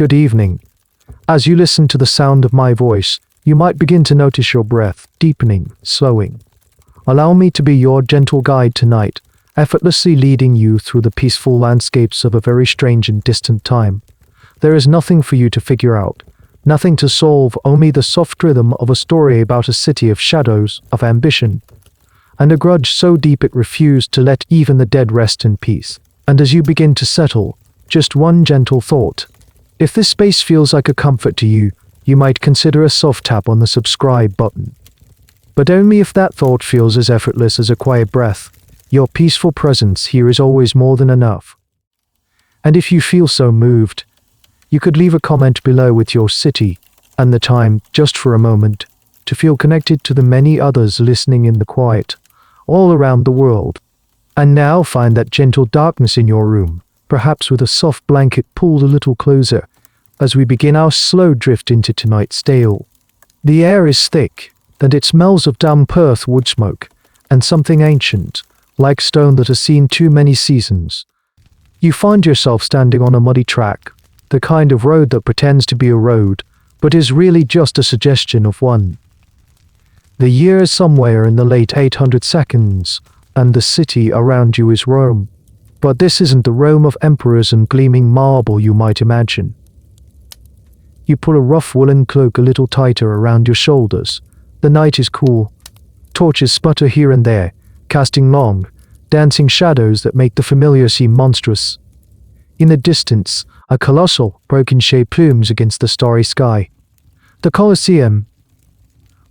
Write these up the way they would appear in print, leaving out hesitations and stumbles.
Good evening. As you listen to the sound of my voice, you might begin to notice your breath deepening, slowing. Allow me to be your gentle guide tonight, effortlessly leading you through the peaceful landscapes of a very strange and distant time. There is nothing for you to figure out, nothing to solve, only the soft rhythm of a story about a city of shadows, of ambition, and a grudge so deep it refused to let even the dead rest in peace. And as you begin to settle, just one gentle thought. If this space feels like a comfort to you, you might consider a soft tap on the subscribe button. But only if that thought feels as effortless as a quiet breath. Your peaceful presence here is always more than enough. And if you feel so moved, you could leave a comment below with your city and the time, just for a moment, to feel connected to the many others listening in the quiet, all around the world. And now find that gentle darkness in your room, perhaps with a soft blanket pulled a little closer, as we begin our slow drift into tonight's tale. The air is thick, and it smells of damp earth, wood smoke, and something ancient, like stone that has seen too many seasons. You find yourself standing on a muddy track, the kind of road that pretends to be a road, but is really just a suggestion of one. The year is somewhere in the late 800 seconds, and the city around you is Rome. But this isn't the Rome of emperors and gleaming marble you might imagine. You pull a rough woolen cloak a little tighter around your shoulders. The night is cool. Torches sputter here and there, casting long, dancing shadows that make the familiar seem monstrous. In the distance, a colossal, broken-shaped looms against the starry sky. The Colosseum.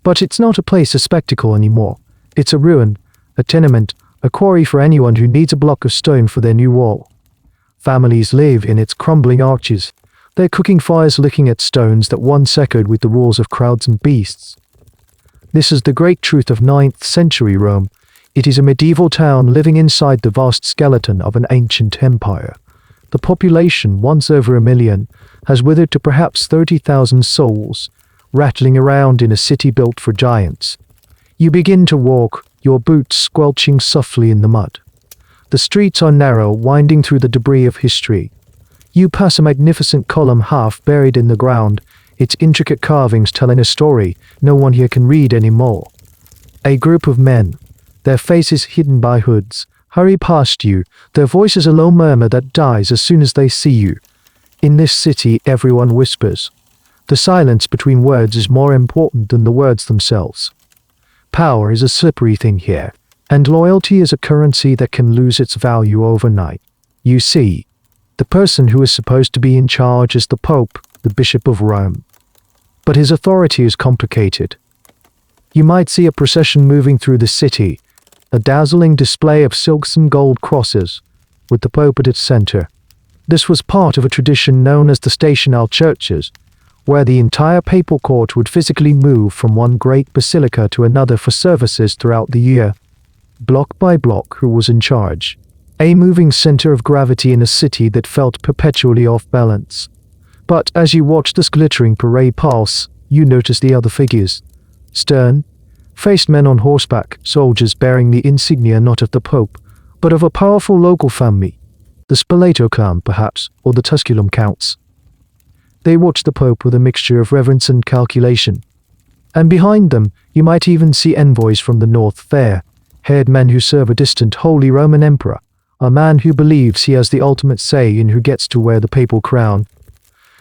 But it's not a place of spectacle anymore. It's a ruin, a tenement, a quarry for anyone who needs a block of stone for their new wall. Families live in its crumbling arches, their cooking fires licking at stones that once echoed with the roars of crowds and beasts. This is the great truth of 9th century Rome. It is a medieval town living inside the vast skeleton of an ancient empire. The population, once over 1 million, has withered to perhaps 30,000 souls, rattling around in a city built for giants. You begin to walk, your boots squelching softly in the mud. The streets are narrow, winding through the debris of history. You pass a magnificent column half buried in the ground, its intricate carvings telling a story no one here can read anymore. A group of men, their faces hidden by hoods, hurry past you, their voices a low murmur that dies as soon as they see you. In this city, everyone whispers. The silence between words is more important than the words themselves. Power is a slippery thing here, and loyalty is a currency that can lose its value overnight. You see, the person who is supposed to be in charge is the Pope, the Bishop of Rome. But his authority is complicated. You might see a procession moving through the city, a dazzling display of silks and gold crosses, with the Pope at its center. This was part of a tradition known as the stational churches, where the entire papal court would physically move from one great basilica to another for services throughout the year. Block by block, who was in charge? A moving center of gravity in a city that felt perpetually off balance. But as you watch this glittering parade pass, you notice the other figures. Stern-faced men on horseback, soldiers bearing the insignia not of the Pope, but of a powerful local family, the Spoleto clan perhaps, or the Tusculum counts. They watch the Pope with a mixture of reverence and calculation. And behind them, you might even see envoys from the north, fair-haired men who serve a distant Holy Roman Emperor, a man who believes he has the ultimate say in who gets to wear the papal crown.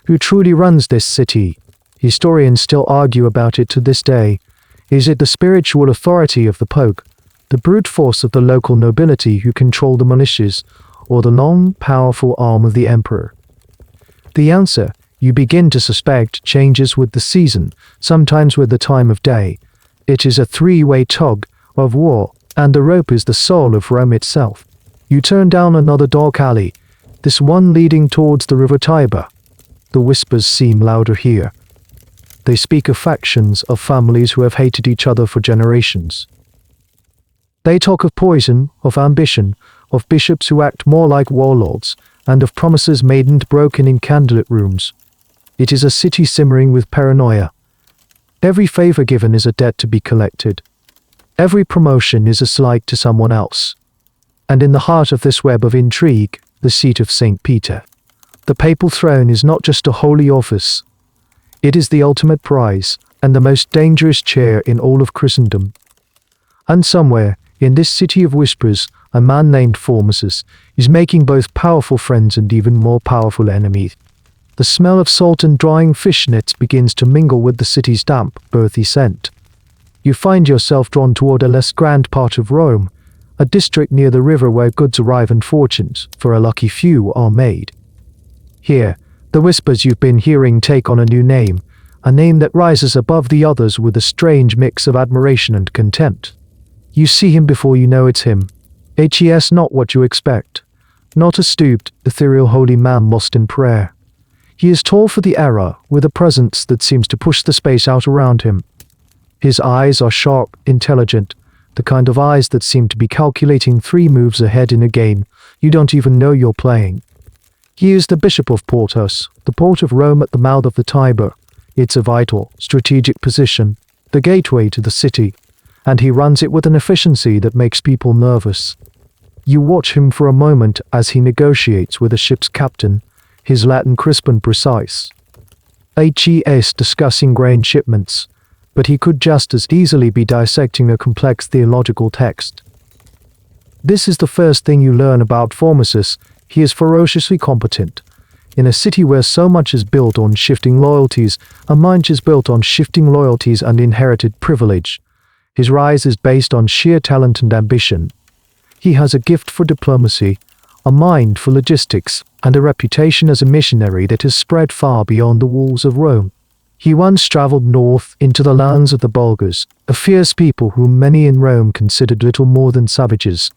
Who truly runs this city? Historians still argue about it to this day. Is it the spiritual authority of the Pope, the brute force of the local nobility who control the militias, or the long, powerful arm of the Emperor? The answer, you begin to suspect, changes with the season, sometimes with the time of day. It is a three-way tug of war, and the rope is the soul of Rome itself. You turn down another dark alley, this one leading towards the river Tiber. The whispers seem louder here. They speak of factions, of families who have hated each other for generations. They talk of poison, of ambition, of bishops who act more like warlords, and of promises made and broken in candlelit rooms. It is a city simmering with paranoia. Every favor given is a debt to be collected. Every promotion is a slight to someone else. And in the heart of this web of intrigue, the seat of St. Peter, The papal throne is not just a holy office. It is the ultimate prize, and the most dangerous chair in all of Christendom. And somewhere, in this city of whispers, a man named Formosus is making both powerful friends and even more powerful enemies. The smell of salt and drying fish nets begins to mingle with the city's damp, earthy scent. You find yourself drawn toward a less grand part of Rome, a district near the river where goods arrive and fortunes, for a lucky few, are made. Here, the whispers you've been hearing take on a new name, a name that rises above the others with a strange mix of admiration and contempt. You see him before you know it's him. Hes not what you expect. Not a stooped, ethereal holy man lost in prayer. He is tall for the era, with a presence that seems to push the space out around him. His eyes are sharp, intelligent, the kind of eyes that seem to be calculating 3 moves ahead in a game you don't even know you're playing. He is the Bishop of Portus, the port of Rome at the mouth of the Tiber. It's a vital, strategic position, the gateway to the city, and he runs it with an efficiency that makes people nervous. You watch him for a moment as he negotiates with a ship's captain, his Latin crisp and precise. Hes discussing grain shipments, but he could just as easily be dissecting a complex theological text. This is the first thing you learn about Formosus. He is ferociously competent. In a city where so much is built on shifting loyalties, a mind is built on shifting loyalties and inherited privilege. His rise is based on sheer talent and ambition. He has a gift for diplomacy, a mind for logistics, and a reputation as a missionary that has spread far beyond the walls of Rome. He once traveled north into the lands of the Bulgars, a fierce people whom many in Rome considered little more than savages.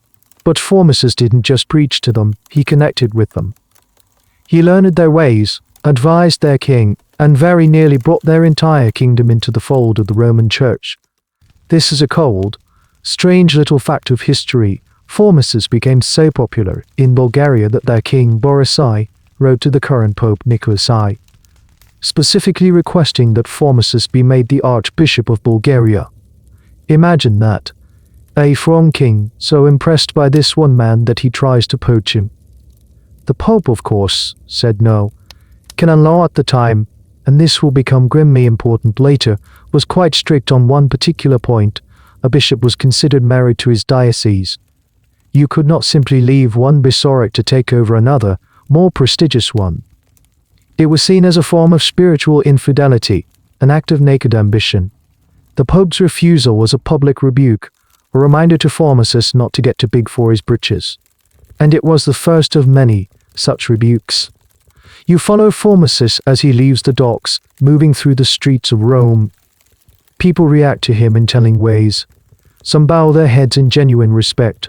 But Formosus didn't just preach to them, he connected with them. He learned their ways, advised their king, and very nearly brought their entire kingdom into the fold of the Roman Church. This is a cold, strange little fact of history. Formosus became so popular in Bulgaria that their king Boris I wrote to the current Pope Nicholas I, specifically requesting that Formosus be made the Archbishop of Bulgaria. Imagine that. A from king, so impressed by this one man that he tries to poach him. The Pope, of course, said no. Canon law at the time, and this will become grimly important later, was quite strict on one particular point. A bishop was considered married to his diocese. You could not simply leave one bishopric to take over another, more prestigious one. It was seen as a form of spiritual infidelity, an act of naked ambition. The Pope's refusal was a public rebuke, a reminder to Formosus not to get too big for his britches. And it was the first of many such rebukes. You follow Formosus as he leaves the docks, moving through the streets of Rome. People react to him in telling ways. Some bow their heads in genuine respect.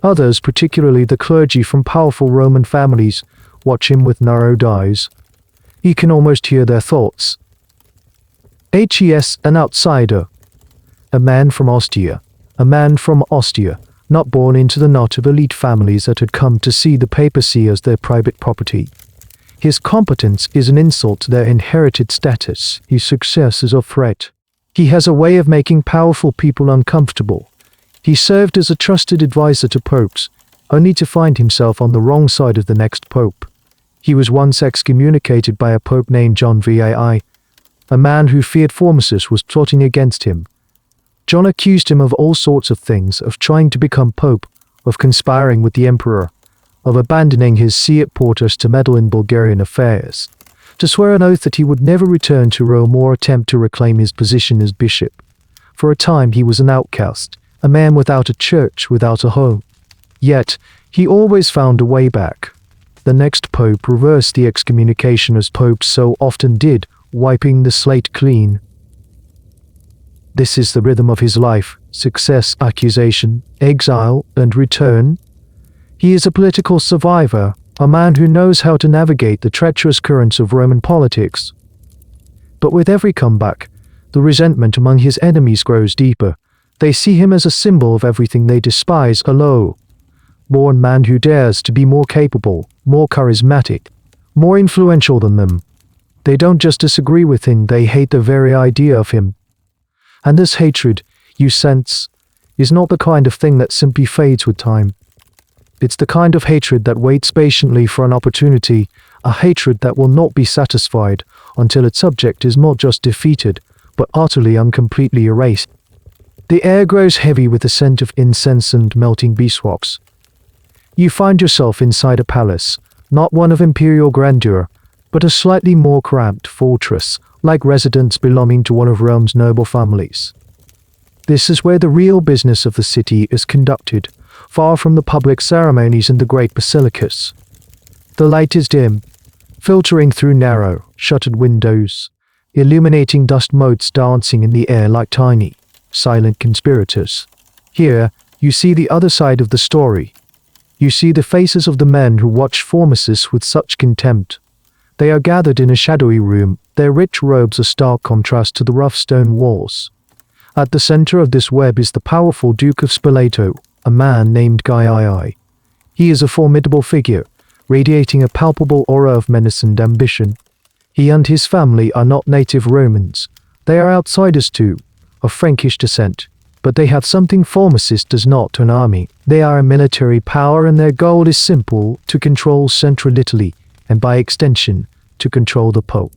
Others, particularly the clergy from powerful Roman families, watch him with narrowed eyes. You can almost hear their thoughts. Hes, an outsider. A man from Ostia. A man from Ostia, not born into the knot of elite families that had come to see the papacy as their private property. His competence is an insult to their inherited status. His success is a threat. He has a way of making powerful people uncomfortable. He served as a trusted advisor to popes, only to find himself on the wrong side of the next pope. He was once excommunicated by a pope named John Vai. A man who feared Formosus was plotting against him. John accused him of all sorts of things, of trying to become pope, of conspiring with the emperor, of abandoning his see at Portus to meddle in Bulgarian affairs, to swear an oath that he would never return to Rome or attempt to reclaim his position as bishop. For a time he was an outcast, a man without a church, without a home. Yet, he always found a way back. The next pope reversed the excommunication as popes so often did, wiping the slate clean. This is the rhythm of his life: success, accusation, exile, and return. He is a political survivor, a man who knows how to navigate the treacherous currents of Roman politics. But with every comeback, the resentment among his enemies grows deeper. They see him as a symbol of everything they despise, a low-born man who dares to be more capable, more charismatic, more influential than them. They don't just disagree with him, they hate the very idea of him. And this hatred, you sense, is not the kind of thing that simply fades with time. It's the kind of hatred that waits patiently for an opportunity, a hatred that will not be satisfied until its subject is not just defeated, but utterly and completely erased. The air grows heavy with the scent of incense and melting beeswax. You find yourself inside a palace, not one of imperial grandeur, but a slightly more cramped fortress, like residence belonging to one of Rome's noble families. This is where the real business of the city is conducted, far from the public ceremonies in the great basilicas. The light is dim, filtering through narrow, shuttered windows, illuminating dust motes dancing in the air like tiny, silent conspirators. Here, you see the other side of the story. You see the faces of the men who watch Formosus with such contempt. They are gathered in a shadowy room, their rich robes a stark contrast to the rough stone walls. At the center of this web is the powerful Duke of Spoleto, a man named Guii. He is a formidable figure, radiating a palpable aura of menace and ambition. He and his family are not native Romans. They are outsiders too, of Frankish descent, but they have something Formosus does not: an army. They are a military power, and their goal is simple: to control central Italy, and by extension, to control the Pope.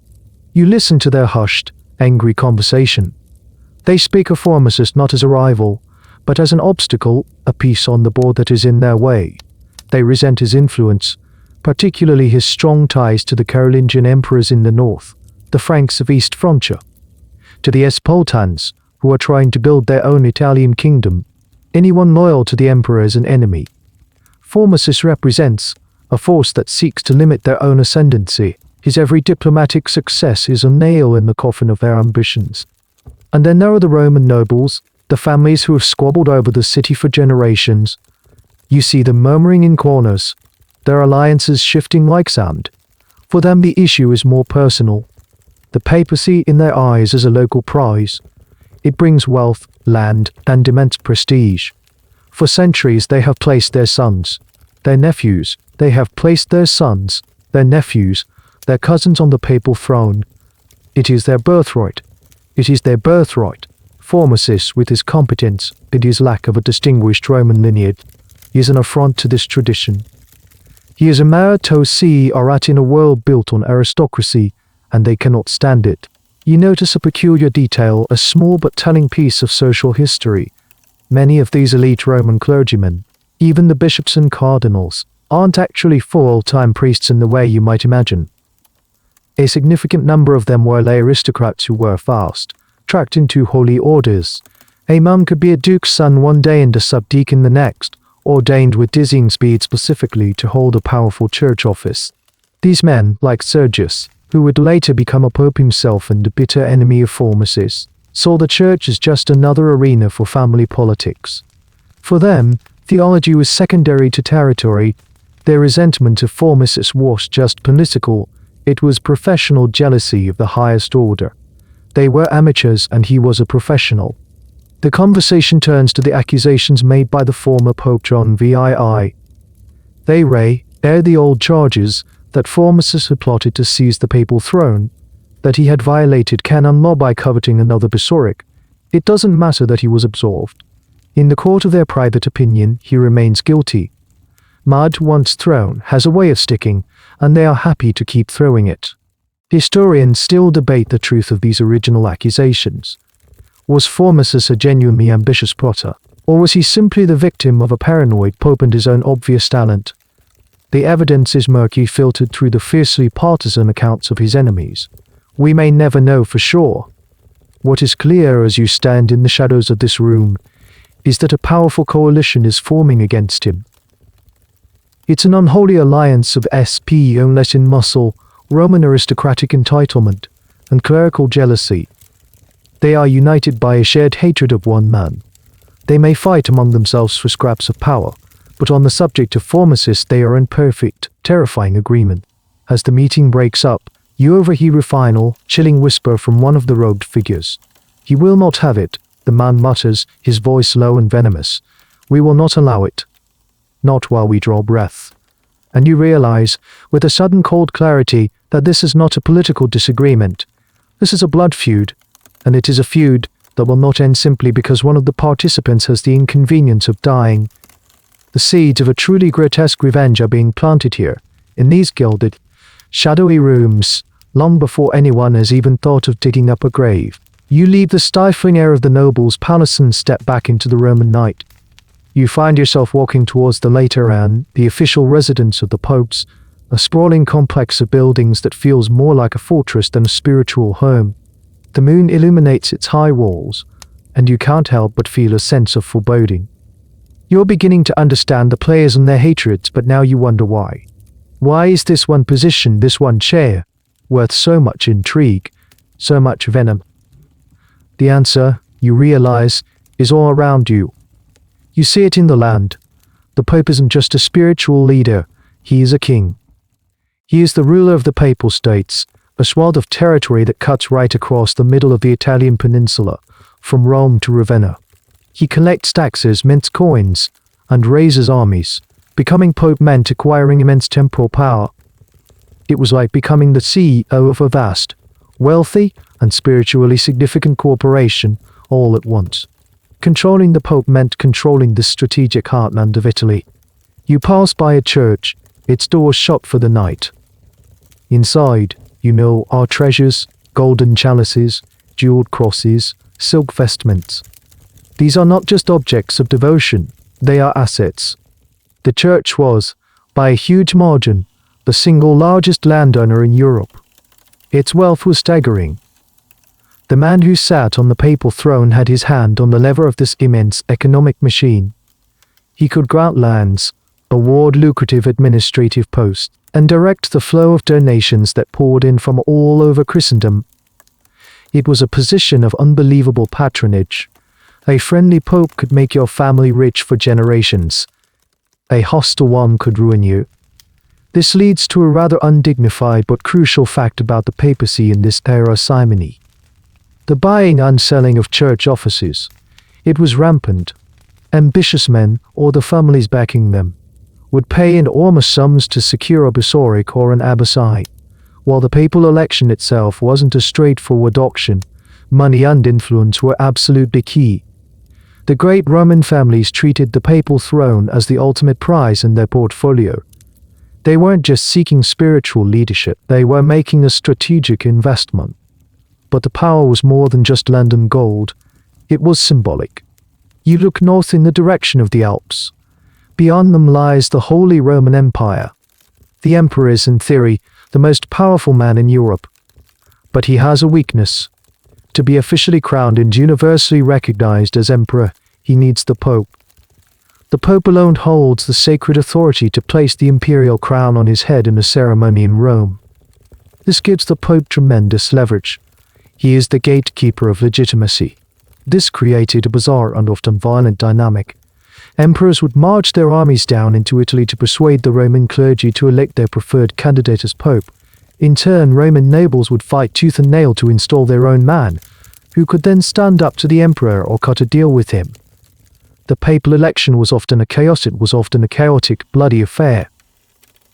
You listen to their hushed, angry conversation. They speak of Formosus not as a rival, but as an obstacle, a piece on the board that is in their way. They resent his influence, particularly his strong ties to the Carolingian emperors in the north, the Franks of East Francia, to the Espoltans, who are trying to build their own Italian kingdom. Anyone loyal to the emperor is an enemy. Formosus represents a force that seeks to limit their own ascendancy. His every diplomatic success is a nail in the coffin of their ambitions. And then there are the Roman nobles, the families who have squabbled over the city for generations. You see them murmuring in corners, their alliances shifting like sand. For them the issue is more personal. The papacy in their eyes is a local prize. It brings wealth, land, and immense prestige. For centuries they have placed their sons, their nephews, their cousins on the papal throne. It is their birthright. Formosus, with his competence and his lack of a distinguished Roman lineage, is an affront to this tradition. He is a meritocracy in a world built on aristocracy, and they cannot stand it. You notice a peculiar detail, a small but telling piece of social history. Many of these elite Roman clergymen, even the bishops and cardinals, aren't actually full-time priests in the way you might imagine. A significant number of them were lay aristocrats who were fast, tracked into holy orders. A monk could be a duke's son one day and a subdeacon the next, ordained with dizzying speed specifically to hold a powerful church office. These men, like Sergius, who would later become a pope himself and a bitter enemy of Formosus, saw the church as just another arena for family politics. For them, theology was secondary to territory. Their resentment of Formosus was just political. It was professional jealousy of the highest order. They were amateurs and he was a professional. The conversation turns to the accusations made by the former Pope John VII. They air the old charges that Formosus had plotted to seize the papal throne, that he had violated canon law by coveting another bishopric. It doesn't matter that he was absolved. In the court of their private opinion, he remains guilty. Mud, once thrown, has a way of sticking, and they are happy to keep throwing it. Historians still debate the truth of these original accusations. Was Formosus a genuinely ambitious plotter, or was he simply the victim of a paranoid pope and his own obvious talent? The evidence is murky, filtered through the fiercely partisan accounts of his enemies. We may never know for sure. What is clear as you stand in the shadows of this room is that a powerful coalition is forming against him. It's an unholy alliance of unless in muscle, Roman aristocratic entitlement, and clerical jealousy. They are united by a shared hatred of one man. They may fight among themselves for scraps of power, but on the subject of Formosus they are in perfect, terrifying agreement. As the meeting breaks up, you overhear a final, chilling whisper from one of the robed figures. "He will not have it," the man mutters, his voice low and venomous. "We will not allow it. Not while we draw breath." And you realize, with a sudden cold clarity, that this is not a political disagreement. This is a blood feud, and it is a feud that will not end simply because one of the participants has the inconvenience of dying. The seeds of a truly grotesque revenge are being planted here, in these gilded, shadowy rooms, long before anyone has even thought of digging up a grave. You leave the stifling air of the noble's palace and step back into the Roman night. You find yourself walking towards the Lateran, the official residence of the popes, a sprawling complex of buildings that feels more like a fortress than a spiritual home. The moon illuminates its high walls, and you can't help but feel a sense of foreboding. You're beginning to understand the players and their hatreds, but now you wonder why. Why is this one position, this one chair, worth so much intrigue, so much venom? The answer, you realize, is all around you. You see it in the land. The Pope isn't just a spiritual leader, he is a king. He is the ruler of the Papal States, a swath of territory that cuts right across the middle of the Italian peninsula, from Rome to Ravenna. He collects taxes, mints coins, and raises armies. Becoming Pope meant acquiring immense temporal power. It was like becoming the CEO of a vast, wealthy, and spiritually significant corporation all at once. Controlling the Pope meant controlling the strategic heartland of Italy. You pass by a church, its doors shut for the night. Inside, are treasures, golden chalices, jeweled crosses, silk vestments. These are not just objects of devotion, they are assets. The church was, by a huge margin, the single largest landowner in Europe. Its wealth was staggering. The man who sat on the papal throne had his hand on the lever of this immense economic machine. He could grant lands, award lucrative administrative posts, and direct the flow of donations that poured in from all over Christendom. It was a position of unbelievable patronage. A friendly pope could make your family rich for generations. A hostile one could ruin you. This leads to a rather undignified but crucial fact about the papacy in this era: simony. The buying and selling of church offices. It was rampant. Ambitious men, or the families backing them, would pay enormous sums to secure a bishopric or an abbacy. While the papal election itself wasn't a straightforward auction, money and influence were absolutely key. The great Roman families treated the papal throne as the ultimate prize in their portfolio. They weren't just seeking spiritual leadership, they were making a strategic investment. But the power was more than just land and gold. It was symbolic. You look north in the direction of the Alps. Beyond them lies the Holy Roman Empire. The emperor is, in theory, the most powerful man in Europe. But he has a weakness. To be officially crowned and universally recognized as emperor, he needs the Pope. The Pope alone holds the sacred authority to place the imperial crown on his head in a ceremony in Rome. This gives the Pope tremendous leverage. He is the gatekeeper of legitimacy. This created a bizarre and often violent dynamic. Emperors would march their armies down into Italy to persuade the Roman clergy to elect their preferred candidate as Pope. In turn, Roman nobles would fight tooth and nail to install their own man, who could then stand up to the emperor or cut a deal with him. The papal election was often a chaotic, bloody affair.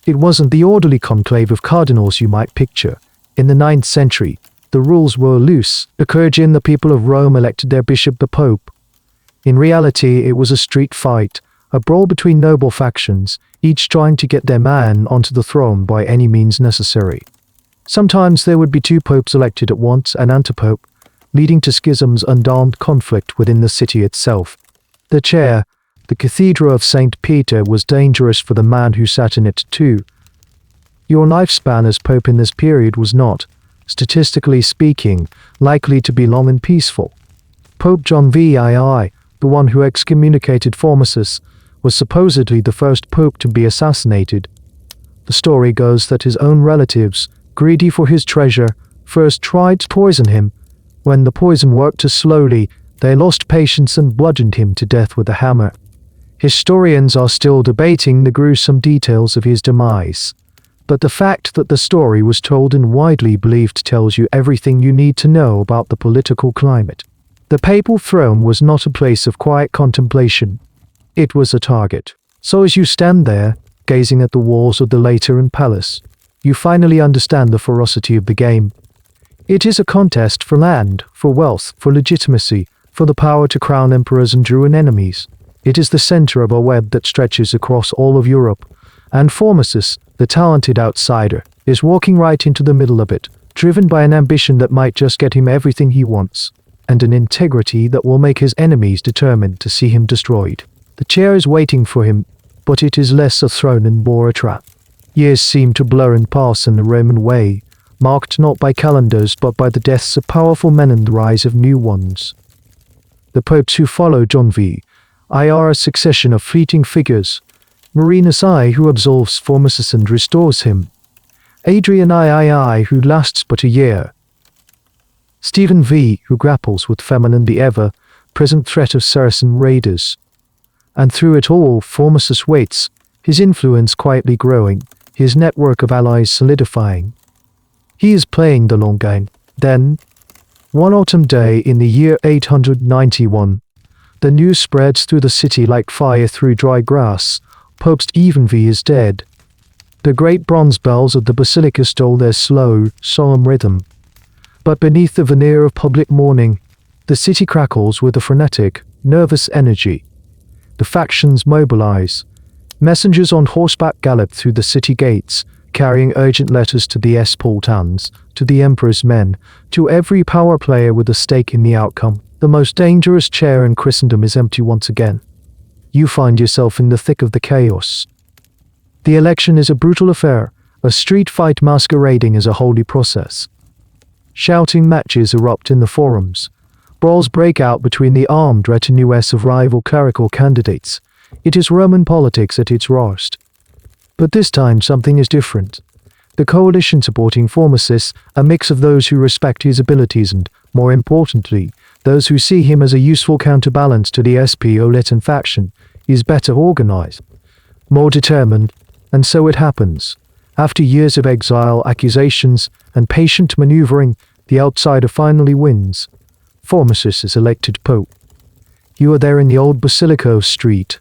It wasn't the orderly conclave of cardinals you might picture. In the 9th century, the rules were loose. The clergy and the people of Rome elected their bishop, the Pope. In reality, it was a street fight, a brawl between noble factions, each trying to get their man onto the throne by any means necessary. Sometimes there would be two popes elected at once, an antipope, leading to schisms and armed conflict within the city itself. The chair, the Cathedral of St. Peter, was dangerous for the man who sat in it too. Your lifespan as pope in this period was not, statistically speaking, likely to be long and peaceful. Pope John VII, the one who excommunicated Formosus, was supposedly the first pope to be assassinated. The story goes that his own relatives, greedy for his treasure, first tried to poison him. When the poison worked too slowly, they lost patience and bludgeoned him to death with a hammer. Historians are still debating the gruesome details of his demise, but the fact that the story was told and widely believed tells you everything you need to know about the political climate. The papal throne was not a place of quiet contemplation. It was a target. So as you stand there, gazing at the walls of the Lateran Palace, you finally understand the ferocity of the game. It is a contest for land, for wealth, for legitimacy, for the power to crown emperors and ruin enemies. It is the center of a web that stretches across all of Europe, and Formosus, the talented outsider, is walking right into the middle of it, driven by an ambition that might just get him everything he wants, and an integrity that will make his enemies determined to see him destroyed. The chair is waiting for him, but it is less a throne and more a trap. Years seem to blur and pass in the Roman way, marked not by calendars but by the deaths of powerful men and the rise of new ones. The popes who follow John V are a succession of fleeting figures. Marinus I, who absolves Formosus and restores him. Adrian III, who lasts but a year. Stephen V, who grapples with famine and the ever-present threat of Saracen raiders. And through it all, Formosus waits, his influence quietly growing, his network of allies solidifying. He is playing the long game. Then, one autumn day in the year 891, the news spreads through the city like fire through dry grass. Pope Stephen V is dead. The great bronze bells of the basilica stole their slow, solemn rhythm. But beneath the veneer of public mourning, the city crackles with a frenetic, nervous energy. The factions mobilize. Messengers on horseback gallop through the city gates, carrying urgent letters to the Spartans, to the emperor's men, to every power player with a stake in the outcome. The most dangerous chair in Christendom is empty once again. You find yourself in the thick of the chaos. The election is a brutal affair, a street fight masquerading as a holy process. Shouting matches erupt in the forums. Brawls break out between the armed retinues of rival clerical candidates. It is Roman politics at its rawest. But this time something is different. The coalition supporting Formosus, a mix of those who respect his abilities and, more importantly, those who see him as a useful counterbalance to the Spartan faction, is better organized, more determined, and so it happens. After years of exile, accusations, and patient maneuvering, the outsider finally wins. Formosus is elected pope. You are there in the old Basilica Street.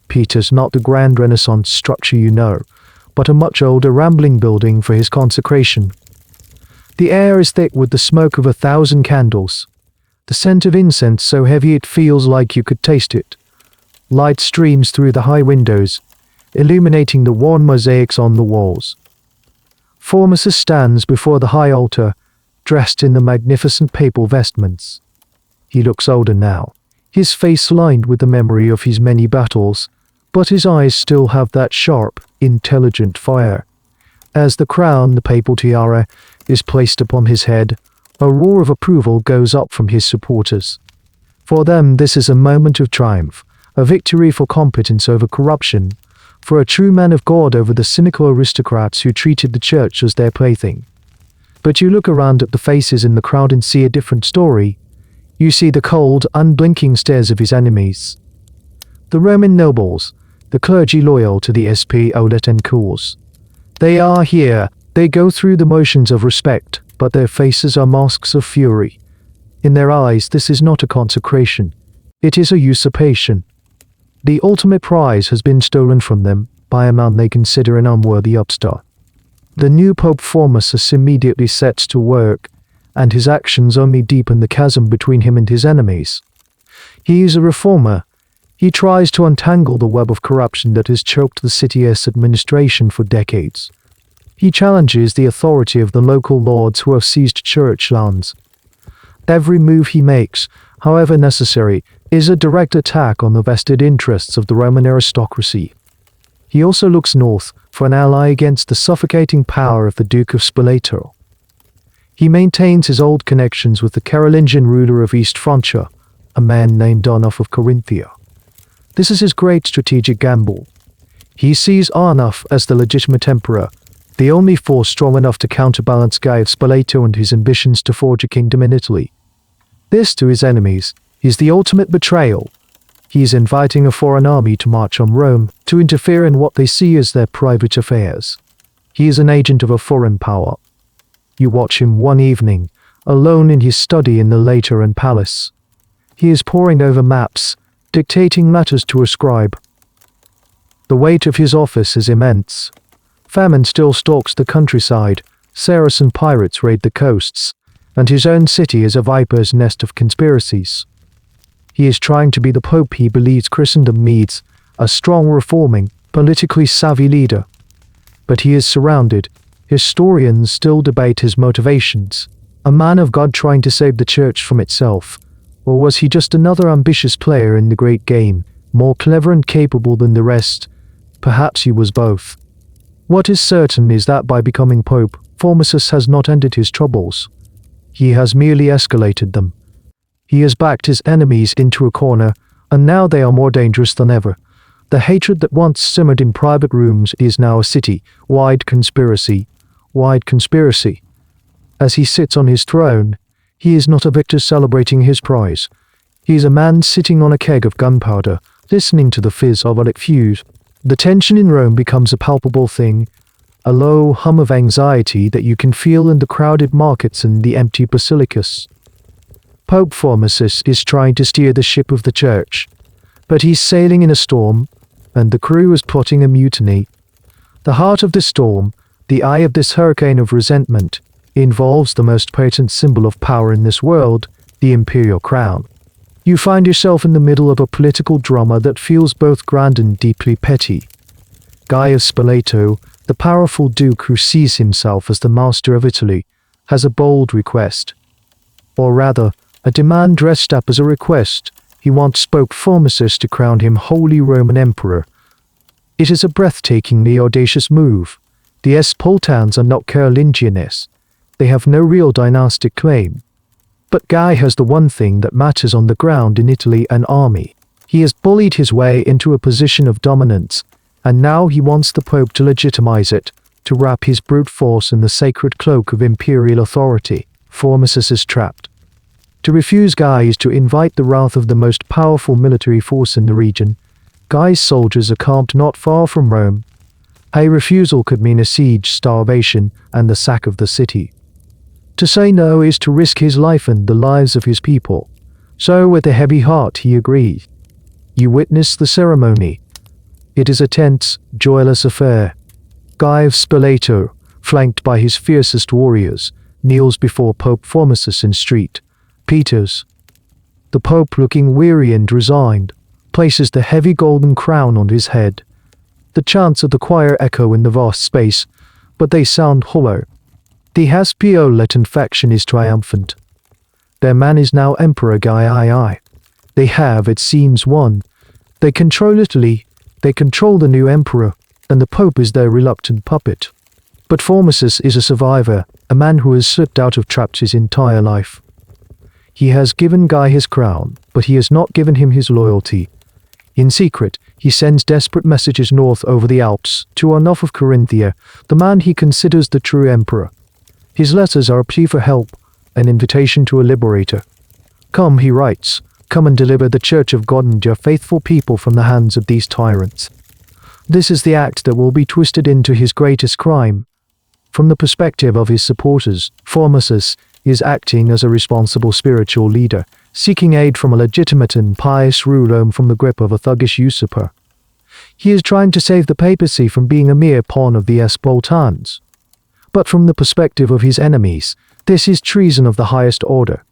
Peter's not the grand Renaissance structure you know, but a much older rambling building for his consecration. The air is thick with the smoke of 1,000 candles. The scent of incense so heavy it feels like you could taste it. Light streams through the high windows, illuminating the worn mosaics on the walls. Formosus stands before the high altar, dressed in the magnificent papal vestments. He looks older now, his face lined with the memory of his many battles, but his eyes still have that sharp, intelligent fire. As the crown, the papal tiara, is placed upon his head, a roar of approval goes up from his supporters. For them, this is a moment of triumph, a victory for competence over corruption, for a true man of God over the cynical aristocrats who treated the church as their plaything. But you look around at the faces in the crowd and see a different story. You see the cold, unblinking stares of his enemies. The Roman nobles, the clergy loyal to the Spartan cause. They are here, they go through the motions of respect, but their faces are masks of fury. In their eyes, this is not a consecration. It is a usurpation. The ultimate prize has been stolen from them by a man they consider an unworthy upstart. The new Pope Formosus immediately sets to work, and his actions only deepen the chasm between him and his enemies. He is a reformer. He tries to untangle the web of corruption that has choked the city's administration for decades. He challenges the authority of the local lords who have seized church lands. Every move he makes, however necessary, is a direct attack on the vested interests of the Roman aristocracy. He also looks north for an ally against the suffocating power of the Duke of Spoleto. He maintains his old connections with the Carolingian ruler of East Francia, a man named Arnulf of Carinthia. This is his great strategic gamble. He sees Arnulf as the legitimate emperor, the only force strong enough to counterbalance Guy of Spoleto and his ambitions to forge a kingdom in Italy. This, to his enemies, is the ultimate betrayal. He is inviting a foreign army to march on Rome, to interfere in what they see as their private affairs. He is an agent of a foreign power. You watch him one evening, alone in his study in the Lateran Palace. He is poring over maps, dictating letters to a scribe. The weight of his office is immense. Famine still stalks the countryside, Saracen pirates raid the coasts, and his own city is a viper's nest of conspiracies. He is trying to be the pope he believes Christendom needs, a strong, reforming, politically savvy leader. But he is surrounded. Historians still debate his motivations. A man of God trying to save the church from itself, or was he just another ambitious player in the great game, more clever and capable than the rest? Perhaps he was both. What is certain is that by becoming Pope, Formosus has not ended his troubles. He has merely escalated them. He has backed his enemies into a corner, and now they are more dangerous than ever. The hatred that once simmered in private rooms is now a city-wide conspiracy. Wide conspiracy. As he sits on his throne, he is not a victor celebrating his prize. He is a man sitting on a keg of gunpowder, listening to the fizz of a fuse. The tension in Rome becomes a palpable thing, a low hum of anxiety that you can feel in the crowded markets and the empty basilicas. Pope Formosus is trying to steer the ship of the church, but he's sailing in a storm, and the crew is plotting a mutiny. The heart of this storm, the eye of this hurricane of resentment, involves the most potent symbol of power in this world, the imperial crown. You find yourself in the middle of a political drama that feels both grand and deeply petty. Gaius Spoleto, the powerful duke who sees himself as the master of Italy, has a bold request. Or rather, a demand dressed up as a request. He wants Pope Formosus to crown him Holy Roman Emperor. It is a breathtakingly audacious move. The Espoltans are not Carolingians. They have no real dynastic claim. But Guy has the one thing that matters on the ground in Italy: an army. He has bullied his way into a position of dominance, and now he wants the Pope to legitimize it, to wrap his brute force in the sacred cloak of imperial authority. Formosus is trapped. To refuse Guy is to invite the wrath of the most powerful military force in the region. Guy's soldiers are camped not far from Rome. A refusal could mean a siege, starvation, and the sack of the city. To say no is to risk his life and the lives of his people. So with a heavy heart he agrees. You witness the ceremony. It is a tense, joyless affair. Gaius Spoleto, flanked by his fiercest warriors, kneels before Pope Formosus in St. Peter's. The Pope, looking weary and resigned, places the heavy golden crown on his head. The chants of the choir echo in the vast space, but they sound hollow. The Haspeoletan faction is triumphant. Their man is now Emperor Guy. They have, it seems, won. They control Italy, they control the new emperor, and the Pope is their reluctant puppet. But Formosus is a survivor, a man who has slipped out of traps his entire life. He has given Guy his crown, but he has not given him his loyalty. In secret, he sends desperate messages north over the Alps to Arnulf of Carinthia, the man he considers the true emperor. His letters are a plea for help, an invitation to a liberator. Come, he writes, come and deliver the Church of God and your faithful people from the hands of these tyrants. This is the act that will be twisted into his greatest crime. From the perspective of his supporters, Formosus is acting as a responsible spiritual leader, seeking aid from a legitimate and pious ruler from the grip of a thuggish usurper. He is trying to save the papacy from being a mere pawn of the Espoltans. But from the perspective of his enemies, this is treason of the highest order.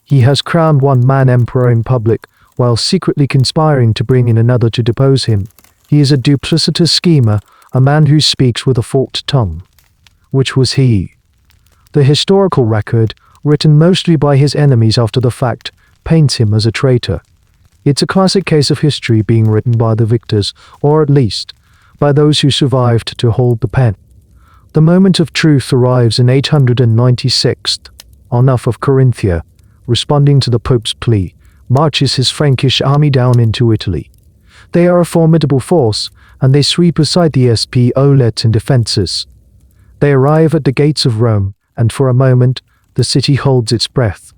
He has crowned one man emperor in public, while secretly conspiring to bring in another to depose him. He is a duplicitous schemer, a man who speaks with a forked tongue. Which was he? The historical record, written mostly by his enemies after the fact, paints him as a traitor. It's a classic case of history being written by the victors, or at least, by those who survived to hold the pen. The moment of truth arrives in 896. Arnulf of Carinthia, responding to the Pope's plea, marches his Frankish army down into Italy. They are a formidable force, and they sweep aside the Espoltan defenses. They arrive at the gates of Rome, and for a moment, the city holds its breath.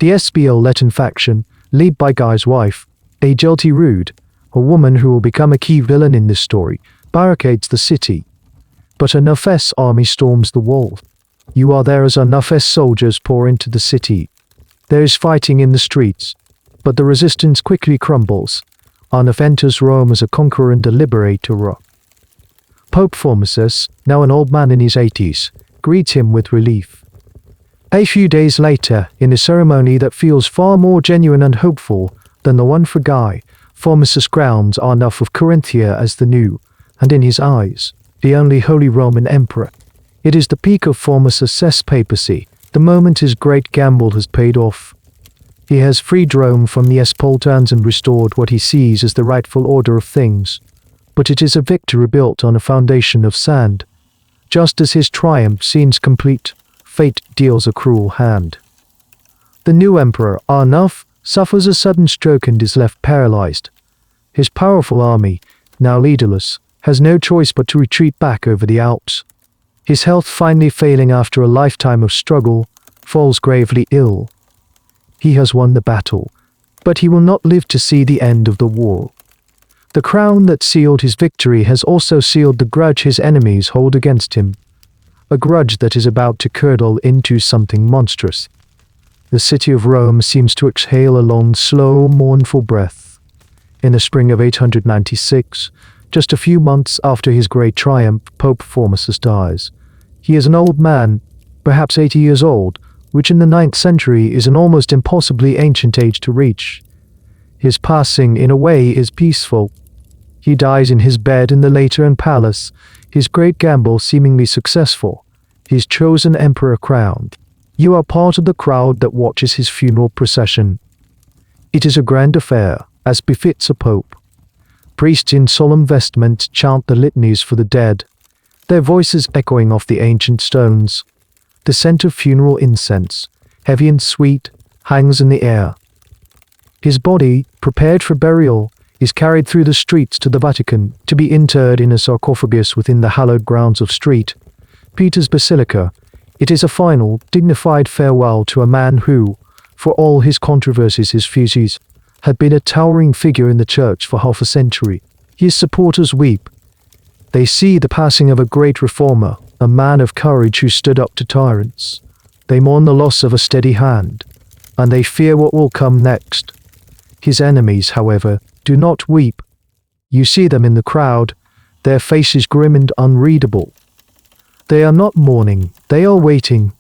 The Espoltan faction, led by Guy's wife, a guilty rude, a woman who will become a key villain in this story, barricades the city. But Arnulf's army storms the wall. You are there as Arnulf's soldiers pour into the city. There is fighting in the streets, but the resistance quickly crumbles. Arnulf enters Rome as a conqueror and a liberator. Pope Formosus, now an old man in his 80s, greets him with relief. A few days later, in a ceremony that feels far more genuine and hopeful than the one for Guy, Formosus crowns Arnulf of Carinthia as the new, and in his eyes, the only Holy Roman Emperor. It is the peak of Formosus' papacy, the moment his great gamble has paid off. He has freed Rome from the Espolitans and restored what he sees as the rightful order of things. But it is a victory built on a foundation of sand. Just as his triumph seems complete, fate deals a cruel hand. The new emperor, Arnulf, suffers a sudden stroke and is left paralyzed. His powerful army, now leaderless, has no choice but to retreat back over the Alps. His health finally failing after a lifetime of struggle, falls gravely ill. He has won the battle, but he will not live to see the end of the war. The crown that sealed his victory has also sealed the grudge his enemies hold against him, a grudge that is about to curdle into something monstrous. The city of Rome seems to exhale a long, slow, mournful breath. In the spring of 896, just a few months after his great triumph, Pope Formosus dies. He is an old man, perhaps 80 years old, which in the 9th century is an almost impossibly ancient age to reach. His passing, in a way, is peaceful. He dies in his bed in the Lateran palace, his great gamble seemingly successful, his chosen emperor crowned. You are part of the crowd that watches his funeral procession. It is a grand affair, as befits a pope. Priests in solemn vestments chant the litanies for the dead, their voices echoing off the ancient stones. The scent of funeral incense, heavy and sweet, hangs in the air. His body, prepared for burial, is carried through the streets to the Vatican to be interred in a sarcophagus within the hallowed grounds of St. Peter's Basilica. It is a final, dignified farewell to a man who, for all his controversies, his fuses, had been a towering figure in the church for half a century. His supporters weep. They see the passing of a great reformer, a man of courage who stood up to tyrants. They mourn the loss of a steady hand, and they fear what will come next. His enemies, however, do not weep. You see them in the crowd, their faces grim and unreadable. They are not mourning, they are waiting.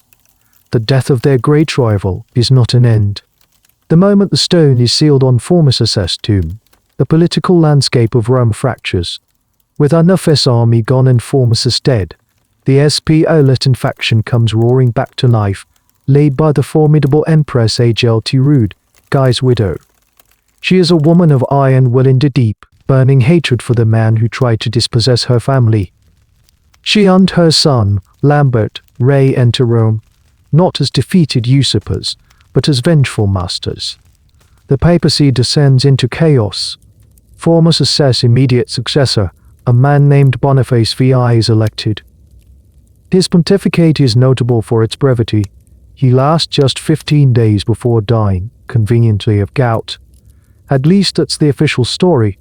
The death of their great rival is not an end. The moment the stone is sealed on Formosus' tomb, the political landscape of Rome fractures. With Arnulf's army gone and Formosus dead, the Espolitan faction comes roaring back to life, led by the formidable Empress Agiltirude, Guy's widow. She is a woman of iron will in the deep, burning hatred for the man who tried to dispossess her family. She and her son, Lambert, Ray enter Rome, not as defeated usurpers, but as vengeful masters. The papacy descends into chaos. Formosus' immediate successor, a man named Boniface VI, is elected. His pontificate is notable for its brevity. He lasts just 15 days before dying, conveniently of gout. At least that's the official story.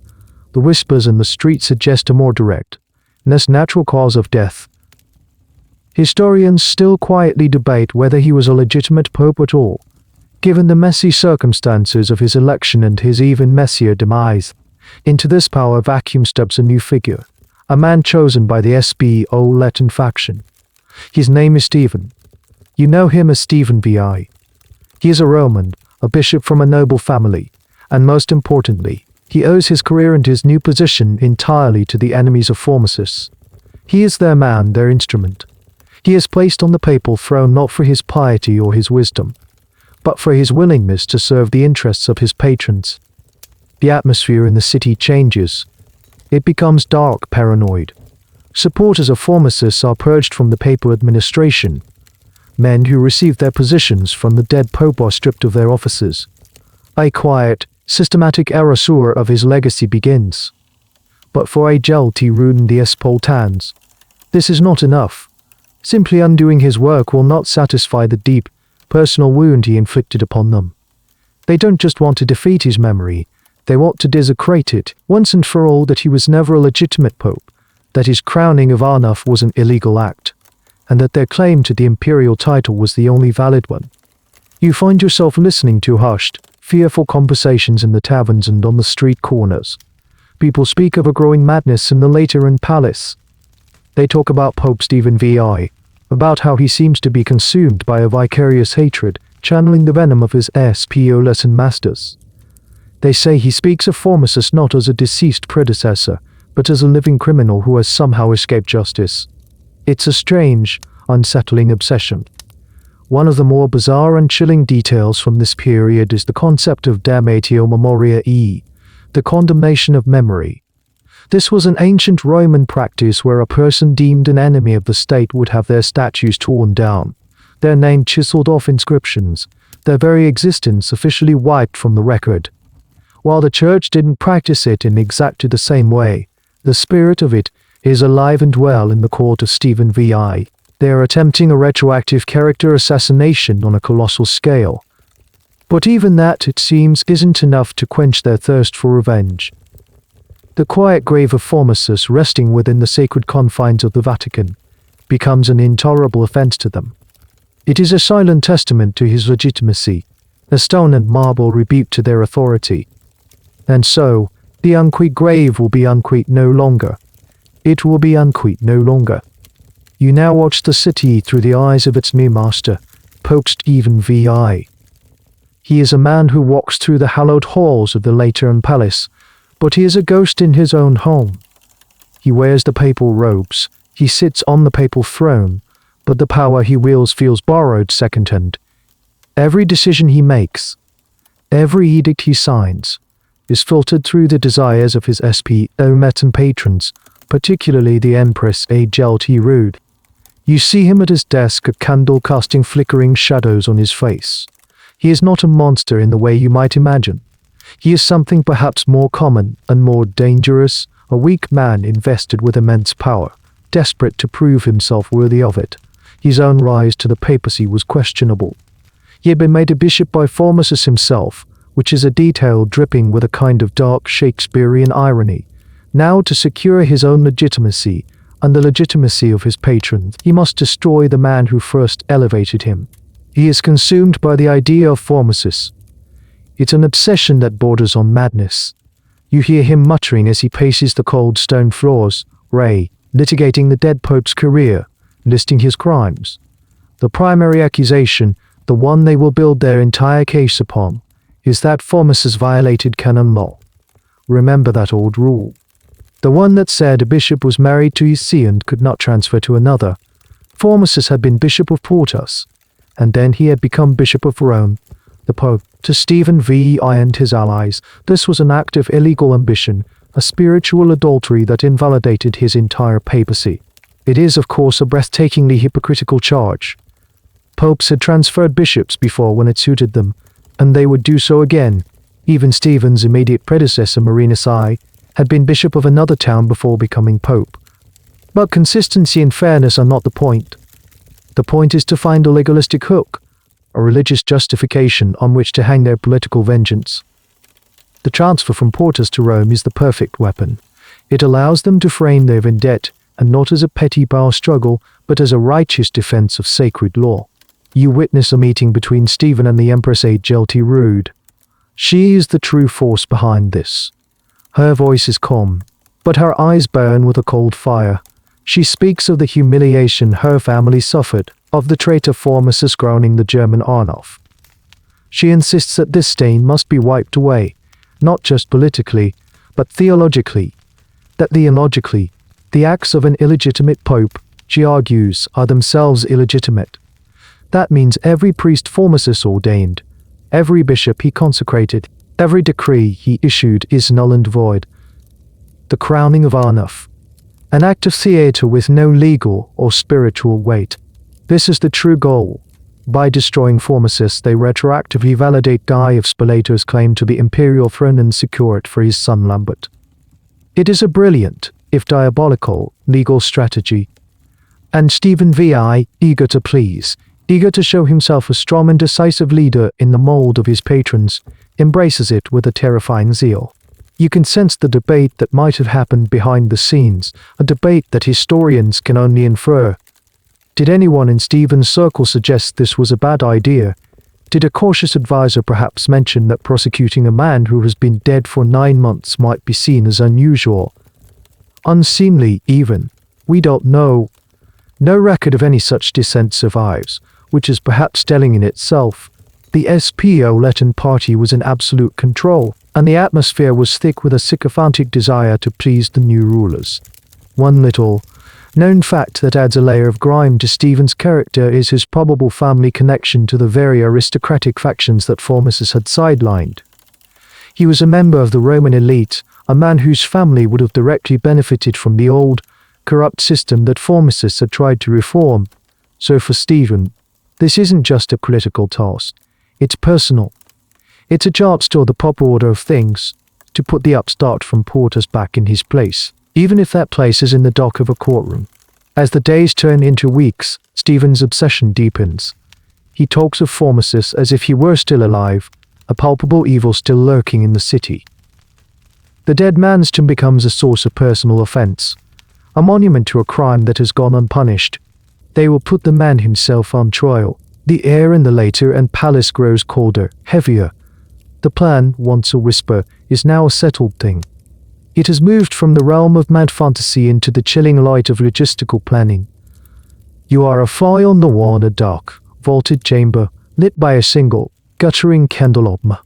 The whispers in the street suggest a more direct, less natural cause of death. Historians still quietly debate whether he was a legitimate pope at all, given the messy circumstances of his election and his even messier demise. Into this power vacuum steps a new figure, a man chosen by the Espolitan faction. His name is Stephen. You know him as Stephen VI. He is a Roman, a bishop from a noble family, and most importantly, he owes his career and his new position entirely to the enemies of Formosus. He is their man, their instrument. He is placed on the papal throne not for his piety or his wisdom, but for his willingness to serve the interests of his patrons. The atmosphere in the city changes. It becomes dark, paranoid. Supporters of Formosus are purged from the papal administration. Men who received their positions from the dead pope are stripped of their offices. A quiet, systematic erasure of his legacy begins. But for Agiltirude and the Espolitans, this is not enough. Simply undoing his work will not satisfy the deep, personal wound he inflicted upon them. They don't just want to defeat his memory, they want to desecrate it, once and for all, that he was never a legitimate pope, that his crowning of Arnulf was an illegal act, and that their claim to the imperial title was the only valid one. You find yourself listening to hushed, fearful conversations in the taverns and on the street corners. People speak of a growing madness in the Lateran palace. They talk about Pope Stephen VI, about how he seems to be consumed by a vicarious hatred, channeling the venom of his Espolitan masters. They say he speaks of Formosus not as a deceased predecessor, but as a living criminal who has somehow escaped justice. It's a strange, unsettling obsession. One of the more bizarre and chilling details from this period is the concept of damnatio memoriae, the condemnation of memory. This was an ancient Roman practice where a person deemed an enemy of the state would have their statues torn down, their name chiseled off inscriptions, their very existence officially wiped from the record. While the church didn't practice it in exactly the same way, the spirit of it is alive and well in the court of Stephen VI. They are attempting a retroactive character assassination on a colossal scale. But even that, it seems, isn't enough to quench their thirst for revenge. The quiet grave of Formosus, resting within the sacred confines of the Vatican, becomes an intolerable offense to them. It is a silent testament to his legitimacy, a stone and marble rebuke to their authority. And so, the unqueed grave will be unqueed no longer. It will be unqueed no longer. You now watch the city through the eyes of its new master, Pope Stephen VI. He is a man who walks through the hallowed halls of the Lateran Palace, but he is a ghost in his own home. He wears the papal robes, he sits on the papal throne, but the power he wields feels borrowed secondhand. Every decision he makes, every edict he signs, is filtered through the desires of his Metan patrons, particularly the Empress Agelt. You see him at his desk, a candle casting flickering shadows on his face. He is not a monster in the way you might imagine. He is something perhaps more common and more dangerous, a weak man invested with immense power, desperate to prove himself worthy of it. His own rise to the papacy was questionable. He had been made a bishop by Formosus himself, which is a detail dripping with a kind of dark Shakespearean irony. Now, to secure his own legitimacy, and the legitimacy of his patrons, he must destroy the man who first elevated him. He is consumed by the idea of Formosus. It's an obsession that borders on madness. You hear him muttering as he paces the cold stone floors, litigating the dead pope's career, listing his crimes. The primary accusation, the one they will build their entire case upon, is that Formosus violated canon law. Remember that old rule. The one that said a bishop was married to his see and could not transfer to another. Formosus had been Bishop of Portus, and then he had become Bishop of Rome, the Pope. To Stephen VI and his allies, this was an act of illegal ambition, a spiritual adultery that invalidated his entire papacy. It is, of course, a breathtakingly hypocritical charge. Popes had transferred bishops before when it suited them, and they would do so again. Even Stephen's immediate predecessor, Marinus I, had been bishop of another town before becoming pope. But consistency and fairness are not the point. The point is to find a legalistic hook, a religious justification on which to hang their political vengeance. The transfer from Portus to Rome is the perfect weapon. It allows them to frame their vendetta, and not as a petty power struggle, but as a righteous defense of sacred law. You witness a meeting between Stephen and the Empress Agelt. She is the true force behind this. Her voice is calm, but her eyes burn with a cold fire. She speaks of the humiliation her family suffered, of the traitor Formosus crowning the German Arnulf. She insists that this stain must be wiped away, not just politically, but theologically. That theologically, the acts of an illegitimate pope, she argues, are themselves illegitimate. That means every priest Formosus ordained, every bishop he consecrated, every decree he issued is null and void. The crowning of Arnulf, an act of theatre with no legal or spiritual weight. This is the true goal. By destroying Formosus, they retroactively validate Guy of Spoleto's claim to the imperial throne and secure it for his son Lambert. It is a brilliant, if diabolical, legal strategy. And Stephen VI, eager to please, eager to show himself a strong and decisive leader in the mold of his patrons, embraces it with a terrifying zeal. You can sense the debate that might have happened behind the scenes, a debate that historians can only infer. Did anyone in Stephen's circle suggest this was a bad idea? Did a cautious advisor perhaps mention that prosecuting a man who has been dead for 9 months might be seen as unusual? Unseemly, even. We don't know. No record of any such dissent survives, which is perhaps telling in itself. The Latin party was in absolute control, and the atmosphere was thick with a sycophantic desire to please the new rulers. One little, Known fact that adds a layer of grime to Stephen's character is his probable family connection to the very aristocratic factions that Formosus had sidelined. He was a member of the Roman elite, a man whose family would have directly benefited from the old, corrupt system that Formosus had tried to reform. So for Stephen, this isn't just a political task. It's personal. It's a chance to the proper order of things, to put the upstart from Portus back in his place, even if that place is in the dock of a courtroom. As the days turn into weeks, Stephen's obsession deepens. He talks of Formosus as if he were still alive, a palpable evil still lurking in the city. The dead man's tomb becomes a source of personal offense, a monument to a crime that has gone unpunished. They will put the man himself on trial. The air in the later and palace grows colder, heavier. The plan, once a whisper, is now a settled thing. It has moved from the realm of mad fantasy into the chilling light of logistical planning. You are a fly on the wall in a dark, vaulted chamber, lit by a single, guttering candelabra.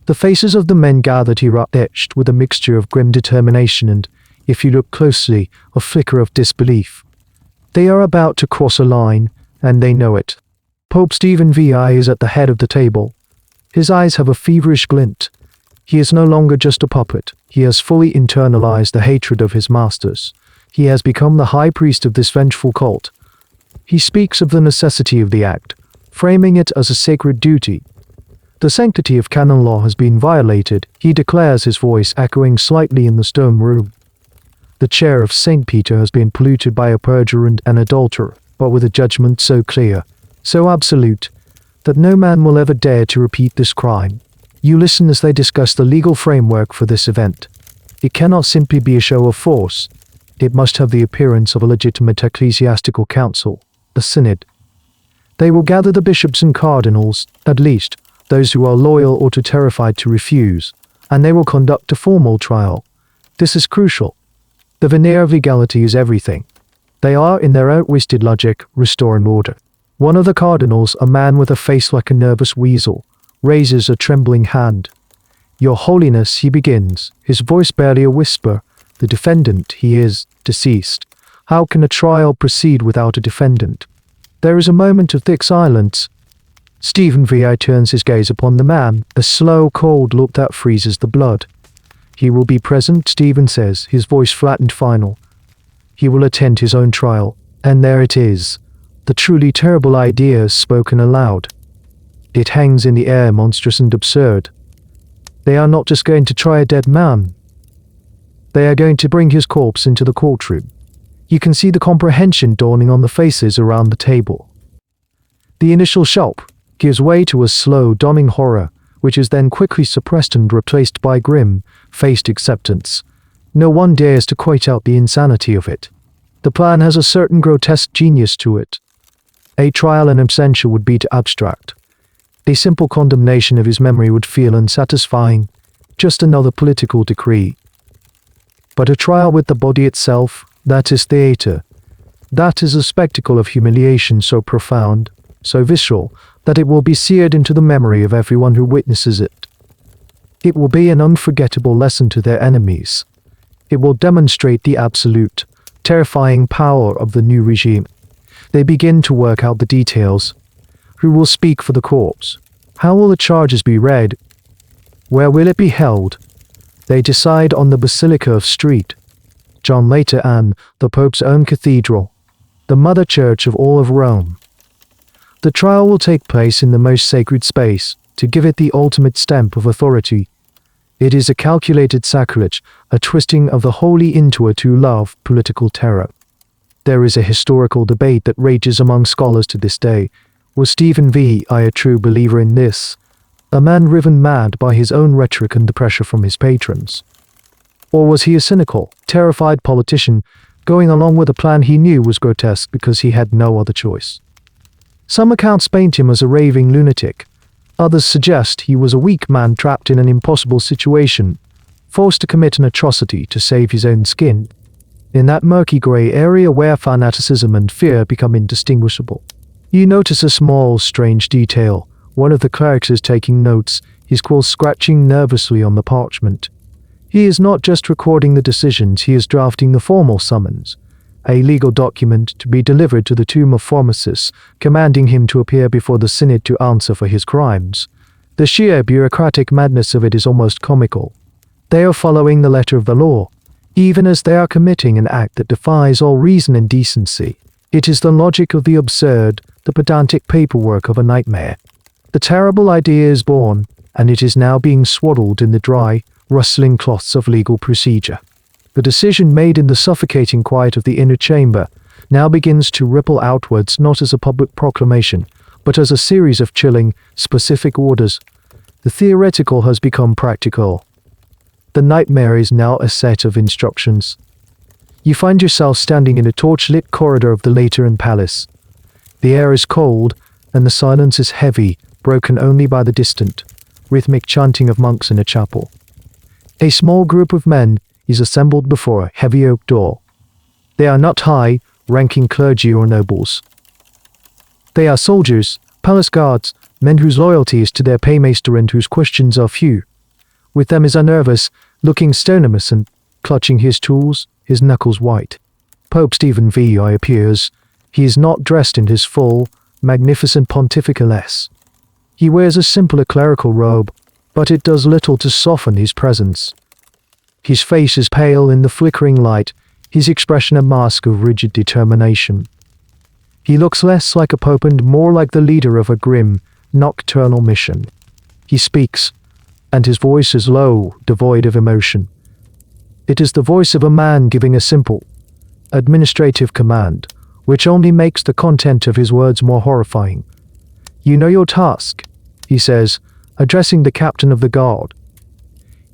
The faces of the men gathered here are etched with a mixture of grim determination and, if you look closely, a flicker of disbelief. They are about to cross a line, and they know it. Pope Stephen VI is at the head of the table. His eyes have a feverish glint. He is no longer just a puppet. He has fully internalized the hatred of his masters. He has become the high priest of this vengeful cult. He speaks of the necessity of the act, framing it as a sacred duty. The sanctity of canon law has been violated, he declares, his voice echoing slightly in the stone room. The chair of St. Peter has been polluted by a perjurer and an adulterer, but with a judgment so clear, so absolute, that no man will ever dare to repeat this crime. You listen as they discuss the legal framework for this event. It cannot simply be a show of force. It must have the appearance of a legitimate ecclesiastical council, a synod. They will gather the bishops and cardinals, at least, those who are loyal or too terrified to refuse, and they will conduct a formal trial. This is crucial. The veneer of legality is everything. They are, in their outwisted logic, restoring order. One of the cardinals, a man with a face like a nervous weasel, raises a trembling hand. Your Holiness, he begins, his voice barely a whisper. The defendant, he is deceased. How can a trial proceed without a defendant? There is a moment of thick silence. Stephen VI turns his gaze upon the man, a slow, cold look that freezes the blood. He will be present, Stephen says, his voice flat and final. He will attend his own trial, and there it is. The truly terrible idea spoken aloud. It hangs in the air, monstrous and absurd. They are not just going to try a dead man. They are going to bring his corpse into the courtroom. You can see the comprehension dawning on the faces around the table. The initial shock gives way to a slow, dawning horror, which is then quickly suppressed and replaced by grim, faced acceptance. No one dares to quite out the insanity of it. The plan has a certain grotesque genius to it. A trial in absentia would be too abstract. A simple condemnation of his memory would feel unsatisfying, just another political decree. But a trial with the body itself, that is theatre. That is a spectacle of humiliation so profound, so visceral, that it will be seared into the memory of everyone who witnesses it. It will be an unforgettable lesson to their enemies. It will demonstrate the absolute, terrifying power of the new regime. They begin to work out the details. Who will speak for the corpse? How will the charges be read? Where will it be held? They decide on the Basilica of St. John Later Anne, the Pope's own cathedral, the mother church of all of Rome. The trial will take place in the most sacred space, to give it the ultimate stamp of authority. It is a calculated sacrilege, a twisting of the holy into a too love political terror. There is a historical debate that rages among scholars to this day. Was Stephen VI a true believer in this? A man driven mad by his own rhetoric and the pressure from his patrons? Or was he a cynical, terrified politician, going along with a plan he knew was grotesque because he had no other choice? Some accounts paint him as a raving lunatic. Others suggest he was a weak man trapped in an impossible situation, forced to commit an atrocity to save his own skin. In that murky grey area where fanaticism and fear become indistinguishable. You notice a small, strange detail. One of the clerics is taking notes, his quills scratching nervously on the parchment. He is not just recording the decisions, he is drafting the formal summons. a legal document to be delivered to the tomb of Formosus, commanding him to appear before the synod to answer for his crimes. The sheer bureaucratic madness of it is almost comical. They are following the letter of the law, even as they are committing an act that defies all reason and decency. It is the logic of the absurd, the pedantic paperwork of a nightmare. The terrible idea is born, and it is now being swaddled in the dry, rustling cloths of legal procedure. The decision made in the suffocating quiet of the inner chamber now begins to ripple outwards, not as a public proclamation, but as a series of chilling, specific orders. The theoretical has become practical. The nightmare is now a set of instructions. You find yourself standing in a torch-lit corridor of the Lateran Palace. The air is cold, and the silence is heavy, broken only by the distant, rhythmic chanting of monks in a chapel. A small group of men is assembled before a heavy oak door. They are not high-ranking clergy or nobles. They are soldiers, palace guards, men whose loyalty is to their paymaster and whose questions are few. With them is a nervous, looking stonemason, clutching his tools, his knuckles white. Pope Stephen VI appears. He is not dressed in his full, magnificent pontifical S. He wears a simpler clerical robe, but it does little to soften his presence. His face is pale in the flickering light, his expression a mask of rigid determination. He looks less like a pope and more like the leader of a grim, nocturnal mission. He speaks, and his voice is low, devoid of emotion. It is the voice of a man giving a simple, administrative command, which only makes the content of his words more horrifying. "You know your task," he says, addressing the captain of the guard.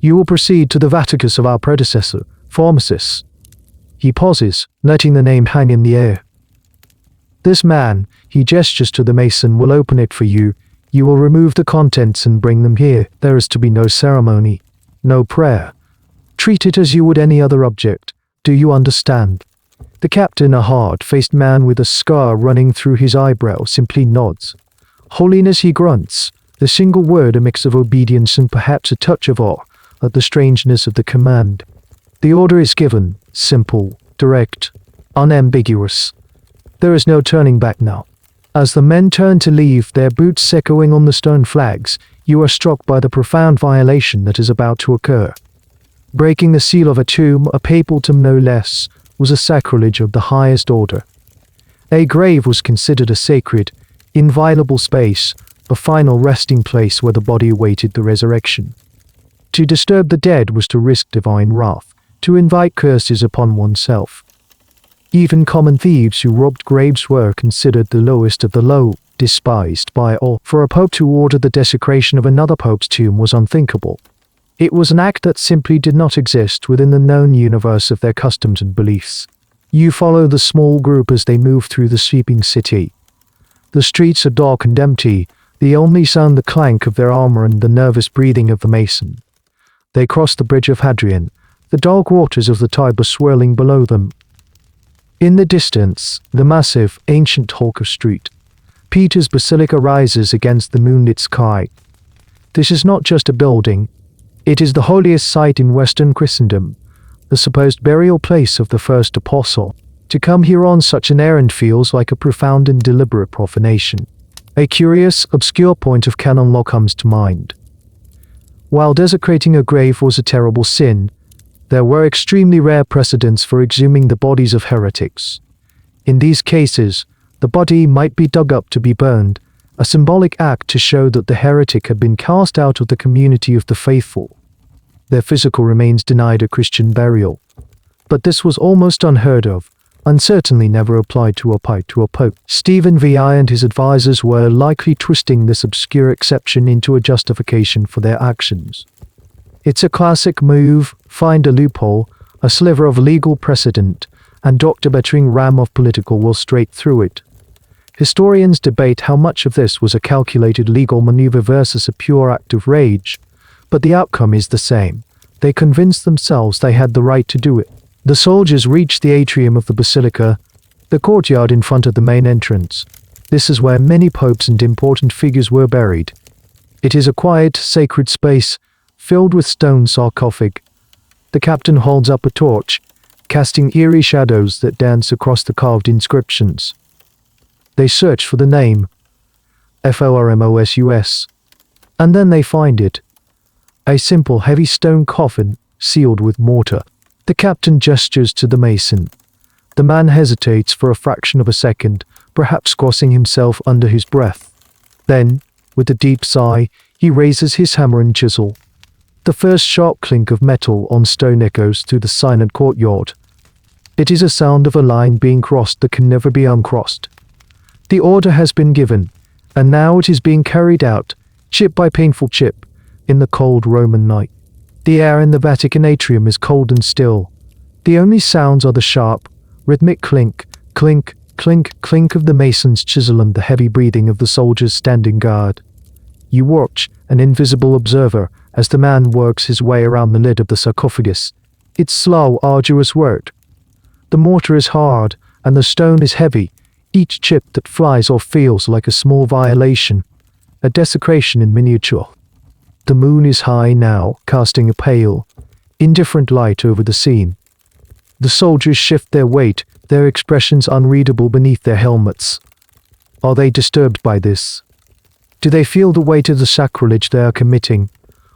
"You will proceed to the Vaticus of our predecessor, Formosus." He pauses, letting the name hang in the air. "This man," he gestures to the mason, "will open it for you. You will remove the contents and bring them here. There is to be no ceremony, no prayer. Treat it as you would any other object. Do you understand?" The captain, a hard-faced man with a scar running through his eyebrow, simply nods. "Holiness," he grunts, the single word a mix of obedience and perhaps a touch of awe at the strangeness of the command. The order is given, simple, direct, unambiguous. There is no turning back now. As the men turn to leave, their boots echoing on the stone flags, you are struck by the profound violation that is about to occur. Breaking the seal of a tomb, a papal tomb no less, was a sacrilege of the highest order. A grave was considered a sacred, inviolable space, a final resting place where the body awaited the resurrection. To disturb the dead was to risk divine wrath, to invite curses upon oneself. Even common thieves who robbed graves were considered the lowest of the low, despised by all. For a pope to order the desecration of another pope's tomb was unthinkable. It was an act that simply did not exist within the known universe of their customs and beliefs. You follow the small group as they move through the sleeping city. The streets are dark and empty, the only sound the clank of their armor and the nervous breathing of the mason. They cross the bridge of Hadrian, the dark waters of the Tiber swirling below them. In the distance, the massive, ancient hulk of St. Peter's Basilica rises against the moonlit sky. This is not just a building, it is the holiest site in Western Christendom, the supposed burial place of the first apostle. To come here on such an errand feels like a profound and deliberate profanation. A curious, obscure point of canon law comes to mind. While desecrating a grave was a terrible sin, there were extremely rare precedents for exhuming the bodies of heretics. In these cases, the body might be dug up to be burned, a symbolic act to show that the heretic had been cast out of the community of the faithful. Their physical remains denied a Christian burial. But this was almost unheard of, and certainly never applied to a pope. Stephen VI and his advisors were likely twisting this obscure exception into a justification for their actions. It's a classic move, find a loophole, a sliver of legal precedent, and Dr. Bettering ram of political will straight through it. Historians debate how much of this was a calculated legal maneuver versus a pure act of rage, but the outcome is the same. They convinced themselves they had the right to do it. The soldiers reached the atrium of the basilica, the courtyard in front of the main entrance. This is where many popes and important figures were buried. It is a quiet, sacred space, filled with stone sarcophagi. The captain holds up a torch, casting eerie shadows that dance across the carved inscriptions. They search for the name, Formos, and then they find it. A simple heavy stone coffin, sealed with mortar. The captain gestures to the mason. The man hesitates for a fraction of a second, perhaps crossing himself under his breath. Then, with a deep sigh, he raises his hammer and chisel. The first sharp clink of metal on stone echoes through the silent courtyard. It is a sound of a line being crossed that can never be uncrossed. The order has been given, and now it is being carried out, chip by painful chip, in the cold Roman night. The air in the Vatican atrium is cold and still. The only sounds are the sharp, rhythmic clink, clink, clink, clink of the mason's chisel and the heavy breathing of the soldiers standing guard. You watch, an invisible observer, as the man works his way around the lid of the sarcophagus. It's slow, arduous work. The mortar is hard, and the stone is heavy. Each chip that flies off feels like a small violation, a desecration in miniature. The moon is high now, casting a pale, indifferent light over the scene. The soldiers shift their weight, their expressions unreadable beneath their helmets. Are they disturbed by this? Do they feel the weight of the sacrilege they are committing?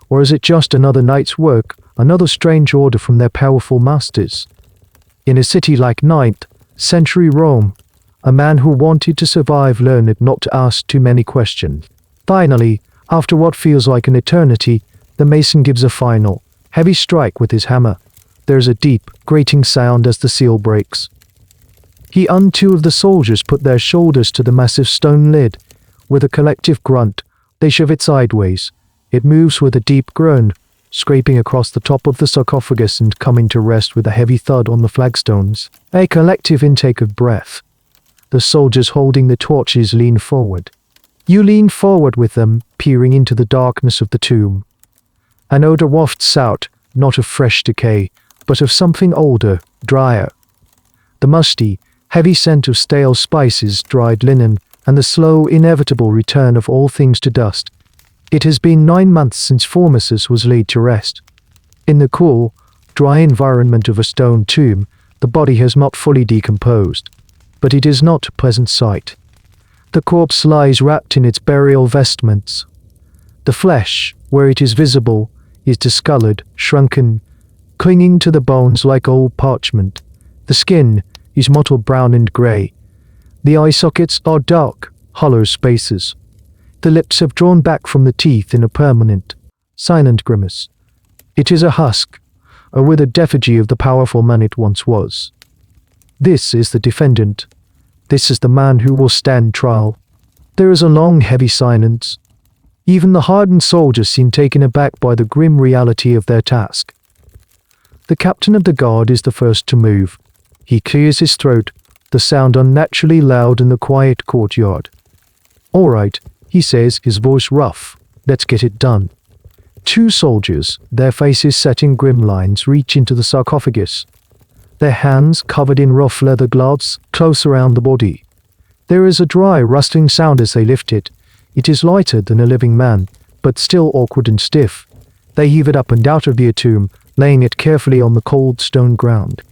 Or is it just another night's work, another strange order from their powerful masters? In a city like 9th century Rome, a man who wanted to survive learned not to ask too many questions. Finally, after what feels like an eternity, the mason gives a final, heavy strike with his hammer. There's a deep, grating sound as the seal breaks. He and two of the soldiers put their shoulders to the massive stone lid. With a collective grunt, they shove it sideways. It moves with a deep groan, scraping across the top of the sarcophagus and coming to rest with a heavy thud on the flagstones. A collective intake of breath. The soldiers holding the torches lean forward. You lean forward with them, peering into the darkness of the tomb. An odor wafts out, not of fresh decay, but of something older, drier. The musty, heavy scent of stale spices, dried linen, and the slow, inevitable return of all things to dust. It has been 9 months since Formosus was laid to rest. In the cool, dry environment of a stone tomb, the body has not fully decomposed, but it is not a pleasant sight. The corpse lies wrapped in its burial vestments. The flesh, where it is visible, is discolored, shrunken, clinging to the bones like old parchment. The skin is mottled brown and grey. The eye sockets are dark, hollow spaces. The lips have drawn back from the teeth in a permanent, silent grimace. It is a husk, a withered effigy of the powerful man it once was. This is the defendant. This is the man who will stand trial. There is a long, heavy silence. Even the hardened soldiers seem taken aback by the grim reality of their task. The captain of the guard is the first to move. He clears his throat, the sound unnaturally loud in the quiet courtyard. "All right," he says, his voice rough. "Let's get it done." Two soldiers, their faces set in grim lines, reach into the sarcophagus. Their hands, covered in rough leather gloves, close around the body. There is a dry, rustling sound as they lift it. It is lighter than a living man, but still awkward and stiff. They heave it up and out of the tomb, laying it carefully on the cold stone ground.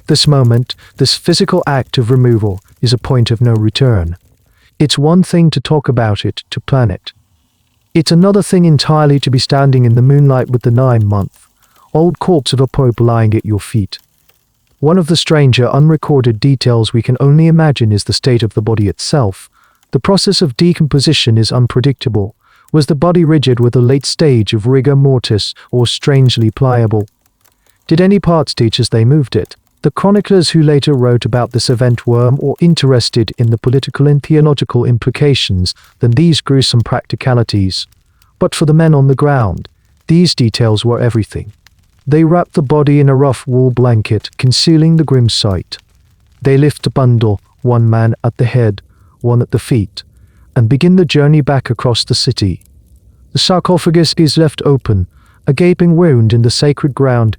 This moment, this physical act of removal, is a point of no return. It's one thing to talk about it, to plan it. It's another thing entirely to be standing in the moonlight with the 9-month-old corpse of a pope lying at your feet. One of the stranger, unrecorded details we can only imagine is the state of the body itself. The process of decomposition is unpredictable. Was the body rigid with a late stage of rigor mortis, or strangely pliable? Did any parts teach as they moved it? The chroniclers who later wrote about this event were more interested in the political and theological implications than these gruesome practicalities. But for the men on the ground, these details were everything. They wrapped the body in a rough wool blanket, concealing the grim sight. They lift the bundle, one man at the head, one at the feet, and begin the journey back across the city. The sarcophagus is left open, a gaping wound in the sacred ground,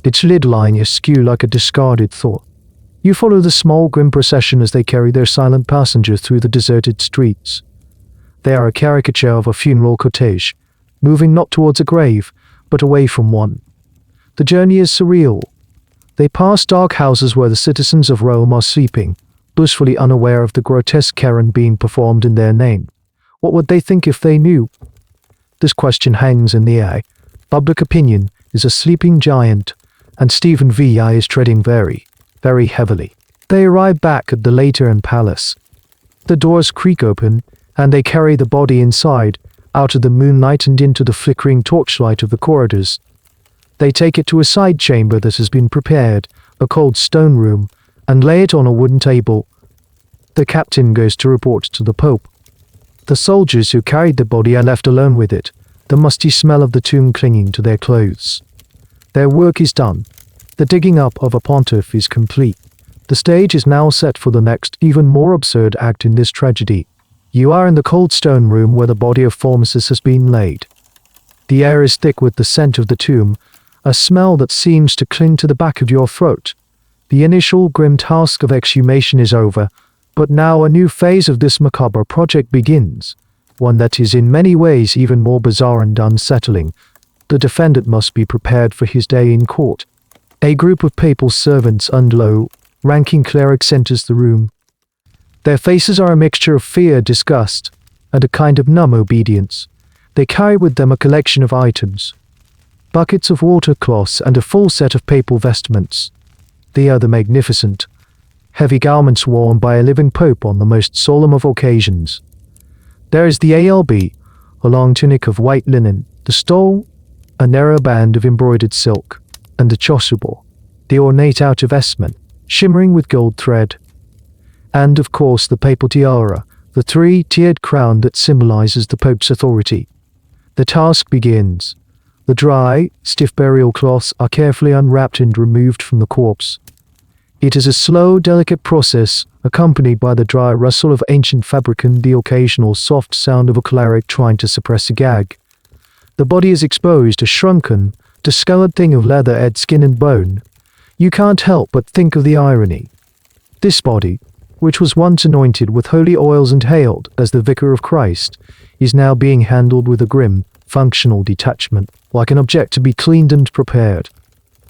its lid lying askew like a discarded thought. You follow the small grim procession as they carry their silent passenger through the deserted streets. They are a caricature of a funeral cortege, moving not towards a grave, but away from one. The journey is surreal. They pass dark houses where the citizens of Rome are sleeping, blissfully unaware of the grotesque errand being performed in their name. What would they think if they knew? This question hangs in the air. Public opinion is a sleeping giant, and Stephen VI is treading very, very heavily. They arrive back at the Lateran Palace. The doors creak open, and they carry the body inside, out of the moonlight and into the flickering torchlight of the corridors. They take it to a side chamber that has been prepared, a cold stone room, and lay it on a wooden table. The captain goes to report to the Pope. The soldiers who carried the body are left alone with it, the musty smell of the tomb clinging to their clothes. Their work is done. The digging up of a pontiff is complete. The stage is now set for the next, even more absurd act in this tragedy. You are in the cold stone room where the body of Formosus has been laid. The air is thick with the scent of the tomb, a smell that seems to cling to the back of your throat. The initial grim task of exhumation is over, but now a new phase of this macabre project begins, one that is in many ways even more bizarre and unsettling. The defendant must be prepared for his day in court. A group of papal servants and low-ranking clerics enters the room. Their faces are a mixture of fear, disgust, and a kind of numb obedience. They carry with them a collection of items, buckets of water cloths and a full set of papal vestments. They are the magnificent, heavy garments worn by a living pope on the most solemn of occasions. There is the alb, a long tunic of white linen, the stole, a narrow band of embroidered silk, and the chasuble, the ornate outer vestment, shimmering with gold thread. And of course the papal tiara, the three-tiered crown that symbolizes the pope's authority. The task begins. The dry, stiff burial cloths are carefully unwrapped and removed from the corpse. It is a slow, delicate process, accompanied by the dry rustle of ancient fabric and the occasional soft sound of a cleric trying to suppress a gag. The body is exposed, a shrunken, discolored thing of leather and skin and bone. You can't help but think of the irony. This body, which was once anointed with holy oils and hailed as the Vicar of Christ, is now being handled with a grim, functional detachment, like an object to be cleaned and prepared.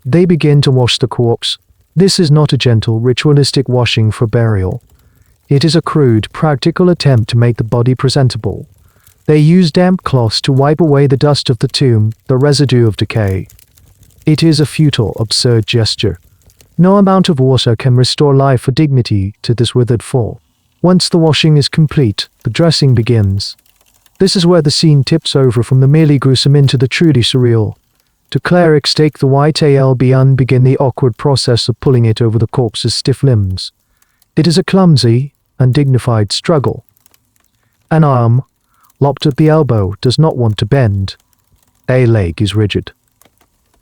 They begin to wash the corpse. This is not a gentle, ritualistic washing for burial. It is a crude, practical attempt to make the body presentable. They use damp cloths to wipe away the dust of the tomb, the residue of decay. It is a futile, absurd gesture. No amount of water can restore life or dignity to this withered form. Once the washing is complete, the dressing begins. This is where the scene tips over from the merely gruesome into the truly surreal. The clerics take the white alb and begin the awkward process of pulling it over the corpse's stiff limbs. It is a clumsy, undignified struggle. An arm, lopped at the elbow, does not want to bend. A leg is rigid.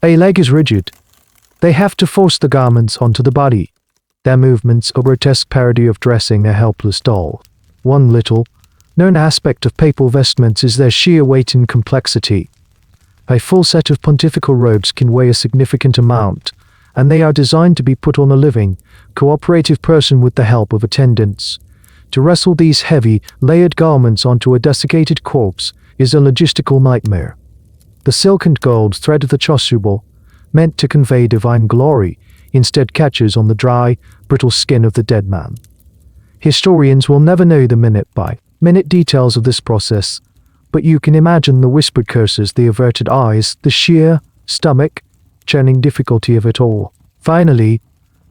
They have to force the garments onto the body. Their movements a grotesque parody of dressing a helpless doll. One little known aspect of papal vestments is their sheer weight and complexity. A full set of pontifical robes can weigh a significant amount, and they are designed to be put on a living, cooperative person with the help of attendants. To wrestle these heavy, layered garments onto a desiccated corpse is a logistical nightmare. The silk and gold thread of the chasuble, meant to convey divine glory, instead catches on the dry, brittle skin of the dead man. Historians will never know the minute-by-minute details of this process, but you can imagine the whispered curses, the averted eyes, the sheer, stomach-churning difficulty of it all. Finally,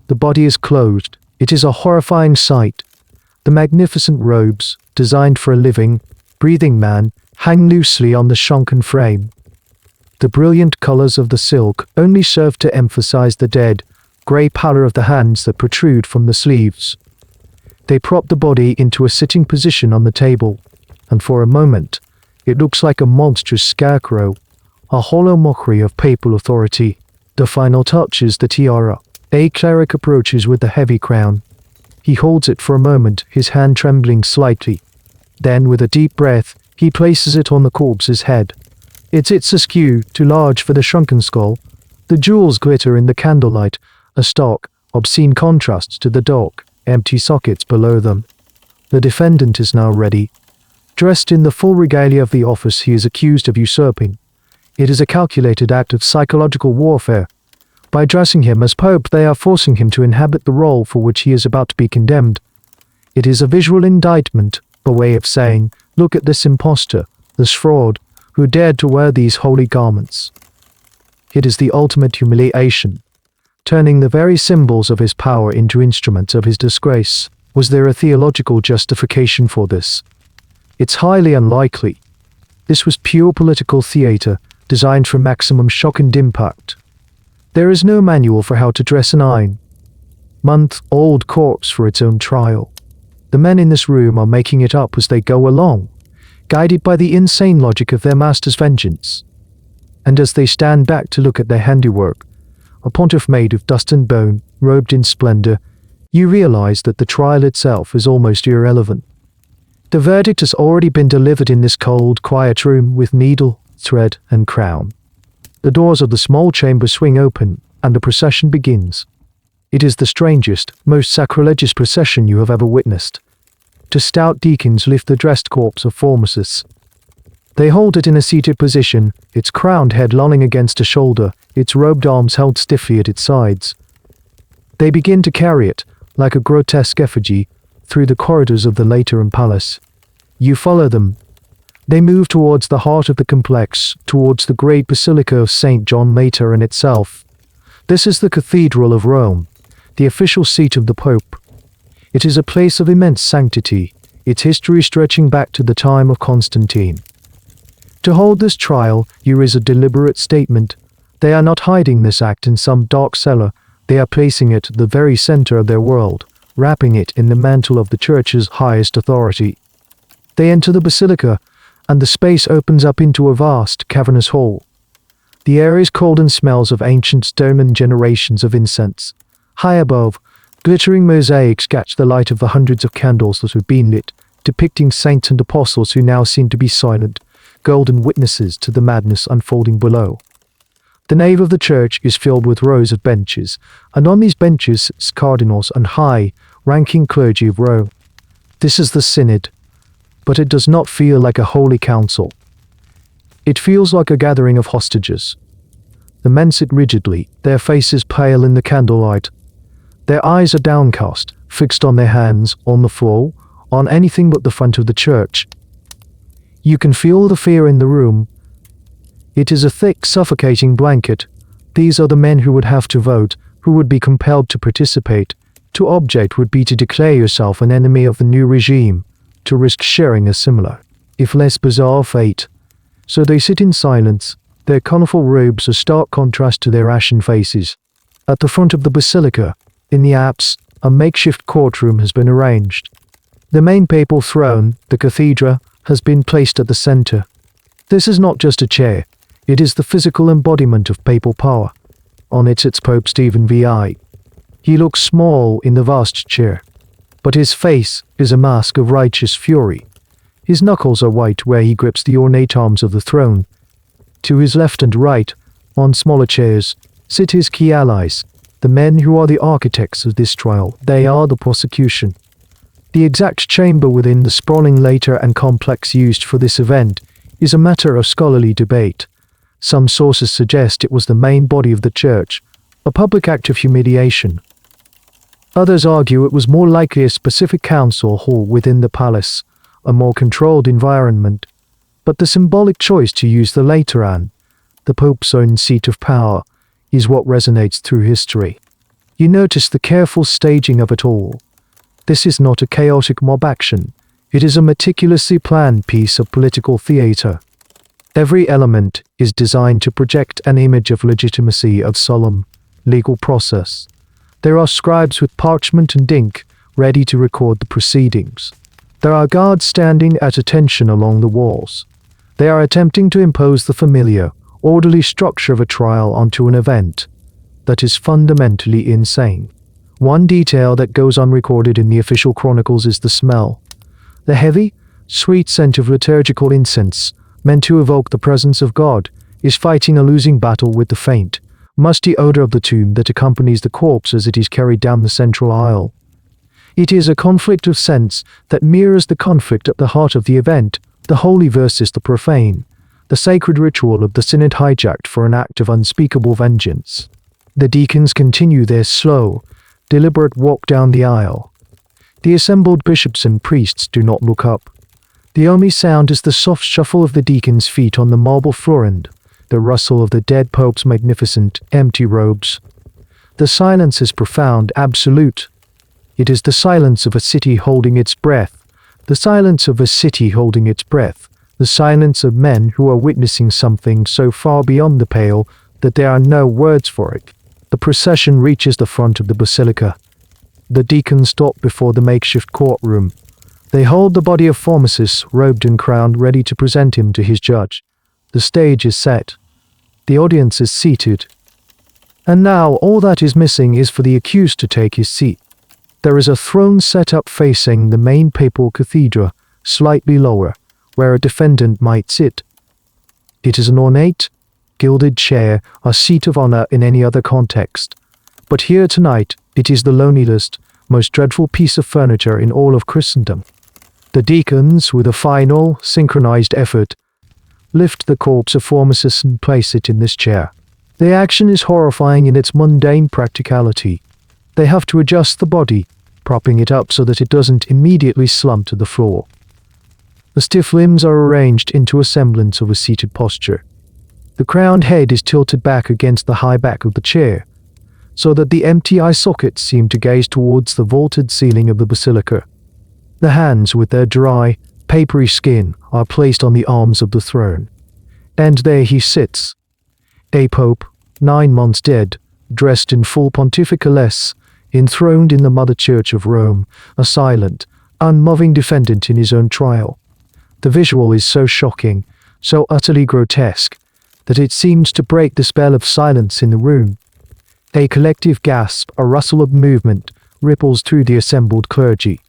the body is closed. It is a horrifying sight. The magnificent robes, designed for a living, breathing man, hang loosely on the shrunken frame. The brilliant colors of the silk only serve to emphasize the dead, gray pallor of the hands that protrude from the sleeves. They prop the body into a sitting position on the table, and for a moment, it looks like a monstrous scarecrow, a hollow mockery of papal authority. The final touch is the tiara. A cleric approaches with the heavy crown. He holds it for a moment, his hand trembling slightly. Then, with a deep breath, he places it on the corpse's head. It's askew, too large for the shrunken skull. The jewels glitter in the candlelight, a stark, obscene contrast to the dark, empty sockets below them. The defendant is now ready. Dressed in the full regalia of the office he is accused of usurping. It is a calculated act of psychological warfare. By dressing him as Pope, they are forcing him to inhabit the role for which he is about to be condemned. It is a visual indictment, a way of saying, look at this impostor, this fraud, who dared to wear these holy garments. It is the ultimate humiliation, turning the very symbols of his power into instruments of his disgrace. Was there a theological justification for this? It's highly unlikely. This was pure political theater, designed for maximum shock and impact. There is no manual for how to dress a 9-month-old corpse for its own trial. The men in this room are making it up as they go along, guided by the insane logic of their master's vengeance. And as they stand back to look at their handiwork, a pontiff made of dust and bone, robed in splendor, you realize that the trial itself is almost irrelevant. The verdict has already been delivered in this cold, quiet room with needle, thread, and crown. The doors of the small chamber swing open, and the procession begins. It is the strangest, most sacrilegious procession you have ever witnessed. Two stout deacons lift the dressed corpse of Formosus. They hold it in a seated position, its crowned head lolling against a shoulder, its robed arms held stiffly at its sides. They begin to carry it, like a grotesque effigy, through the corridors of the Lateran Palace. You follow them. They move towards the heart of the complex, towards the great Basilica of St. John Lateran itself. This is the Cathedral of Rome, the official seat of the Pope. It is a place of immense sanctity, its history stretching back to the time of Constantine. To hold this trial, here is a deliberate statement. They are not hiding this act in some dark cellar, they are placing it at the very center of their world, wrapping it in the mantle of the Church's highest authority. They enter the basilica, and the space opens up into a vast, cavernous hall. The air is cold and smells of ancient stone and generations of incense. High above, glittering mosaics catch the light of the hundreds of candles that have been lit, depicting saints and apostles who now seem to be silent, golden witnesses to the madness unfolding below. The nave of the church is filled with rows of benches, and on these benches sit cardinals and high-ranking clergy of Rome. This is the Synod, but it does not feel like a holy council. It feels like a gathering of hostages. The men sit rigidly, their faces pale in the candlelight. Their eyes are downcast, fixed on their hands, on the floor, on anything but the front of the church. You can feel the fear in the room. It is a thick, suffocating blanket. These are the men who would have to vote, who would be compelled to participate. To object would be to declare yourself an enemy of the new regime, to risk sharing a similar, if less bizarre fate. So they sit in silence, their conical robes a stark contrast to their ashen faces. At the front of the basilica, in the apse, a makeshift courtroom has been arranged. The main papal throne, the cathedra, has been placed at the center. This is not just a chair, it is the physical embodiment of papal power. On it sits Pope Stephen VI. He looks small in the vast chair, but his face is a mask of righteous fury. His knuckles are white where he grips the ornate arms of the throne. To his left and right, on smaller chairs, sit his key allies, the men who are the architects of this trial. They are the prosecution. The exact chamber within the sprawling Lateran complex used for this event is a matter of scholarly debate. Some sources suggest it was the main body of the church, a public act of humiliation. Others argue it was more likely a specific council hall within the palace, a more controlled environment. But the symbolic choice to use the Lateran, the Pope's own seat of power, is what resonates through history. You notice the careful staging of it all. This is not a chaotic mob action. It is a meticulously planned piece of political theater. Every element is designed to project an image of legitimacy, of solemn, legal process. There are scribes with parchment and ink, ready to record the proceedings. There are guards standing at attention along the walls. They are attempting to impose the familiar, orderly structure of a trial onto an event that is fundamentally insane. One detail that goes unrecorded in the official chronicles is the smell. The heavy, sweet scent of liturgical incense, meant to evoke the presence of God, is fighting a losing battle with the faint, musty odor of the tomb that accompanies the corpse as it is carried down the central aisle. It is a conflict of sense that mirrors the conflict at the heart of the event, the holy versus the profane, the sacred ritual of the synod hijacked for an act of unspeakable vengeance. The deacons continue their slow, deliberate walk down the aisle. The assembled bishops and priests do not look up. The only sound is the soft shuffle of the deacons' feet on the marble floor and the rustle of the dead pope's magnificent, empty robes. The silence is profound, absolute. It is the silence of a city holding its breath, the silence of a city holding its breath, the silence of men who are witnessing something so far beyond the pale that there are no words for it. The procession reaches the front of the basilica. The deacons stop before the makeshift courtroom. They hold the body of Formosus, robed and crowned, ready to present him to his judge. The stage is set. The audience is seated. And now all that is missing is for the accused to take his seat. There is a throne set up facing the main papal cathedra, slightly lower, where a defendant might sit. It is an ornate, gilded chair, a seat of honor in any other context. But here tonight, it is the loneliest, most dreadful piece of furniture in all of Christendom. The deacons, with a final, synchronized effort, lift the corpse of Formosus and place it in this chair. The action is horrifying in its mundane practicality. They have to adjust the body, propping it up so that it doesn't immediately slump to the floor. The stiff limbs are arranged into a semblance of a seated posture. The crowned head is tilted back against the high back of the chair, so that the empty eye sockets seem to gaze towards the vaulted ceiling of the basilica. The hands, with their dry, papery skin, are placed on the arms of the throne. And there he sits, a pope, 9 months dead, dressed in full pontifical s, enthroned in the Mother Church of Rome, a silent, unmoving defendant in his own trial. The visual is so shocking, so utterly grotesque, that it seems to break the spell of silence in the room. A collective gasp, a rustle of movement, ripples through the assembled clergy.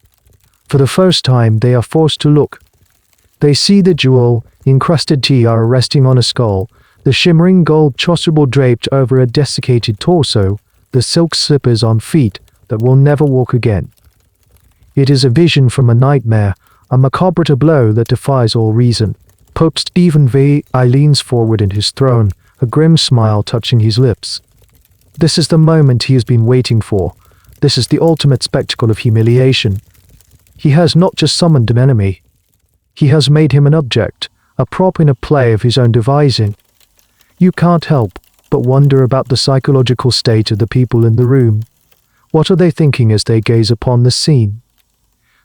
For the first time, they are forced to look. They see the jewel-encrusted tiara resting on a skull, the shimmering gold chasuble draped over a desiccated torso, the silk slippers on feet that will never walk again. It is a vision from a nightmare, a macabre tableau that defies all reason. Pope Stephen V. I leans forward in his throne, a grim smile touching his lips. This is the moment he has been waiting for. This is the ultimate spectacle of humiliation. He has not just summoned an enemy. He has made him an object, a prop in a play of his own devising. You can't help but wonder about the psychological state of the people in the room. What are they thinking as they gaze upon the scene?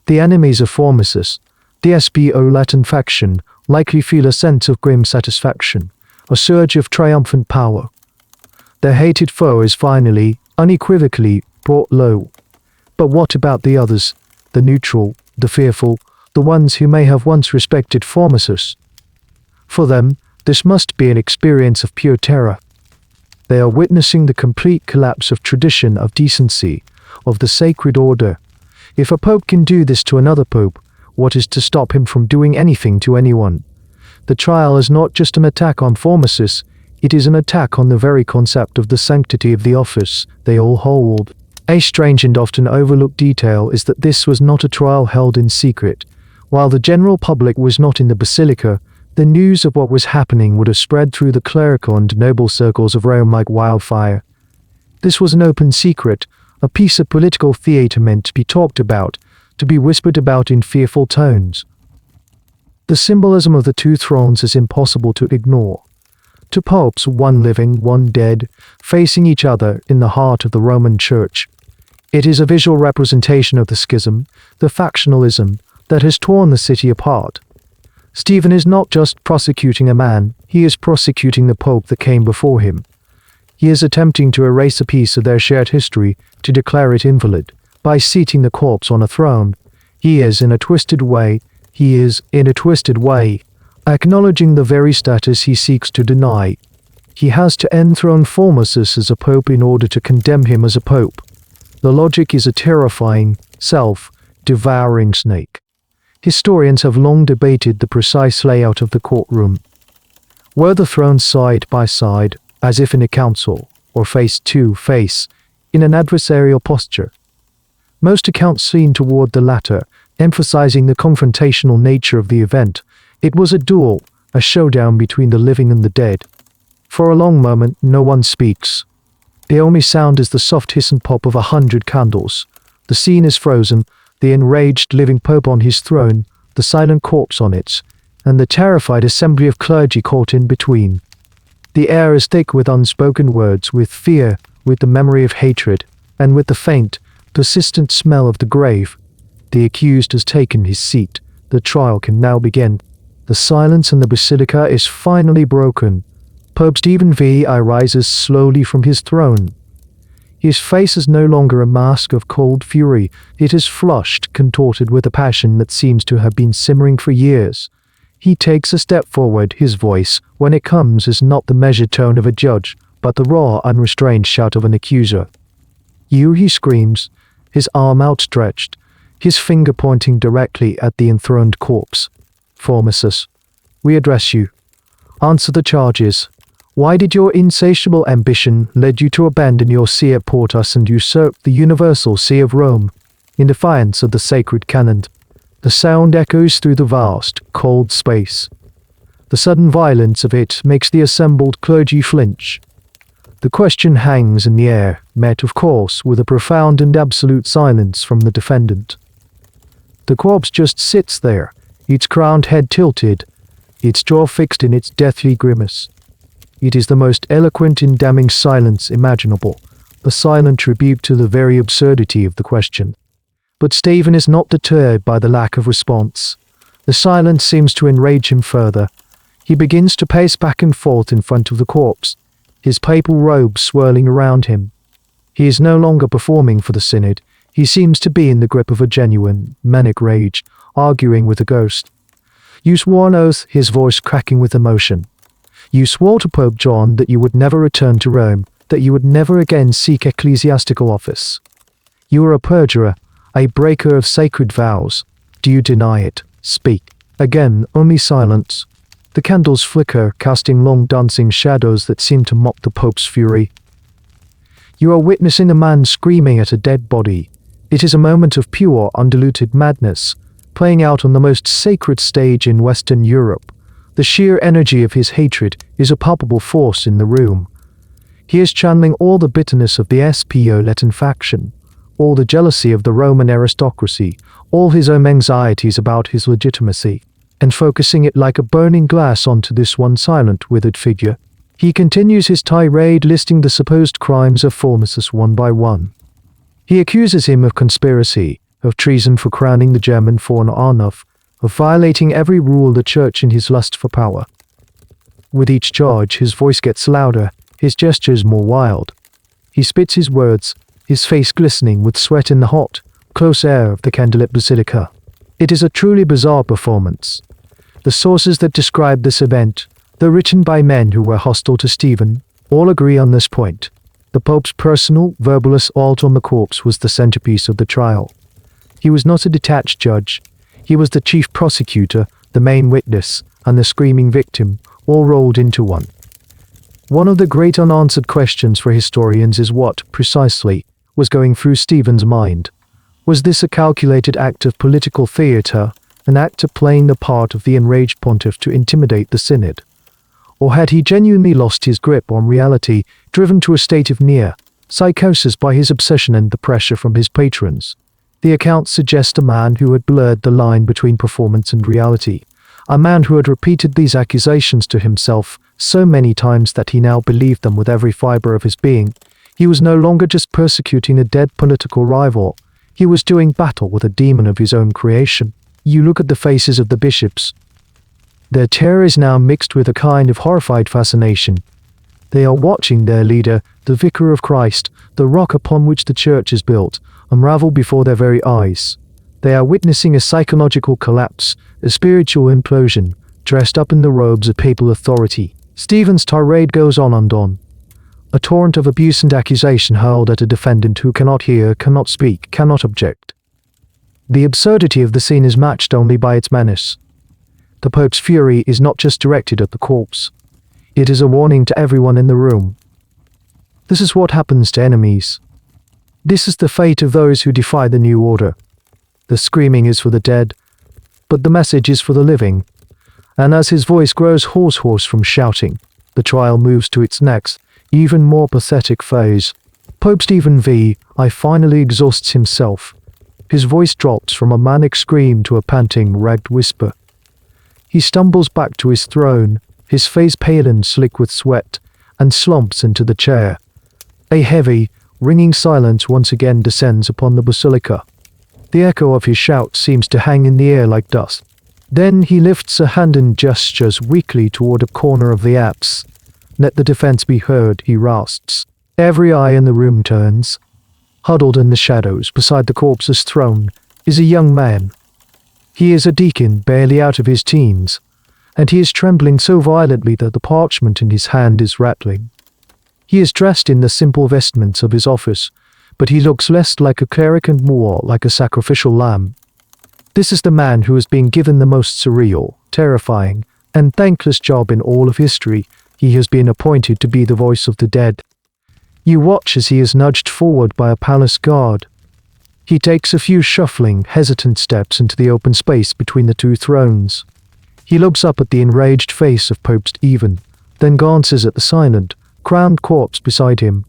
The enemies of Formosus, the SBO Latin faction, likely feel a sense of grim satisfaction, a surge of triumphant power. Their hated foe is finally, unequivocally, brought low. But what about the others, the neutral, the fearful, the ones who may have once respected Formosus? For them, this must be an experience of pure terror. They are witnessing the complete collapse of tradition, of decency, of the sacred order. If a pope can do this to another pope, what is to stop him from doing anything to anyone? The trial is not just an attack on Formosus, it is an attack on the very concept of the sanctity of the office they all hold. A strange and often overlooked detail is that this was not a trial held in secret. While the general public was not in the basilica, the news of what was happening would have spread through the clerical and noble circles of Rome like wildfire. This was an open secret, a piece of political theatre meant to be talked about, to be whispered about in fearful tones. The symbolism of the two thrones is impossible to ignore. Two popes, one living, one dead, facing each other in the heart of the Roman Church. It is a visual representation of the schism, the factionalism, that has torn the city apart. Stephen is not just prosecuting a man, he is prosecuting the pope that came before him. He is attempting to erase a piece of their shared history, to declare it invalid, by seating the corpse on a throne. He is, in a twisted way, acknowledging the very status he seeks to deny. He has to enthrone Formosus as a pope in order to condemn him as a pope. The logic is a terrifying, self-devouring snake. Historians have long debated the precise layout of the courtroom. Were the thrones side by side, as if in a council, or face to face, in an adversarial posture? Most accounts lean toward the latter, emphasizing the confrontational nature of the event. It was a duel, a showdown between the living and the dead. For a long moment, no one speaks. The only sound is the soft hiss and pop of 100 candles. The scene is frozen, the enraged living Pope on his throne, the silent corpse on it, and the terrified assembly of clergy caught in between. The air is thick with unspoken words, with fear, with the memory of hatred, and with the faint, persistent smell of the grave. The accused has taken his seat. The trial can now begin. The silence in the basilica is finally broken. Pope Stephen VI rises slowly from his throne. His face is no longer a mask of cold fury. It is flushed, contorted with a passion that seems to have been simmering for years. He takes a step forward. His voice, when it comes, is not the measured tone of a judge, but the raw, unrestrained shout of an accuser. "You," he screams, his arm outstretched, his finger pointing directly at the enthroned corpse. "Formosus, we address you. Answer the charges. Why did your insatiable ambition lead you to abandon your see at Portus and usurp the universal see of Rome, in defiance of the sacred canon?" The sound echoes through the vast, cold space. The sudden violence of it makes the assembled clergy flinch. The question hangs in the air, met, of course, with a profound and absolute silence from the defendant. The corpse just sits there, its crowned head tilted, its jaw fixed in its deathly grimace. It is the most eloquent and damning silence imaginable, a silent tribute to the very absurdity of the question. But Stephen is not deterred by the lack of response. The silence seems to enrage him further. He begins to pace back and forth in front of the corpse, his papal robes swirling around him. He is no longer performing for the synod. He seems to be in the grip of a genuine, manic rage, arguing with a ghost. "You swore an oath," his voice cracking with emotion. "You swore to Pope John that you would never return to Rome, that you would never again seek ecclesiastical office. You are a perjurer, a breaker of sacred vows. Do you deny it? Speak." Again, only silence. The candles flicker, casting long dancing shadows that seem to mock the Pope's fury. You are witnessing a man screaming at a dead body. It is a moment of pure, undiluted madness, playing out on the most sacred stage in Western Europe. The sheer energy of his hatred is a palpable force in the room. He is channeling all the bitterness of the Spo-Latin faction, all the jealousy of the Roman aristocracy, all his own anxieties about his legitimacy, and focusing it like a burning glass onto this one silent, withered figure. He continues his tirade, listing the supposed crimes of Formosus one by one. He accuses him of conspiracy, of treason for crowning the German for an Arnulf, of violating every rule of the church in his lust for power. With each charge, his voice gets louder, his gestures more wild. He spits his words, his face glistening with sweat in the hot, close air of the candlelit basilica. It is a truly bizarre performance. The sources that describe this event, though written by men who were hostile to Stephen, all agree on this point. The Pope's personal, verbal assault on the corpse was the centerpiece of the trial. He was not a detached judge. He was the chief prosecutor, the main witness, and the screaming victim, all rolled into one. One of the great unanswered questions for historians is what, precisely, was going through Stephen's mind. Was this a calculated act of political theatre, an actor playing the part of the enraged pontiff to intimidate the synod? Or had he genuinely lost his grip on reality, driven to a state of near psychosis by his obsession and the pressure from his patrons? The accounts suggest a man who had blurred the line between performance and reality, a man who had repeated these accusations to himself so many times that he now believed them with every fiber of his being. He was no longer just persecuting a dead political rival. He was doing battle with a demon of his own creation. You look at the faces of the bishops. Their terror is now mixed with a kind of horrified fascination. They are watching their leader, the Vicar of Christ, the rock upon which the church is built, unravel before their very eyes. They are witnessing a psychological collapse, a spiritual implosion, dressed up in the robes of papal authority. Stephen's tirade goes on and on. A torrent of abuse and accusation hurled at a defendant who cannot hear, cannot speak, cannot object. The absurdity of the scene is matched only by its menace. The Pope's fury is not just directed at the corpse. It is a warning to everyone in the room. This is what happens to enemies. This is the fate of those who defy the new order. The screaming is for the dead, but the message is for the living. And as his voice grows hoarse from shouting, the trial moves to its next, Even more pathetic phase. Pope Stephen V. I finally exhausts himself. His voice drops from a manic scream to a panting, ragged whisper. He stumbles back to his throne, his face pale and slick with sweat, and slumps into the chair. A heavy, ringing silence once again descends upon the basilica. The echo of his shout seems to hang in the air like dust. Then he lifts a hand and gestures weakly toward a corner of the apse. Let the defense be heard, he rasts. Every eye in the room turns. Huddled in the shadows beside the corpse's throne is a young man. He is a deacon barely out of his teens, and he is trembling so violently that the parchment in his hand is rattling. He is dressed in the simple vestments of his office, but he looks less like a cleric and more like a sacrificial lamb. This is the man who has been given the most surreal, terrifying, and thankless job in all of history. He has been appointed to be the voice of the dead. You watch as he is nudged forward by a palace guard. He takes a few shuffling, hesitant steps into the open space between the two thrones. He looks up at the enraged face of Pope Stephen, then glances at the silent, crowned corpse beside him.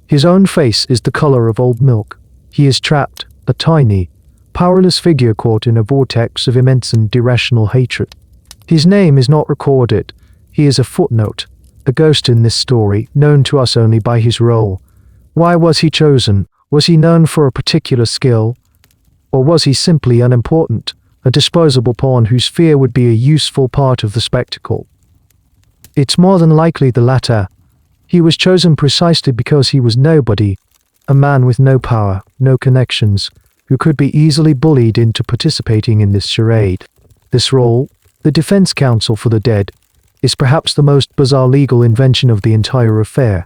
His own face is the color of old milk. He is trapped, a tiny, powerless figure caught in a vortex of immense and irrational hatred. His name is not recorded. He is a footnote, a ghost in this story, known to us only by his role. Why was he chosen? Was he known for a particular skill? Or was he simply unimportant, a disposable pawn whose fear would be a useful part of the spectacle? It's more than likely the latter. He was chosen precisely because he was nobody, a man with no power, no connections, who could be easily bullied into participating in this charade. This role, the defense counsel for the dead, is perhaps the most bizarre legal invention of the entire affair.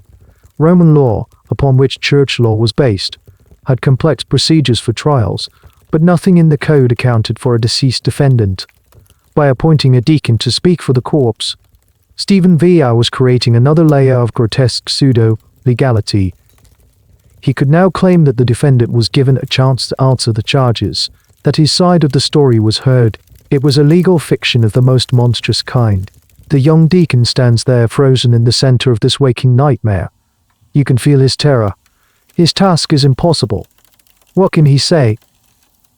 Roman law, upon which church law was based, had complex procedures for trials, but nothing in the code accounted for a deceased defendant. By appointing a deacon to speak for the corpse, Stephen V. was creating another layer of grotesque pseudo-legality. He could now claim that the defendant was given a chance to answer the charges, that his side of the story was heard. It was a legal fiction of the most monstrous kind. The young deacon stands there frozen in the center of this waking nightmare. You can feel his terror. His task is impossible. What can he say?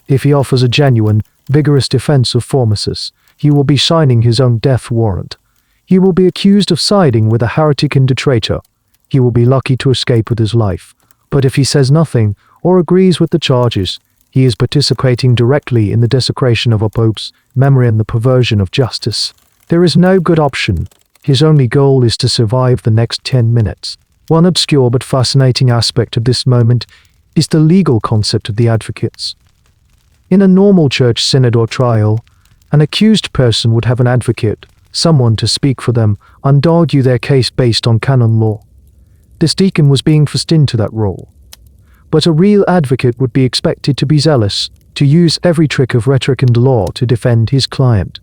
If he offers a genuine, vigorous defense of Formosus, he will be signing his own death warrant. He will be accused of siding with a heretic and a traitor. He will be lucky to escape with his life. But if he says nothing, or agrees with the charges, he is participating directly in the desecration of a pope's memory and the perversion of justice. There is no good option. His only goal is to survive the next 10 minutes. One obscure but fascinating aspect of this moment is the legal concept of the advocates. In a normal church synod or trial, an accused person would have an advocate, someone to speak for them and argue their case based on canon law. This deacon was being forced into that role. But a real advocate would be expected to be zealous, to use every trick of rhetoric and law to defend his client.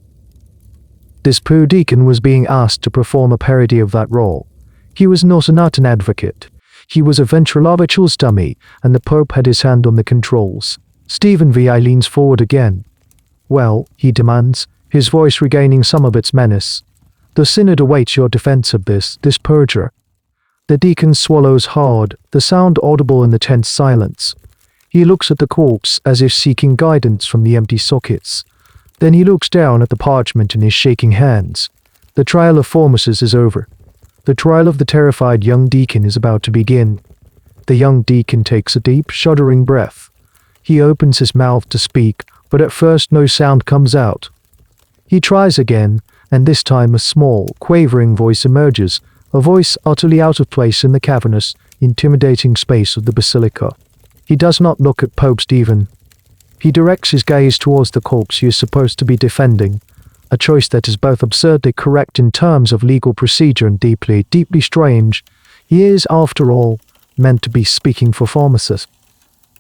This poor deacon was being asked to perform a parody of that role. He was not an advocate. He was a ventriloquist dummy, and the Pope had his hand on the controls. Stephen V. leans forward again. Well, he demands, his voice regaining some of its menace. The synod awaits your defense of this perjurer. The deacon swallows hard, the sound audible in the tense silence. He looks at the corpse as if seeking guidance from the empty sockets. Then he looks down at the parchment in his shaking hands. The trial of Formosus is over. The trial of the terrified young deacon is about to begin. The young deacon takes a deep, shuddering breath. He opens his mouth to speak, but at first no sound comes out. He tries again, and this time a small, quavering voice emerges, a voice utterly out of place in the cavernous, intimidating space of the basilica. He does not look at Pope Stephen. He directs his gaze towards the corpse he is supposed to be defending, a choice that is both absurdly correct in terms of legal procedure and deeply, deeply strange. He is, after all, meant to be speaking for Formosus.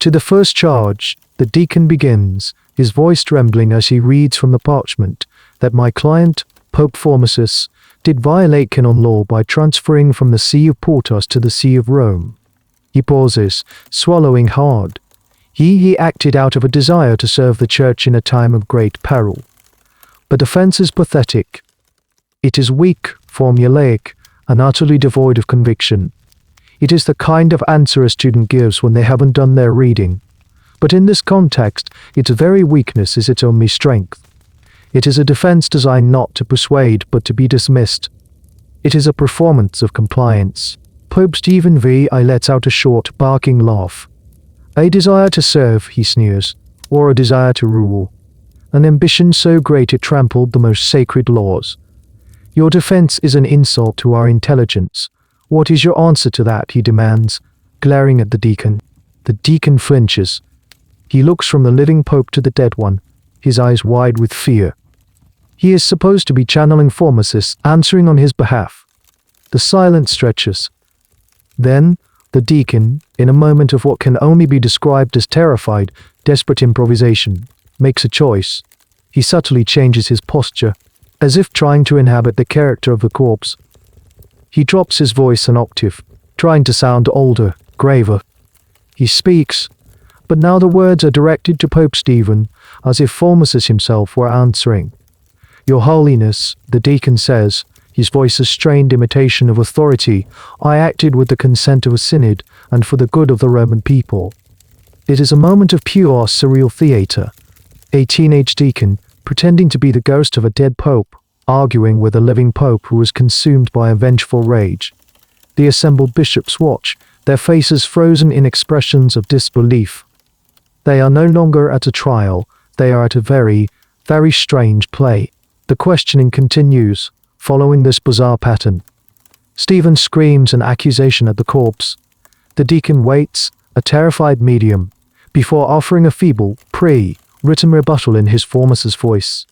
To the first charge, the deacon begins, his voice trembling as he reads from the parchment, that my client, Pope Formosus, did violate canon law by transferring from the See of Portus to the See of Rome. He pauses, swallowing hard. He acted out of a desire to serve the church in a time of great peril. But offense is pathetic. It is weak, formulaic, and utterly devoid of conviction. It is the kind of answer a student gives when they haven't done their reading. But in this context, its very weakness is its only strength. It is a defense designed not to persuade but to be dismissed. It is a performance of compliance. Pope Stephen VI lets out a short, barking laugh. A desire to serve, he sneers, or a desire to rule. An ambition so great it trampled the most sacred laws. Your defense is an insult to our intelligence. What is your answer to that, he demands, glaring at the deacon. The deacon flinches. He looks from the living pope to the dead one, his eyes wide with fear. He is supposed to be channeling Formosus, answering on his behalf. The silence stretches. Then, the deacon, in a moment of what can only be described as terrified, desperate improvisation, makes a choice. He subtly changes his posture, as if trying to inhabit the character of the corpse. He drops his voice an octave, trying to sound older, graver. He speaks, but now the words are directed to Pope Stephen, as if Formosus himself were answering. Your Holiness, the deacon says, his voice a strained imitation of authority, I acted with the consent of a synod and for the good of the Roman people. It is a moment of pure, surreal theatre. A teenage deacon, pretending to be the ghost of a dead pope, arguing with a living pope who was consumed by a vengeful rage. The assembled bishops watch, their faces frozen in expressions of disbelief. They are no longer at a trial, they are at a very, very strange play. The questioning continues, following this bizarre pattern. Stephen screams an accusation at the corpse. The deacon waits, a terrified medium, before offering a feeble, pre-written rebuttal in his Formosus voice.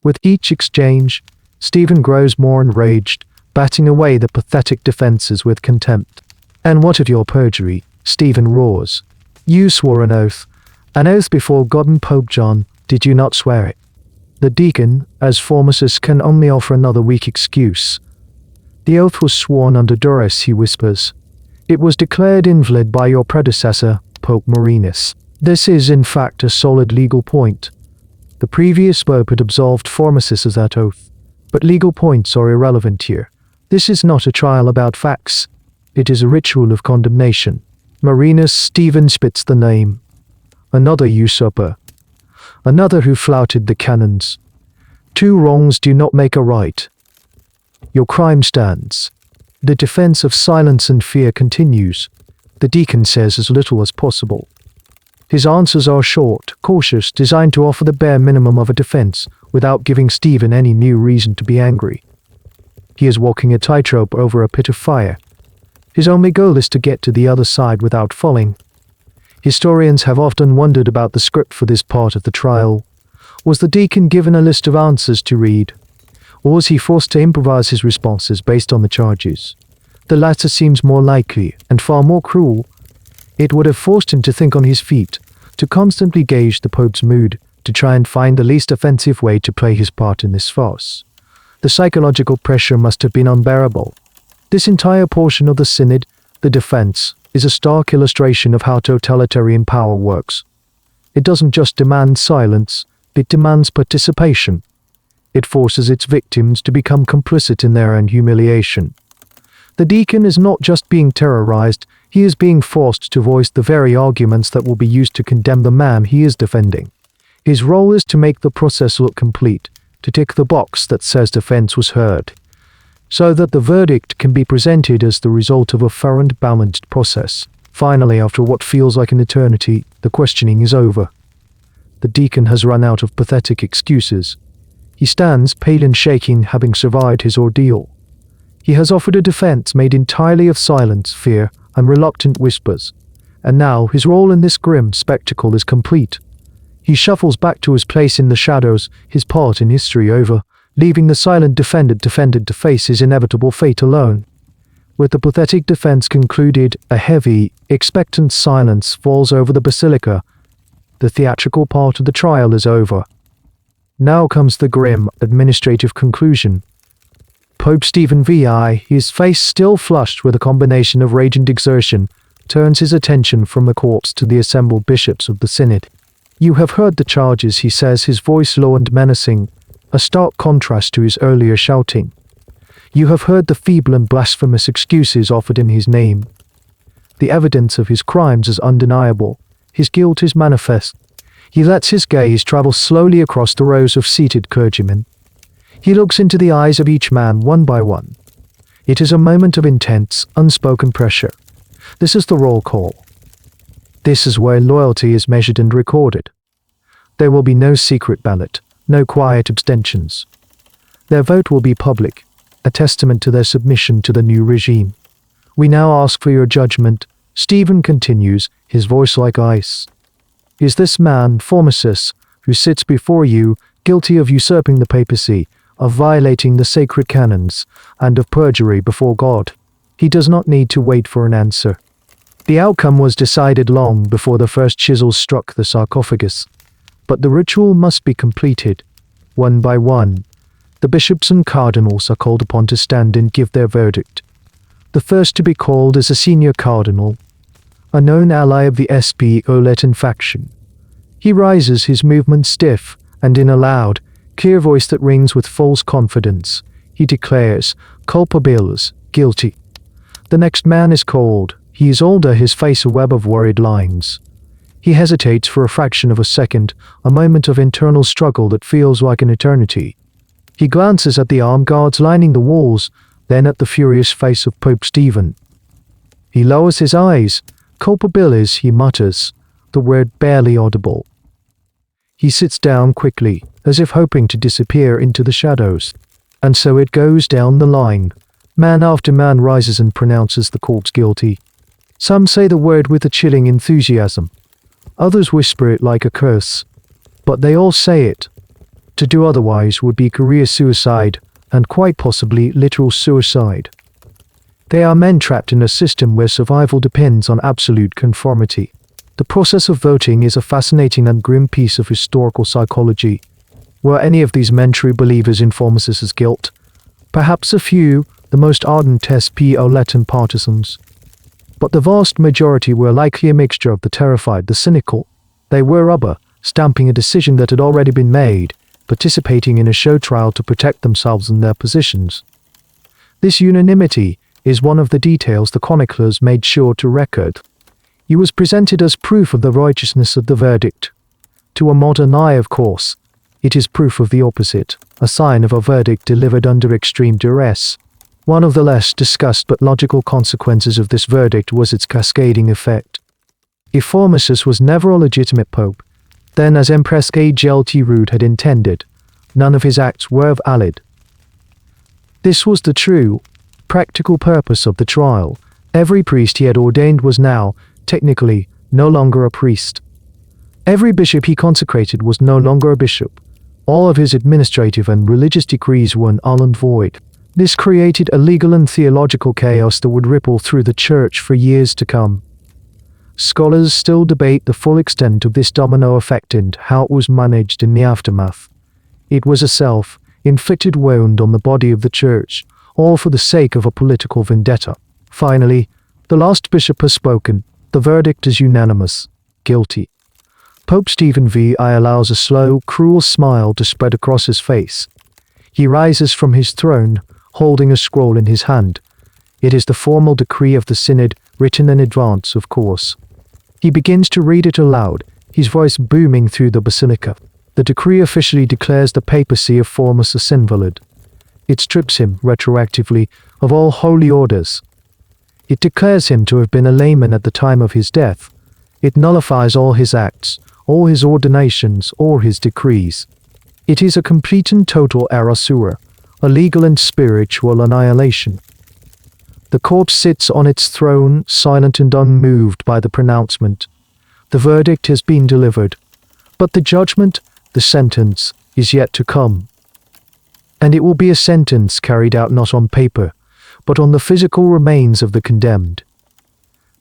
With each exchange, Stephen grows more enraged, batting away the pathetic defenses with contempt. And what of your perjury? Stephen roars. You swore an oath before God and Pope John, did you not swear it? The deacon, as Formosus, can only offer another weak excuse. The oath was sworn under duress, he whispers. It was declared invalid by your predecessor, Pope Marinus. This is, in fact, a solid legal point. The previous pope had absolved Formosus of that oath. But legal points are irrelevant here. This is not a trial about facts. It is a ritual of condemnation. Marinus Stephen spits the name. Another usurper. Another who flouted the canons. Two wrongs do not make a right. Your crime stands. The defense of silence and fear continues. The deacon says as little as possible. His answers are short, cautious, designed to offer the bare minimum of a defense, without giving Stephen any new reason to be angry. He is walking a tightrope over a pit of fire. His only goal is to get to the other side without falling. Historians have often wondered about the script for this part of the trial. Was the deacon given a list of answers to read? Or was he forced to improvise his responses based on the charges? The latter seems more likely, and far more cruel. It would have forced him to think on his feet, to constantly gauge the Pope's mood, to try and find the least offensive way to play his part in this farce. The psychological pressure must have been unbearable. This entire portion of the synod, the defense, is a stark illustration of how totalitarian power works. It doesn't just demand silence, it demands participation. It forces its victims to become complicit in their own humiliation. The deacon is not just being terrorized, he is being forced to voice the very arguments that will be used to condemn the man he is defending. His role is to make the process look complete, to tick the box that says defense was heard, so that the verdict can be presented as the result of a thorough and balanced process. Finally, after what feels like an eternity, the questioning is over. The deacon has run out of pathetic excuses. He stands, pale and shaking, having survived his ordeal. He has offered a defense made entirely of silence, fear, and reluctant whispers. And now his role in this grim spectacle is complete. He shuffles back to his place in the shadows, his part in history over, leaving the silent defendant to face his inevitable fate alone. With the pathetic defense concluded, a heavy, expectant silence falls over the basilica. The theatrical part of the trial is over. Now comes the grim, administrative conclusion. Pope Stephen VI, his face still flushed with a combination of rage and exertion, turns his attention from the corpse to the assembled bishops of the synod. You have heard the charges, he says, his voice low and menacing, a stark contrast to his earlier shouting. You have heard the feeble and blasphemous excuses offered in his name. The evidence of his crimes is undeniable. His guilt is manifest. He lets his gaze travel slowly across the rows of seated clergymen. He looks into the eyes of each man one by one. It is a moment of intense, unspoken pressure. This is the roll call. This is where loyalty is measured and recorded. There will be no secret ballot, no quiet abstentions. Their vote will be public, a testament to their submission to the new regime. We now ask for your judgment. Stephen continues, his voice like ice. Is this man, Formosus, who sits before you, guilty of usurping the papacy, of violating the sacred canons, and of perjury before God? He does not need to wait for an answer. The outcome was decided long before the first chisels struck the sarcophagus. But the ritual must be completed. One by one, the bishops and cardinals are called upon to stand and give their verdict. The first to be called is a senior cardinal, a known ally of the SP-Oletan faction. He rises, his movement stiff, and in a loud, clear voice that rings with false confidence, he declares, culpabilis, guilty. The next man is called. He is older, his face a web of worried lines. He hesitates for a fraction of a second, a moment of internal struggle that feels like an eternity. He glances at the armed guards lining the walls, then at the furious face of Pope Stephen. He lowers his eyes. Culpabilis, he mutters, the word barely audible. He sits down quickly, as if hoping to disappear into the shadows. And so it goes down the line. Man after man rises and pronounces the corpse guilty. Some say the word with a chilling enthusiasm. Others whisper it like a curse. But they all say it. To do otherwise would be career suicide, and quite possibly literal suicide. They are men trapped in a system where survival depends on absolute conformity. The process of voting is a fascinating and grim piece of historical psychology. Were any of these men true believers in Formosus's guilt? Perhaps a few, the most ardent SP-Oletan partisans. But the vast majority were likely a mixture of the terrified, the cynical. They were other, stamping a decision that had already been made, participating in a show trial to protect themselves and their positions. This unanimity is one of the details the chroniclers made sure to record. It was presented as proof of the righteousness of the verdict. To a modern eye, of course, it is proof of the opposite, a sign of a verdict delivered under extreme duress. One of the less discussed but logical consequences of this verdict was its cascading effect. If Formosus was never a legitimate pope, then as Empress Aglt had intended, none of his acts were valid. This was the true, practical purpose of the trial. Every priest he had ordained was now, technically, no longer a priest. Every bishop he consecrated was no longer a bishop. All of his administrative and religious decrees were null and void. This created a legal and theological chaos that would ripple through the church for years to come. Scholars still debate the full extent of this domino effect and how it was managed in the aftermath. It was a self-inflicted wound on the body of the church, all for the sake of a political vendetta. Finally, the last bishop has spoken. The verdict is unanimous. Guilty. Pope Stephen VI allows a slow, cruel smile to spread across his face. He rises from his throne, holding a scroll in his hand. It is the formal decree of the synod, written in advance, of course. He begins to read it aloud, his voice booming through the basilica. The decree officially declares the papacy of Formosus invalid. It strips him, retroactively, of all holy orders. It declares him to have been a layman at the time of his death. It nullifies all his acts, all his ordinations, or his decrees. It is a complete and total erasure, a legal and spiritual annihilation. The court sits on its throne, silent and unmoved by the pronouncement. The verdict has been delivered, but the judgment, the sentence, is yet to come. And it will be a sentence carried out not on paper, but on the physical remains of the condemned.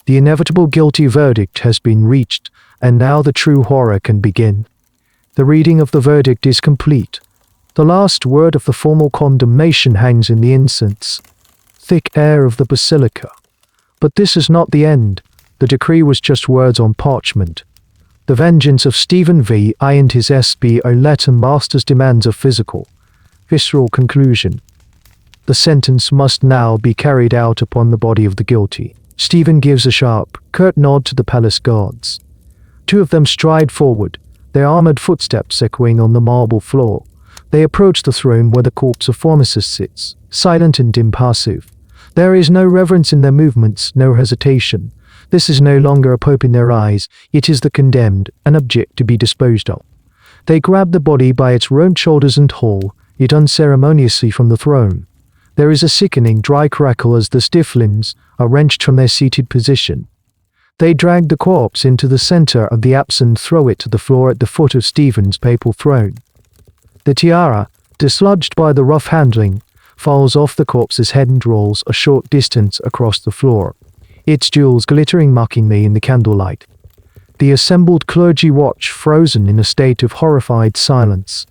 The inevitable guilty verdict has been reached, and now the true horror can begin. The reading of the verdict is complete. The last word of the formal condemnation hangs in the incense, thick air of the basilica. But this is not the end. The decree was just words on parchment. The vengeance of Stephen VI and his SP-Oletan masters demands a physical, visceral conclusion. The sentence must now be carried out upon the body of the guilty. Stephen gives a sharp, curt nod to the palace guards. Two of them stride forward, their armored footsteps echoing on the marble floor. They approach the throne where the corpse of Formosus sits, silent and impassive. There is no reverence in their movements, no hesitation. This is no longer a pope in their eyes, it is the condemned, an object to be disposed of. They grab the body by its round shoulders and haul it unceremoniously from the throne. There is a sickening dry crackle as the stiff limbs are wrenched from their seated position. They drag the corpse into the center of the apse and throw it to the floor at the foot of Stephen's papal throne. The tiara, dislodged by the rough handling, falls off the corpse's head and rolls a short distance across the floor, its jewels glittering mockingly in the candlelight. The assembled clergy watch, frozen in a state of horrified silence.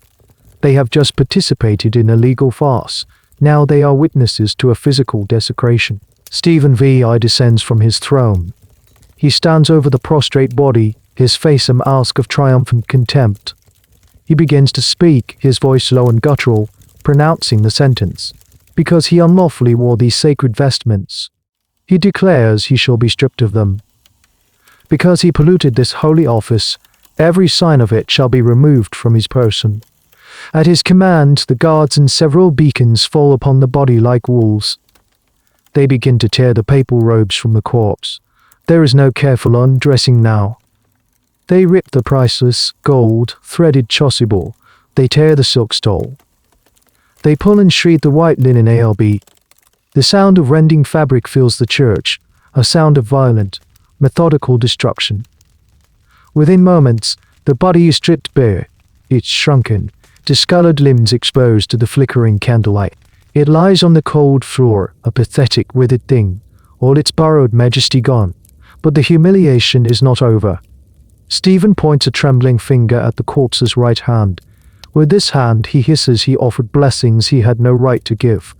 They have just participated in a legal farce. Now they are witnesses to a physical desecration. Stephen VI descends from his throne. He stands over the prostrate body, his face a mask of triumphant contempt. He begins to speak, his voice low and guttural, pronouncing the sentence. Because he unlawfully wore these sacred vestments, he declares he shall be stripped of them. Because he polluted this holy office, every sign of it shall be removed from his person. At his command, the guards and several beacons fall upon the body like wolves. They begin to tear the papal robes from the corpse. There is no careful undressing now. They rip the priceless, gold-threaded chasuble. They tear the silk stole. They pull and shred the white linen alb. The sound of rending fabric fills the church, a sound of violent, methodical destruction. Within moments, the body is stripped bare, its shrunken, discolored limbs exposed to the flickering candlelight. It lies on the cold floor, a pathetic, withered thing, all its borrowed majesty gone. But the humiliation is not over. Stephen points a trembling finger at the corpse's right hand. With this hand, he hisses he offered blessings he had no right to give.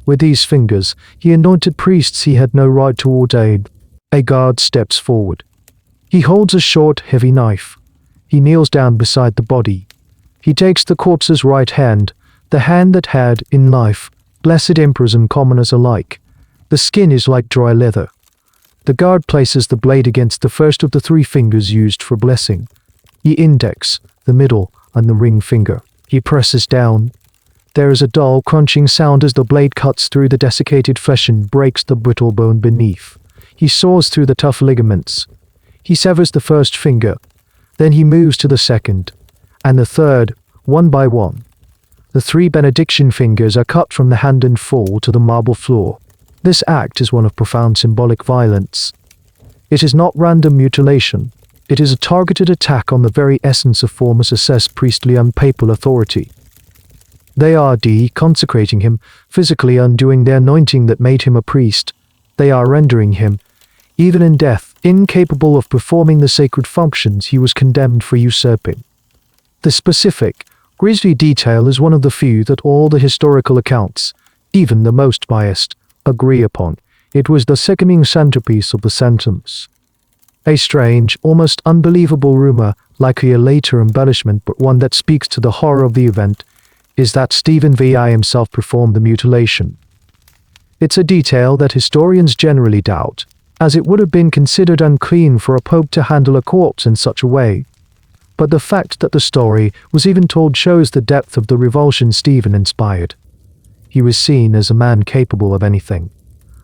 With these fingers, he anointed priests he had no right to ordain. A guard steps forward. He holds a short, heavy knife. He kneels down beside the body. He takes the corpse's right hand, the hand that had, in life, blessed emperors and commoners alike. The skin is like dry leather. The guard places the blade against the first of the three fingers used for blessing, the index, the middle, and the ring finger. He presses down. There is a dull, crunching sound as the blade cuts through the desiccated flesh and breaks the brittle bone beneath. He saws through the tough ligaments. He severs the first finger. Then he moves to the second, and the third, one by one. The three benediction fingers are cut from the hand and fall to the marble floor. This act is one of profound symbolic violence. It is not random mutilation. It is a targeted attack on the very essence of Formosus' priestly and papal authority. They are deconsecrating him, physically undoing the anointing that made him a priest. They are rendering him, even in death, incapable of performing the sacred functions he was condemned for usurping. The specific, grisly detail is one of the few that all the historical accounts, even the most biased, agree upon. It was the sickening centerpiece of the sentence. A strange, almost unbelievable rumor, likely a later embellishment but one that speaks to the horror of the event, is that Stephen VI himself performed the mutilation. It's a detail that historians generally doubt, as it would have been considered unclean for a pope to handle a corpse in such a way. But the fact that the story was even told shows the depth of the revulsion Stephen inspired. He was seen as a man capable of anything.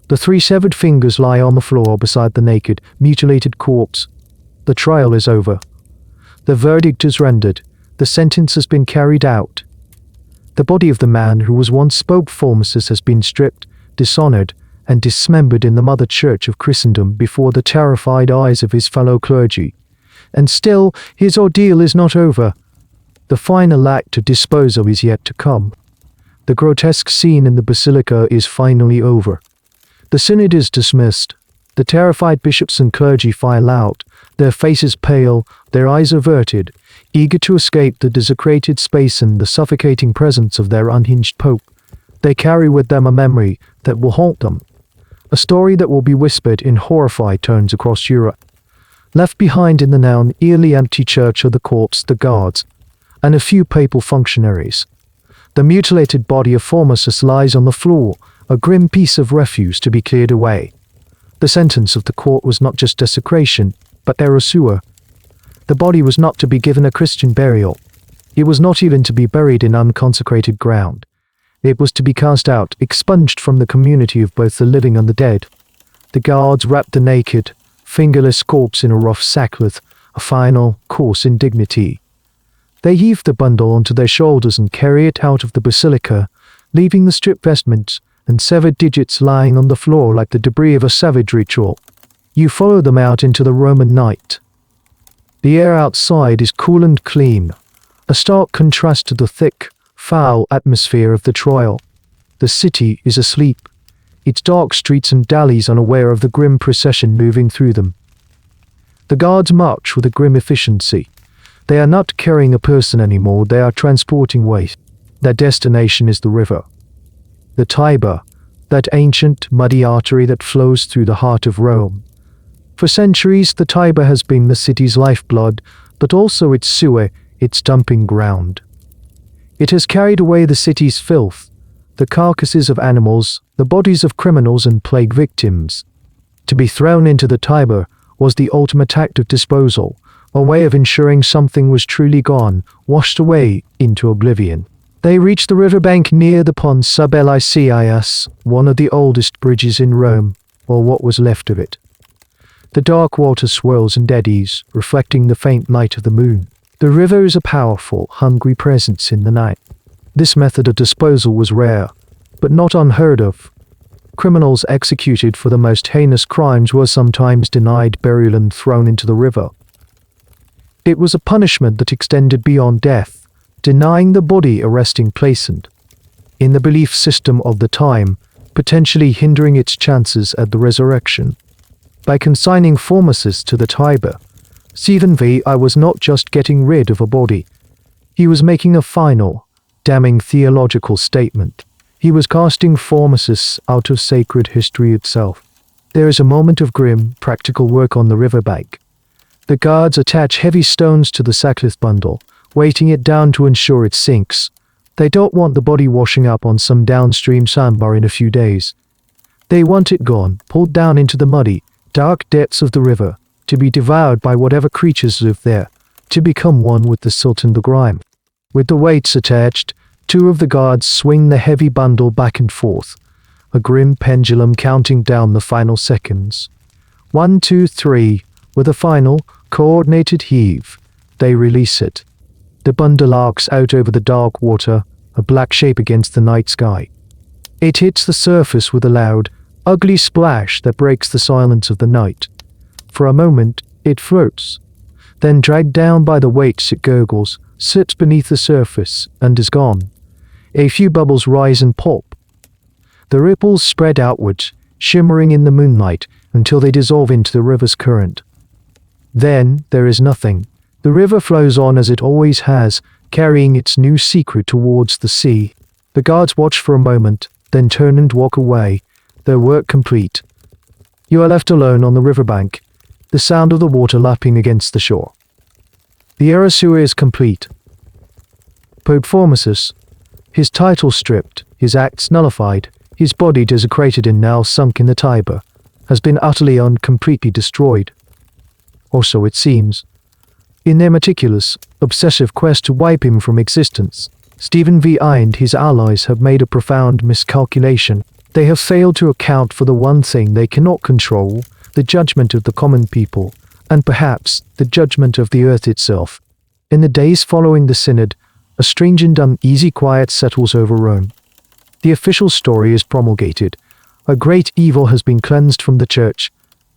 The three severed fingers lie on the floor beside the naked, mutilated corpse. The trial is over. The verdict is rendered. The sentence has been carried out. The body of the man who was once Pope Formosus has been stripped, dishonored, and dismembered in the mother church of Christendom before the terrified eyes of his fellow clergy. And still, his ordeal is not over. The final act to dispose of is yet to come. The grotesque scene in the basilica is finally over. The synod is dismissed. The terrified bishops and clergy file out, their faces pale, their eyes averted, eager to escape the desecrated space and the suffocating presence of their unhinged pope. They carry with them a memory that will haunt them, a story that will be whispered in horrified tones across Europe. Left behind in the now eerily empty church are the corpse, the guards, and a few papal functionaries. The mutilated body of Formosus lies on the floor, a grim piece of refuse to be cleared away. The sentence of the court was not just desecration, but erasure. The body was not to be given a Christian burial. It was not even to be buried in unconsecrated ground. It was to be cast out, expunged from the community of both the living and the dead. The guards wrapped the naked, fingerless corpse in a rough sackcloth, a final, coarse indignity. They heaved the bundle onto their shoulders and carried it out of the basilica, leaving the stripped vestments and severed digits lying on the floor like the debris of a savage ritual. You follow them out into the Roman night. The air outside is cool and clean, a stark contrast to the thick, foul atmosphere of the trial. The city is asleep, its dark streets and alleys unaware of the grim procession moving through them. The guards march with a grim efficiency. They are not carrying a person anymore, they are transporting waste. Their destination is the river. The Tiber, that ancient, muddy artery that flows through the heart of Rome. For centuries, the Tiber has been the city's lifeblood, but also its sewer, its dumping ground. It has carried away the city's filth, the carcasses of animals, the bodies of criminals and plague victims. To be thrown into the Tiber was the ultimate act of disposal, a way of ensuring something was truly gone, washed away into oblivion. They reached the riverbank near the Pont sub Lycius, one of the oldest bridges in Rome, or what was left of it. The dark water swirls and eddies, reflecting the faint light of the moon. The river is a powerful, hungry presence in the night. This method of disposal was rare, but not unheard of. Criminals executed for the most heinous crimes were sometimes denied burial and thrown into the river. It was a punishment that extended beyond death, denying the body a resting place and, in the belief system of the time, potentially hindering its chances at the resurrection. By consigning Formosus to the Tiber, Stephen V.I. was not just getting rid of a body. He was making a final, damning theological statement. He was casting Formosus out of sacred history itself. There is a moment of grim, practical work on the riverbank. The guards attach heavy stones to the sackcloth bundle, weighting it down to ensure it sinks. They don't want the body washing up on some downstream sandbar in a few days. They want it gone, pulled down into the muddy, dark depths of the river, to be devoured by whatever creatures live there, to become one with the silt and the grime. With the weights attached, two of the guards swing the heavy bundle back and forth, a grim pendulum counting down the final seconds. 1, 2, 3, with a final, coordinated heave, they release it. The bundle arcs out over the dark water, a black shape against the night sky. It hits the surface with a loud, ugly splash that breaks the silence of the night. For a moment, it floats. Then, dragged down by the weights, it gurgles, sits beneath the surface, and is gone. A few bubbles rise and pop. The ripples spread outwards, shimmering in the moonlight, until they dissolve into the river's current. Then, there is nothing. The river flows on as it always has, carrying its new secret towards the sea. The guards watch for a moment, then turn and walk away, their work complete. You are left alone on the riverbank, the sound of the water lapping against the shore. The erasure is complete. Pope Formosus, his title stripped, his acts nullified, his body desecrated and now sunk in the Tiber, has been utterly and completely destroyed. Or so it seems. In their meticulous, obsessive quest to wipe him from existence, Stephen V.I. and his allies have made a profound miscalculation. They have failed to account for the one thing they cannot control, the judgment of the common people, and perhaps the judgment of the earth itself. In the days following the synod, a strange and uneasy quiet settles over Rome. The official story is promulgated. A great evil has been cleansed from the church,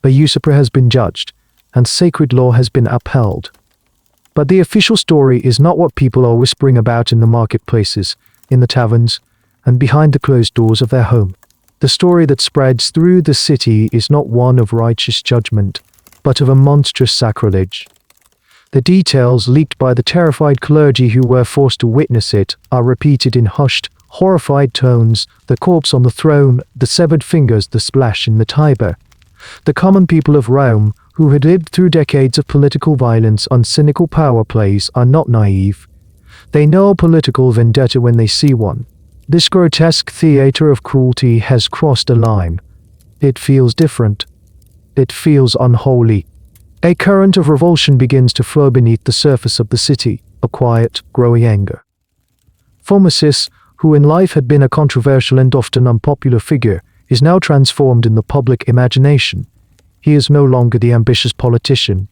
a usurper has been judged, and sacred law has been upheld. But the official story is not what people are whispering about in the marketplaces, in the taverns, and behind the closed doors of their home. The story that spreads through the city is not one of righteous judgment, but of a monstrous sacrilege. The details leaked by the terrified clergy who were forced to witness it are repeated in hushed, horrified tones: the corpse on the throne, the severed fingers, the splash in the Tiber. The common people of Rome, who had lived through decades of political violence and cynical power plays, are not naive. They know a political vendetta when they see one. This grotesque theater of cruelty has crossed a line. It feels different. It feels unholy. A current of revulsion begins to flow beneath the surface of the city, a quiet, growing anger. Pharmacist, who in life had been a controversial and often unpopular figure, is now transformed in the public imagination. He is no longer the ambitious politician.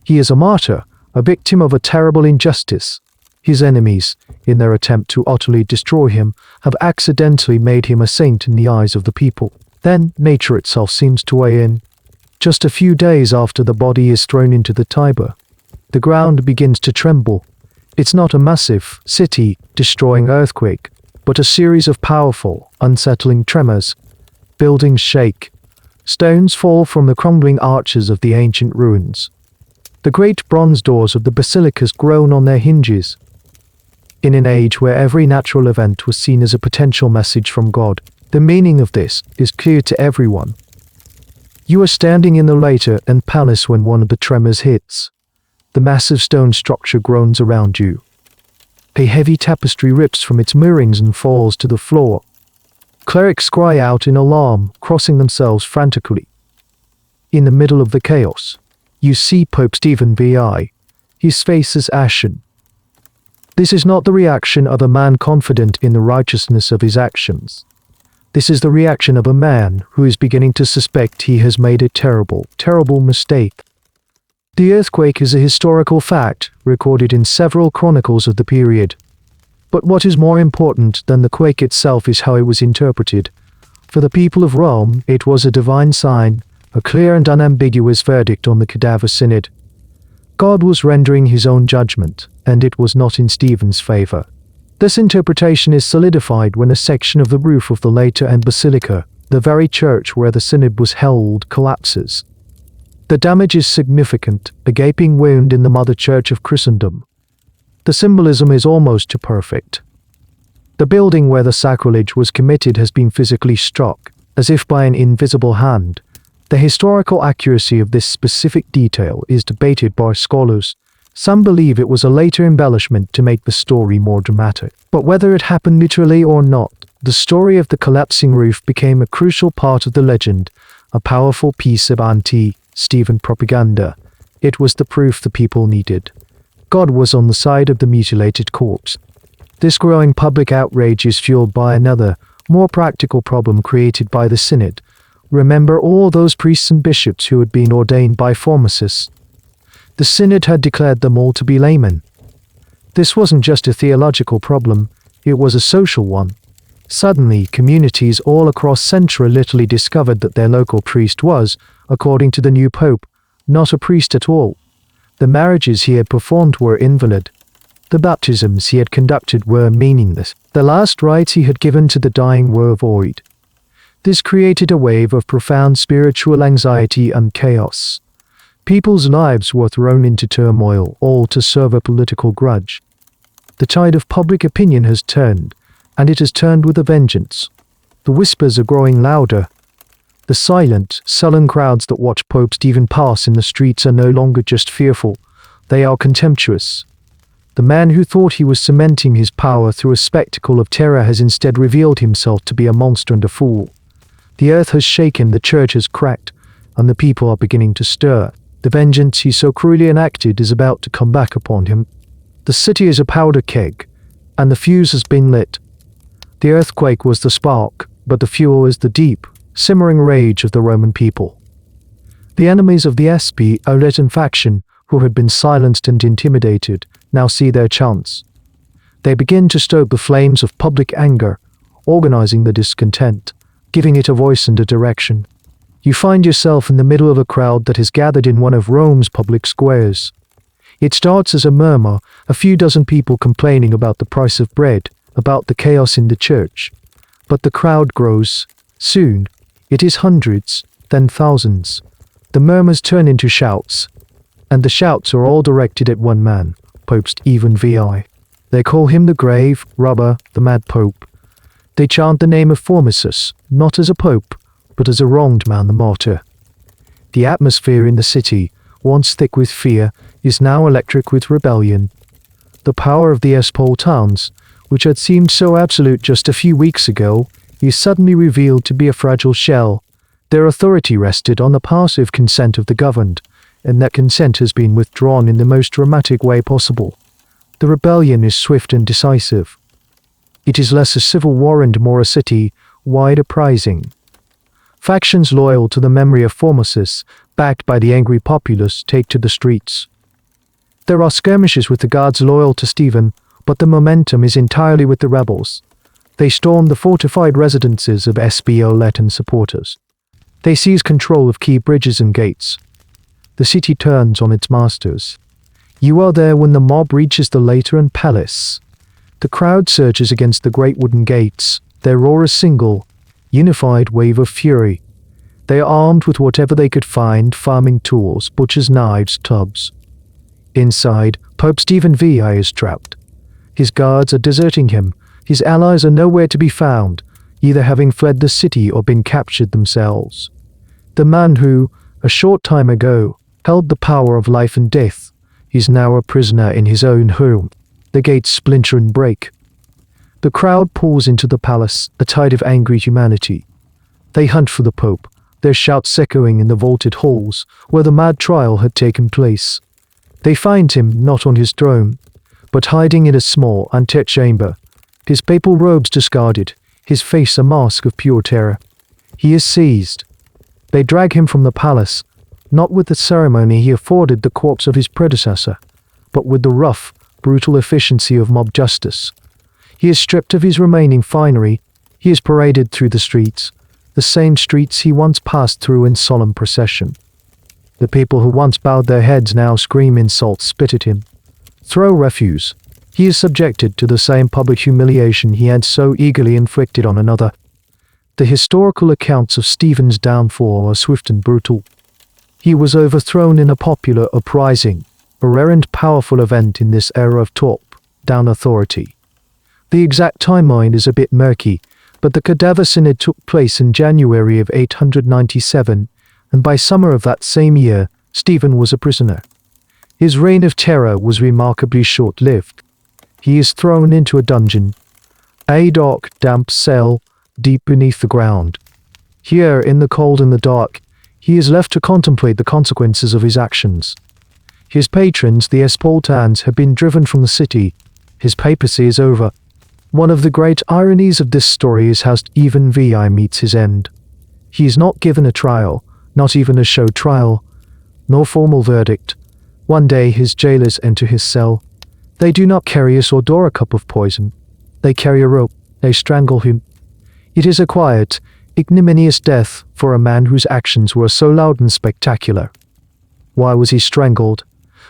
He is a martyr, a victim of a terrible injustice. His enemies, in their attempt to utterly destroy him, have accidentally made him a saint in the eyes of the people. Then nature itself seems to weigh in. Just a few days after the body is thrown into the Tiber, the ground begins to tremble. It's not a massive, city-destroying earthquake, but a series of powerful, unsettling tremors. Buildings shake. Stones fall from the crumbling arches of the ancient ruins. The great bronze doors of the basilicas groan on their hinges. In an age where every natural event was seen as a potential message from God, the meaning of this is clear to everyone. You are standing in the Lateran palace when one of the tremors hits. The massive stone structure groans around you. A heavy tapestry rips from its moorings and falls to the floor. Clerics cry out in alarm, crossing themselves frantically. In the middle of the chaos, you see Pope Stephen VI. His face is ashen. This is not the reaction of a man confident in the righteousness of his actions. This is the reaction of a man who is beginning to suspect he has made a terrible, terrible mistake. The earthquake is a historical fact, recorded in several chronicles of the period. But what is more important than the quake itself is how it was interpreted. For the people of Rome, it was a divine sign, a clear and unambiguous verdict on the Cadaver Synod. God was rendering his own judgment, and it was not in Stephen's favor. This interpretation is solidified when a section of the roof of the Lateran Basilica, the very church where the synod was held, collapses. The damage is significant, a gaping wound in the mother church of Christendom. The symbolism is almost too perfect. The building where the sacrilege was committed has been physically struck, as if by an invisible hand. The historical accuracy of this specific detail is debated by scholars. Some believe it was a later embellishment to make the story more dramatic. But whether it happened literally or not, the story of the collapsing roof became a crucial part of the legend, a powerful piece of anti-Stephen propaganda. It was the proof the people needed. God was on the side of the mutilated corpse. This growing public outrage is fueled by another, more practical problem created by the synod. Remember all those priests and bishops who had been ordained by pharmacists. The synod had declared them all to be laymen. This wasn't just a theological problem, it was a social one. Suddenly, communities all across Central Italy discovered that their local priest was, according to the new pope, not a priest at all. The marriages he had performed were invalid. The baptisms he had conducted were meaningless. The last rites he had given to the dying were void. This created a wave of profound spiritual anxiety and chaos. People's lives were thrown into turmoil, all to serve a political grudge. The tide of public opinion has turned, and it has turned with a vengeance. The whispers are growing louder. The silent, sullen crowds that watch Pope Stephen pass in the streets are no longer just fearful, they are contemptuous. The man who thought he was cementing his power through a spectacle of terror has instead revealed himself to be a monster and a fool. The earth has shaken, the church has cracked, and the people are beginning to stir. The vengeance he so cruelly enacted is about to come back upon him. The city is a powder keg, and the fuse has been lit. The earthquake was the spark, but the fuel is the deep, simmering rage of the Roman people. The enemies of the Latin faction, who had been silenced and intimidated, now see their chance. They begin to stoke the flames of public anger, organizing the discontent, giving it a voice and a direction. You find yourself in the middle of a crowd that has gathered in one of Rome's public squares. It starts as a murmur, a few dozen people complaining about the price of bread, about the chaos in the church. But the crowd grows. Soon, it is hundreds, then thousands. The murmurs turn into shouts, and the shouts are all directed at one man, Pope Stephen VI. They call him the grave robber, the mad pope. They chant the name of Formosus, not as a pope, but as a wronged man, the martyr. The atmosphere in the city, once thick with fear, is now electric with rebellion. The power of the S-Pole towns, which had seemed so absolute just a few weeks ago, is suddenly revealed to be a fragile shell. Their authority rested on the passive consent of the governed, and that consent has been withdrawn in the most dramatic way possible. The rebellion is swift and decisive. It is less a civil war and more a city-wide uprising. Factions loyal to the memory of Formosus, backed by the angry populace, take to the streets. There are skirmishes with the guards loyal to Stephen, but the momentum is entirely with the rebels. They storm the fortified residences of SBO Latin supporters. They seize control of key bridges and gates. The city turns on its masters. You are there when the mob reaches the Lateran Palace. The crowd surges against the great wooden gates, their roar a single, unified wave of fury. They are armed with whatever they could find, farming tools, butchers' knives, tubs. Inside, Pope Stephen VI is trapped. His guards are deserting him. His allies are nowhere to be found, either having fled the city or been captured themselves. The man who, a short time ago, held the power of life and death, is now a prisoner in his own home. The gates splinter and break. The crowd pours into the palace, a tide of angry humanity. They hunt for the Pope, their shouts echoing in the vaulted halls where the mad trial had taken place. They find him not on his throne, but hiding in a small antechamber, his papal robes discarded, his face a mask of pure terror. He is seized. They drag him from the palace, not with the ceremony he afforded the corpse of his predecessor, but with the rough, brutal efficiency of mob justice. He is stripped of his remaining finery. He is paraded through the streets, the same streets he once passed through in solemn procession. The people who once bowed their heads now scream insults, spit at him, throw refuse. He is subjected to the same public humiliation he had so eagerly inflicted on another. The historical accounts of Stephen's downfall are swift and brutal. He was overthrown in a popular uprising, a rare and powerful event in this era of top-down authority. The exact timeline is a bit murky, but the Cadaver Synod took place in January of 897, and by summer of that same year, Stephen was a prisoner. His reign of terror was remarkably short-lived. He is thrown into a dungeon, a dark, damp cell deep beneath the ground. Here, in the cold and the dark, he is left to contemplate the consequences of his actions. His patrons, the Espoltans, have been driven from the city. His papacy is over. One of the great ironies of this story is how even VI meets his end. He is not given a trial, not even a show trial, nor formal verdict. One day his jailers enter his cell. They do not carry a sword or a cup of poison. They carry a rope. They strangle him. It is a quiet, ignominious death for a man whose actions were so loud and spectacular. Why was he strangled?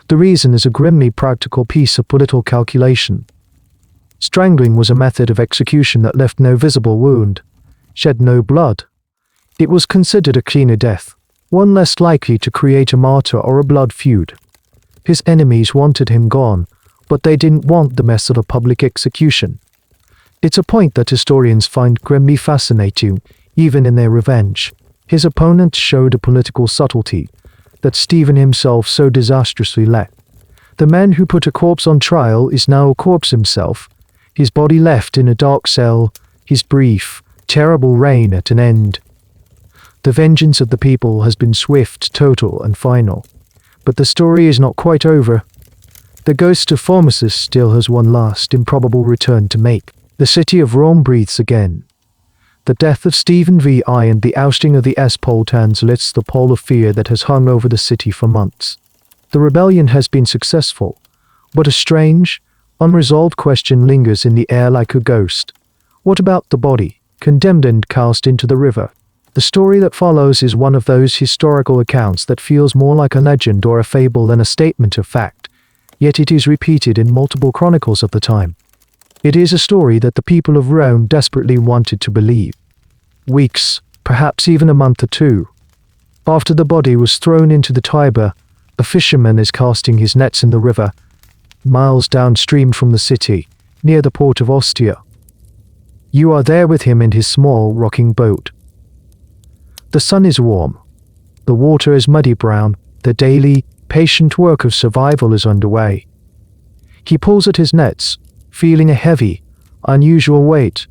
The reason is a grimly practical piece of political calculation. Strangling was a method of execution that left no visible wound, shed no blood. It was considered a cleaner death, one less likely to create a martyr or a blood feud. His enemies wanted him gone, but they didn't want the mess of a public execution. It's a point that historians find grimly fascinating, even in their revenge. His opponents showed a political subtlety that Stephen himself so disastrously lacked. The man who put a corpse on trial is now a corpse himself, his body left in a dark cell, his brief, terrible reign at an end. The vengeance of the people has been swift, total, and final. But the story is not quite over. The ghost of Formosus still has one last, improbable return to make. The city of Rome breathes again. The death of Stephen VI and the ousting of the Espoltans lifts the pall of fear that has hung over the city for months. The rebellion has been successful, but a strange, unresolved question lingers in the air like a ghost. What about the body, condemned and cast into the river? The story that follows is one of those historical accounts that feels more like a legend or a fable than a statement of fact, yet it is repeated in multiple chronicles of the time. It is a story that the people of Rome desperately wanted to believe. Weeks, perhaps even a month or two, after the body was thrown into the Tiber, a fisherman is casting his nets in the river, miles downstream from the city, near the port of Ostia. You are there with him in his small, rocking boat. The sun is warm. The water is muddy brown. The daily, patient work of survival is underway. He pulls at his nets, feeling a heavy, unusual weight.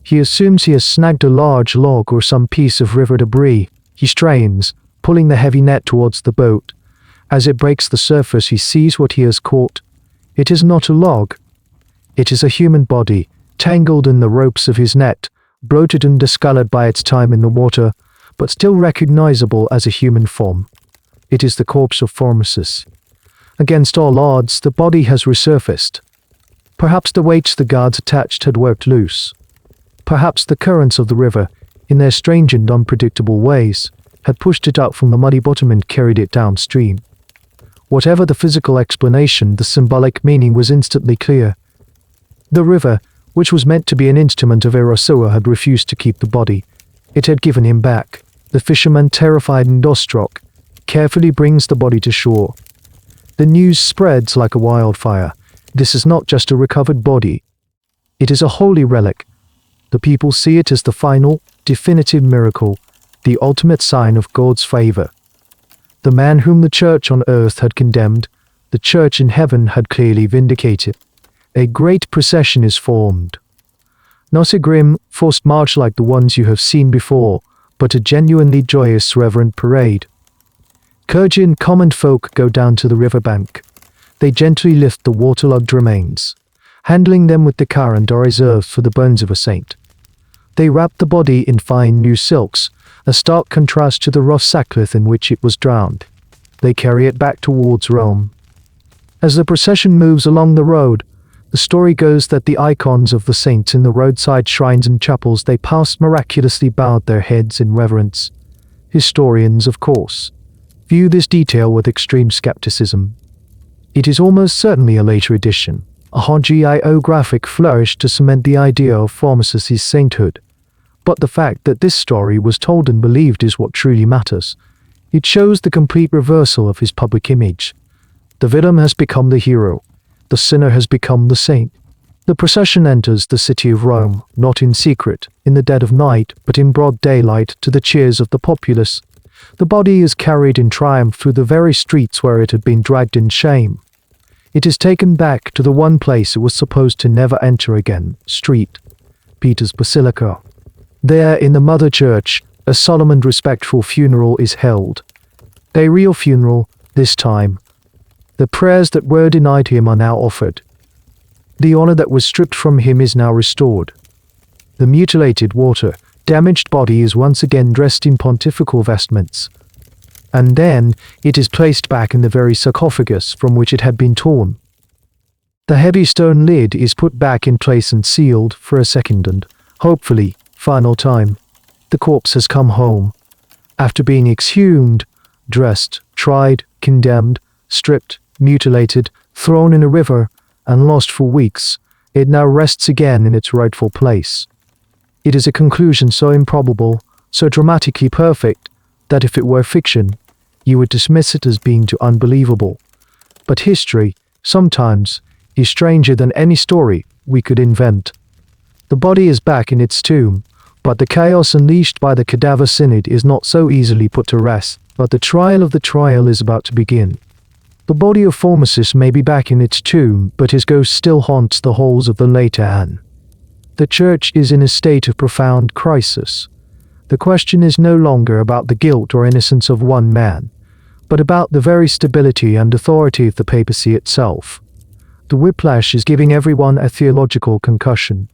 He assumes he has snagged a large log or some piece of river debris. He strains, pulling the heavy net towards the boat. As it breaks the surface, he sees what he has caught. It is not a log. It is a human body, tangled in the ropes of his net, bloated and discolored by its time in the water, but still recognizable as a human form. It is the corpse of Formosus. Against all odds, the body has resurfaced. Perhaps the weights the guards attached had worked loose. Perhaps the currents of the river, in their strange and unpredictable ways, had pushed it out from the muddy bottom and carried it downstream. Whatever the physical explanation, the symbolic meaning was instantly clear. The river, which was meant to be an instrument of Erosoa, had refused to keep the body. It had given him back. The fisherman, terrified and awestruck, carefully brings the body to shore. The news spreads like a wildfire. This is not just a recovered body. It is a holy relic. The people see it as the final, definitive miracle, the ultimate sign of God's favor. The man whom the church on earth had condemned, the church in heaven had clearly vindicated. A great procession is formed. Not a grim, forced march like the ones you have seen before, but a genuinely joyous, reverent parade. Clergy and common folk go down to the riverbank. They gently lift the waterlogged remains. Handling them with the current are reserved for the bones of a saint. They wrap the body in fine new silks, a stark contrast to the rough sackcloth in which it was drowned. They carry it back towards Rome. As the procession moves along the road, the story goes that the icons of the saints in the roadside shrines and chapels they passed miraculously bowed their heads in reverence. Historians, of course, view this detail with extreme skepticism. It is almost certainly a later addition, a hagiographic flourish to cement the idea of Formosus' sainthood. But the fact that this story was told and believed is what truly matters. It shows the complete reversal of his public image. The villain has become the hero. The sinner has become the saint. The procession enters the city of Rome, not in secret, in the dead of night, but in broad daylight to the cheers of the populace. The body is carried in triumph through the very streets where it had been dragged in shame. It is taken back to the one place it was supposed to never enter again, Street, Peter's Basilica. There, in the Mother Church, a solemn and respectful funeral is held. A real funeral, this time. The prayers that were denied him are now offered. The honor that was stripped from him is now restored. The mutilated, damaged body is once again dressed in pontifical vestments. And then it is placed back in the very sarcophagus from which it had been torn. The heavy stone lid is put back in place and sealed for a second and, hopefully, final time. The corpse has come home. After being exhumed, dressed, tried, condemned, stripped, mutilated, thrown in a river, and lost for weeks, it now rests again in its rightful place. It is a conclusion so improbable, so dramatically perfect, that if it were fiction, you would dismiss it as being too unbelievable. But history, sometimes, is stranger than any story we could invent. The body is back in its tomb, but the chaos unleashed by the Cadaver Synod is not so easily put to rest, but the trial of the trial is about to begin. The body of Formosus may be back in its tomb, but his ghost still haunts the halls of the later Anne. The Church is in a state of profound crisis. The question is no longer about the guilt or innocence of one man, but about the very stability and authority of the papacy itself. The whiplash is giving everyone a theological concussion.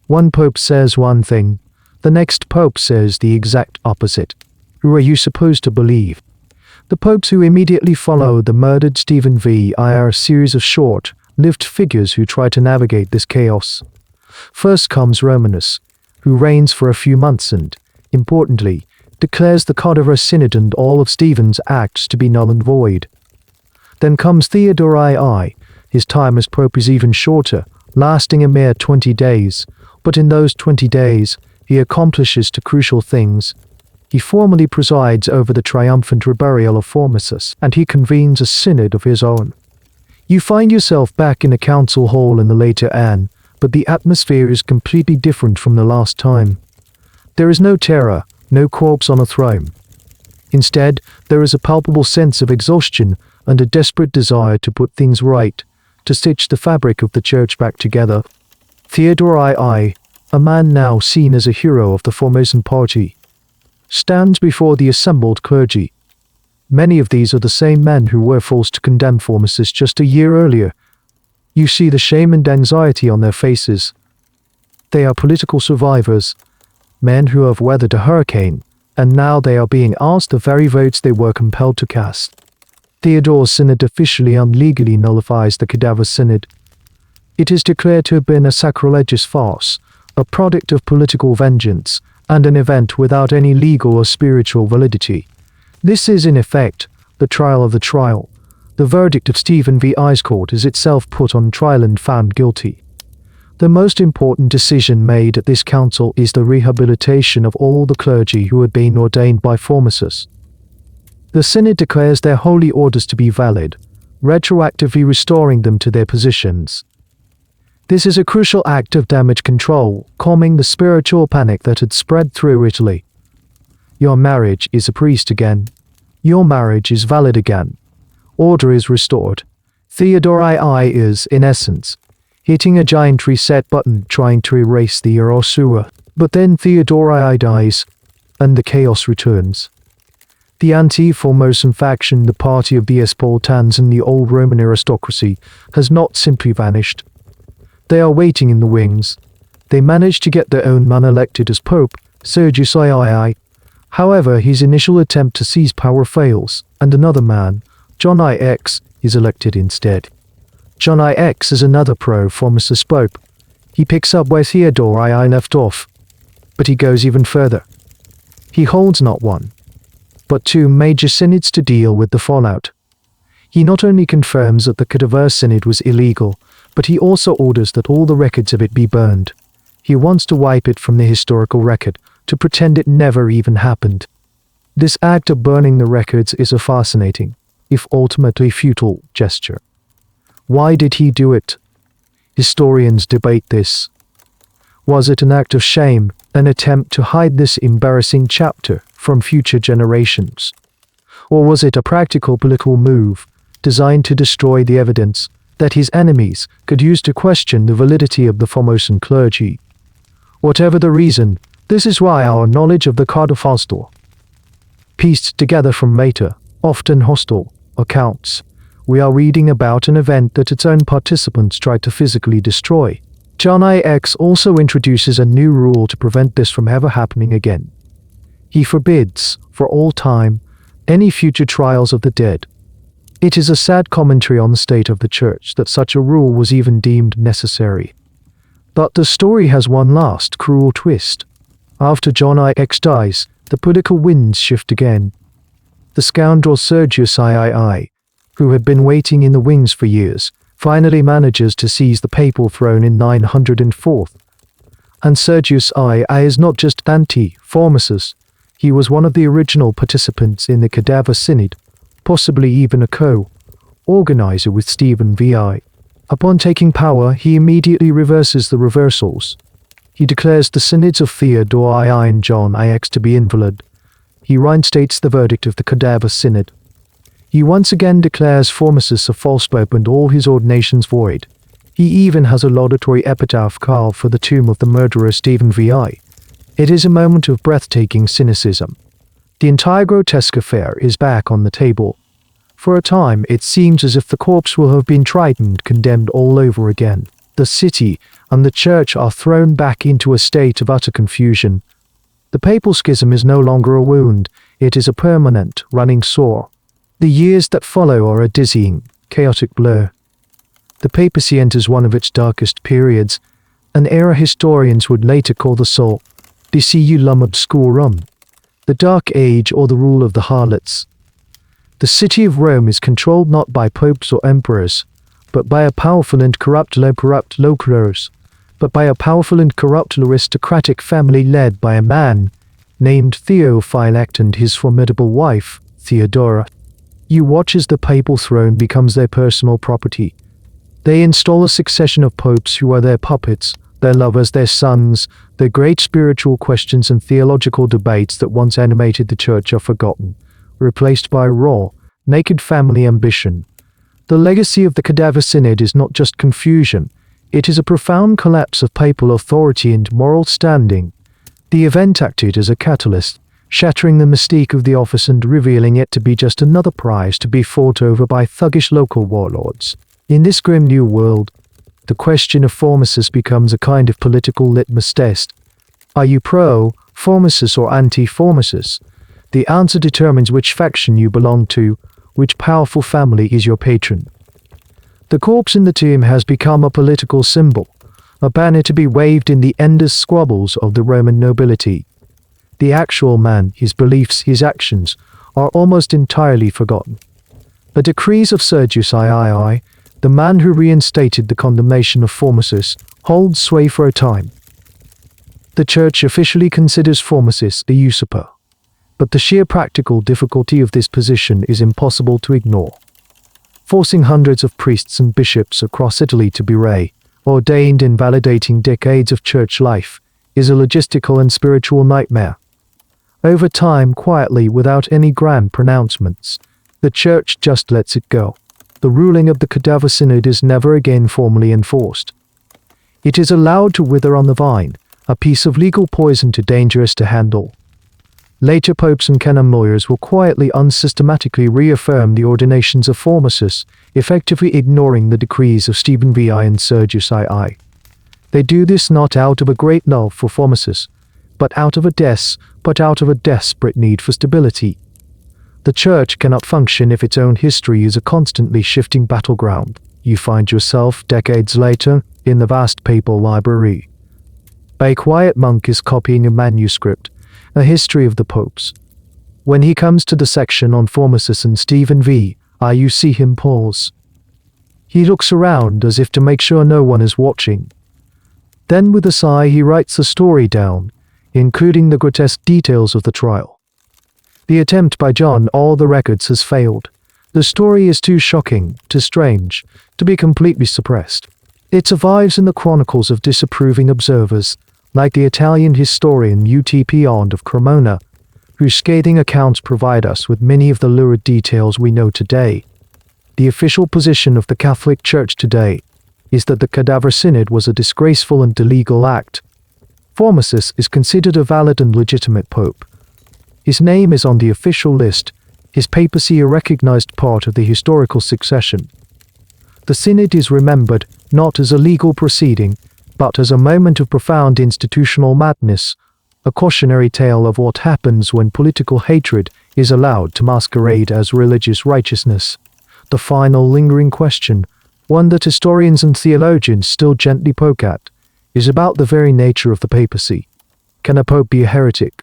One pope says one thing, the next pope says the exact opposite. Who are you supposed to believe? The popes who immediately followed the murdered Stephen V are a series of short-lived figures who try to navigate this chaos. First comes Romanus, who reigns for a few months and, importantly, declares the Cadaver Synod and all of Stephen's acts to be null and void. Then comes Theodore II. His time as pope is even shorter, lasting a mere 20 days, but in those 20 days, he accomplishes two crucial things. He formally presides over the triumphant reburial of Formosus, and he convenes a synod of his own. You find yourself back in a council hall in the later Anne, but the atmosphere is completely different from the last time. There is no terror, no corpse on a throne. Instead, there is a palpable sense of exhaustion and a desperate desire to put things right, to stitch the fabric of the church back together. Theodore II, a man now seen as a hero of the Formosan party, stands before the assembled clergy. Many of these are the same men who were forced to condemn Formosus just a year earlier. You see the shame and anxiety on their faces. They are political survivors, men who have weathered a hurricane, and now they are being asked the very votes they were compelled to cast. Theodore's synod officially and legally nullifies the Cadaver Synod. It is declared to have been a sacrilegious farce, a product of political vengeance, and an event without any legal or spiritual validity. This is, in effect, the trial of the trial. The verdict of Stephen v. I's court is itself put on trial and found guilty. The most important decision made at this council is the rehabilitation of all the clergy who had been ordained by Formosus. The synod declares their holy orders to be valid, retroactively restoring them to their positions. This is a crucial act of damage control, calming the spiritual panic that had spread through Italy. Your marriage is a priest again. Your marriage is valid again. Order is restored. Theodore II is, in essence, hitting a giant reset button trying to erase the Erosua. But then Theodore II dies, and the chaos returns. The anti-Formosan faction, the party of the Espartans and the old Roman aristocracy, has not simply vanished. They are waiting in the wings. They managed to get their own man elected as Pope, Sergius III. However, his initial attempt to seize power fails, and another man, John IX, is elected instead. John IX is another pro-Formosus Pope. He picks up where Theodore II left off, but he goes even further. He holds not one, but two major synods to deal with the fallout. He not only confirms that the Cadaver Synod was illegal, but he also orders that all the records of it be burned. He wants to wipe it from the historical record, to pretend it never even happened. This act of burning the records is a fascinating, if ultimately futile, gesture. Why did he do it? Historians debate this. Was it an act of shame, an attempt to hide this embarrassing chapter from future generations? Or was it a practical political move, designed to destroy the evidence that his enemies could use to question the validity of the Formosan clergy? Whatever the reason, this is why our knowledge of the Cadaver, pieced together from later, often hostile, accounts, we are reading about an event that its own participants tried to physically destroy. John IX also introduces a new rule to prevent this from ever happening again. He forbids, for all time, any future trials of the dead. It is a sad commentary on the state of the Church that such a rule was even deemed necessary. But the story has one last cruel twist. After John IX dies, the political winds shift again. The scoundrel Sergius III, who had been waiting in the wings for years, finally manages to seize the papal throne in 904. And Sergius II is not just anti-Formosus, he was one of the original participants in the Cadaver Synod, possibly even a co-organizer with Stephen VI. Upon taking power, he immediately reverses the reversals. He declares the synods of Theodore II and John IX to be invalid. He reinstates the verdict of the Cadaver Synod. He once again declares Formosus a false pope and all his ordinations void. He even has a laudatory epitaph carved for the tomb of the murderer Stephen VI. It is a moment of breathtaking cynicism. The entire grotesque affair is back on the table. For a time, it seems as if the corpse will have been tried and condemned all over again. The city and the church are thrown back into a state of utter confusion. The papal schism is no longer a wound, it is a permanent, running sore. The years that follow are a dizzying, chaotic blur. The papacy enters one of its darkest periods, an era historians would later call the Sol Deciulum Obscurum, the Dark Age or the rule of the harlots. The city of Rome is controlled not by popes or emperors, but by a powerful and corrupt aristocratic family led by a man named Theophylacte and his formidable wife, Theodora. You watch as the papal throne becomes their personal property. They install a succession of popes who are their puppets, their lovers, their sons. The great spiritual questions and theological debates that once animated the church are forgotten, replaced by raw, naked family ambition. The legacy of the Cadaver Synod is not just confusion, it is a profound collapse of papal authority and moral standing. The event acted as a catalyst, shattering the mystique of the office and revealing it to be just another prize to be fought over by thuggish local warlords. In this grim new world, the question of formasis becomes a kind of political litmus test. Are you pro-formasis or anti-formasis? The answer determines which faction you belong to, which powerful family is your patron. The corpse in the tomb has become a political symbol, a banner to be waved in the endless squabbles of the Roman nobility. The actual man, his beliefs, his actions, are almost entirely forgotten. The decrees of Sergius II, the man who reinstated the condemnation of formasis, hold sway for a time. The Church officially considers formasis a usurper, but the sheer practical difficulty of this position is impossible to ignore. Forcing hundreds of priests and bishops across Italy to be ordained in validating decades of church life is a logistical and spiritual nightmare. Over time, quietly, without any grand pronouncements, the Church just lets it go. The ruling of the Cadaver Synod is never again formally enforced. It is allowed to wither on the vine, a piece of legal poison too dangerous to handle. Later popes and canon lawyers will quietly, unsystematically reaffirm the ordinations of formasis, effectively ignoring the decrees of Stephen VI and Sergius II. They do this not out of a great love for formasis, but out of a desperate need for stability. The Church cannot function if its own history is a constantly shifting battleground. You find yourself, decades later, in the vast papal library. A quiet monk is copying a manuscript, a history of the popes. When he comes to the section on formasis and Stephen VI, you see him pause. He looks around as if to make sure no one is watching. Then with a sigh he writes the story down, including the grotesque details of the trial. The attempt by John all the records has failed. The story is too shocking, too strange, to be completely suppressed. It survives in the chronicles of disapproving observers, like the Italian historian U.T.P. Ond of Cremona, whose scathing accounts provide us with many of the lurid details we know today. The official position of the Catholic Church today is that the Cadaver Synod was a disgraceful and illegal act. Formasis is considered a valid and legitimate pope. His name is on the official list, his papacy a recognized part of the historical succession. The Synod is remembered not as a legal proceeding, but as a moment of profound institutional madness, a cautionary tale of what happens when political hatred is allowed to masquerade as religious righteousness. The final lingering question, one that historians and theologians still gently poke at, is about the very nature of the papacy. Can a pope be a heretic?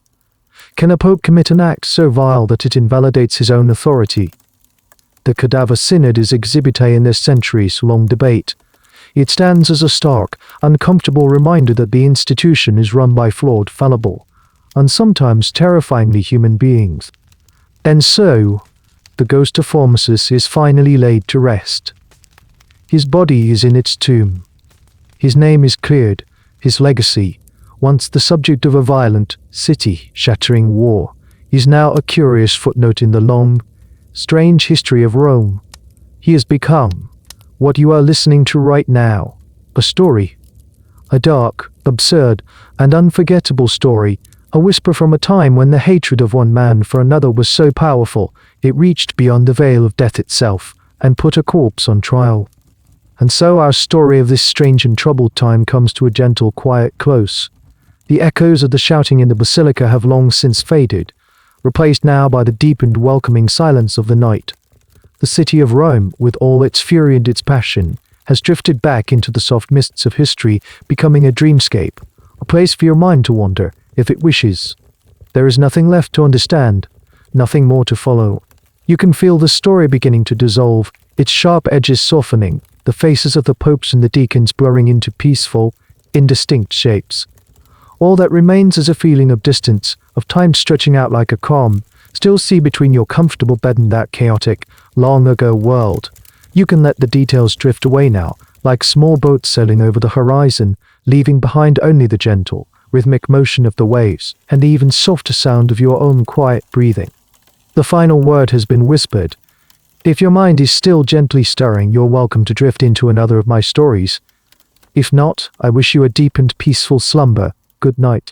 Can a pope commit an act so vile that it invalidates his own authority? The Cadaver Synod is exhibit A in this centuries-long debate. It stands as a stark, uncomfortable reminder that the institution is run by flawed, fallible, and sometimes terrifyingly human beings. And so, the ghost of formasis is finally laid to rest. His body is in its tomb. His name is cleared, his legacy, once the subject of a violent, city-shattering war, is now a curious footnote in the long, strange history of Rome. He has become what you are listening to right now, a story. A dark, absurd, and unforgettable story, a whisper from a time when the hatred of one man for another was so powerful, it reached beyond the veil of death itself, and put a corpse on trial. And so our story of this strange and troubled time comes to a gentle, quiet close. The echoes of the shouting in the basilica have long since faded, replaced now by the deep and welcoming silence of the night. The city of Rome, with all its fury and its passion, has drifted back into the soft mists of history, becoming a dreamscape, a place for your mind to wander, if it wishes. There is nothing left to understand, nothing more to follow. You can feel the story beginning to dissolve, its sharp edges softening, the faces of the popes and the deacons blurring into peaceful, indistinct shapes. All that remains is a feeling of distance, of time stretching out like a calm, still see between your comfortable bed and that chaotic, long-ago world. You can let the details drift away now, like small boats sailing over the horizon, leaving behind only the gentle, rhythmic motion of the waves, and the even softer sound of your own quiet breathing. The final word has been whispered. If your mind is still gently stirring, you're welcome to drift into another of my stories. If not, I wish you a deep and peaceful slumber. Good night.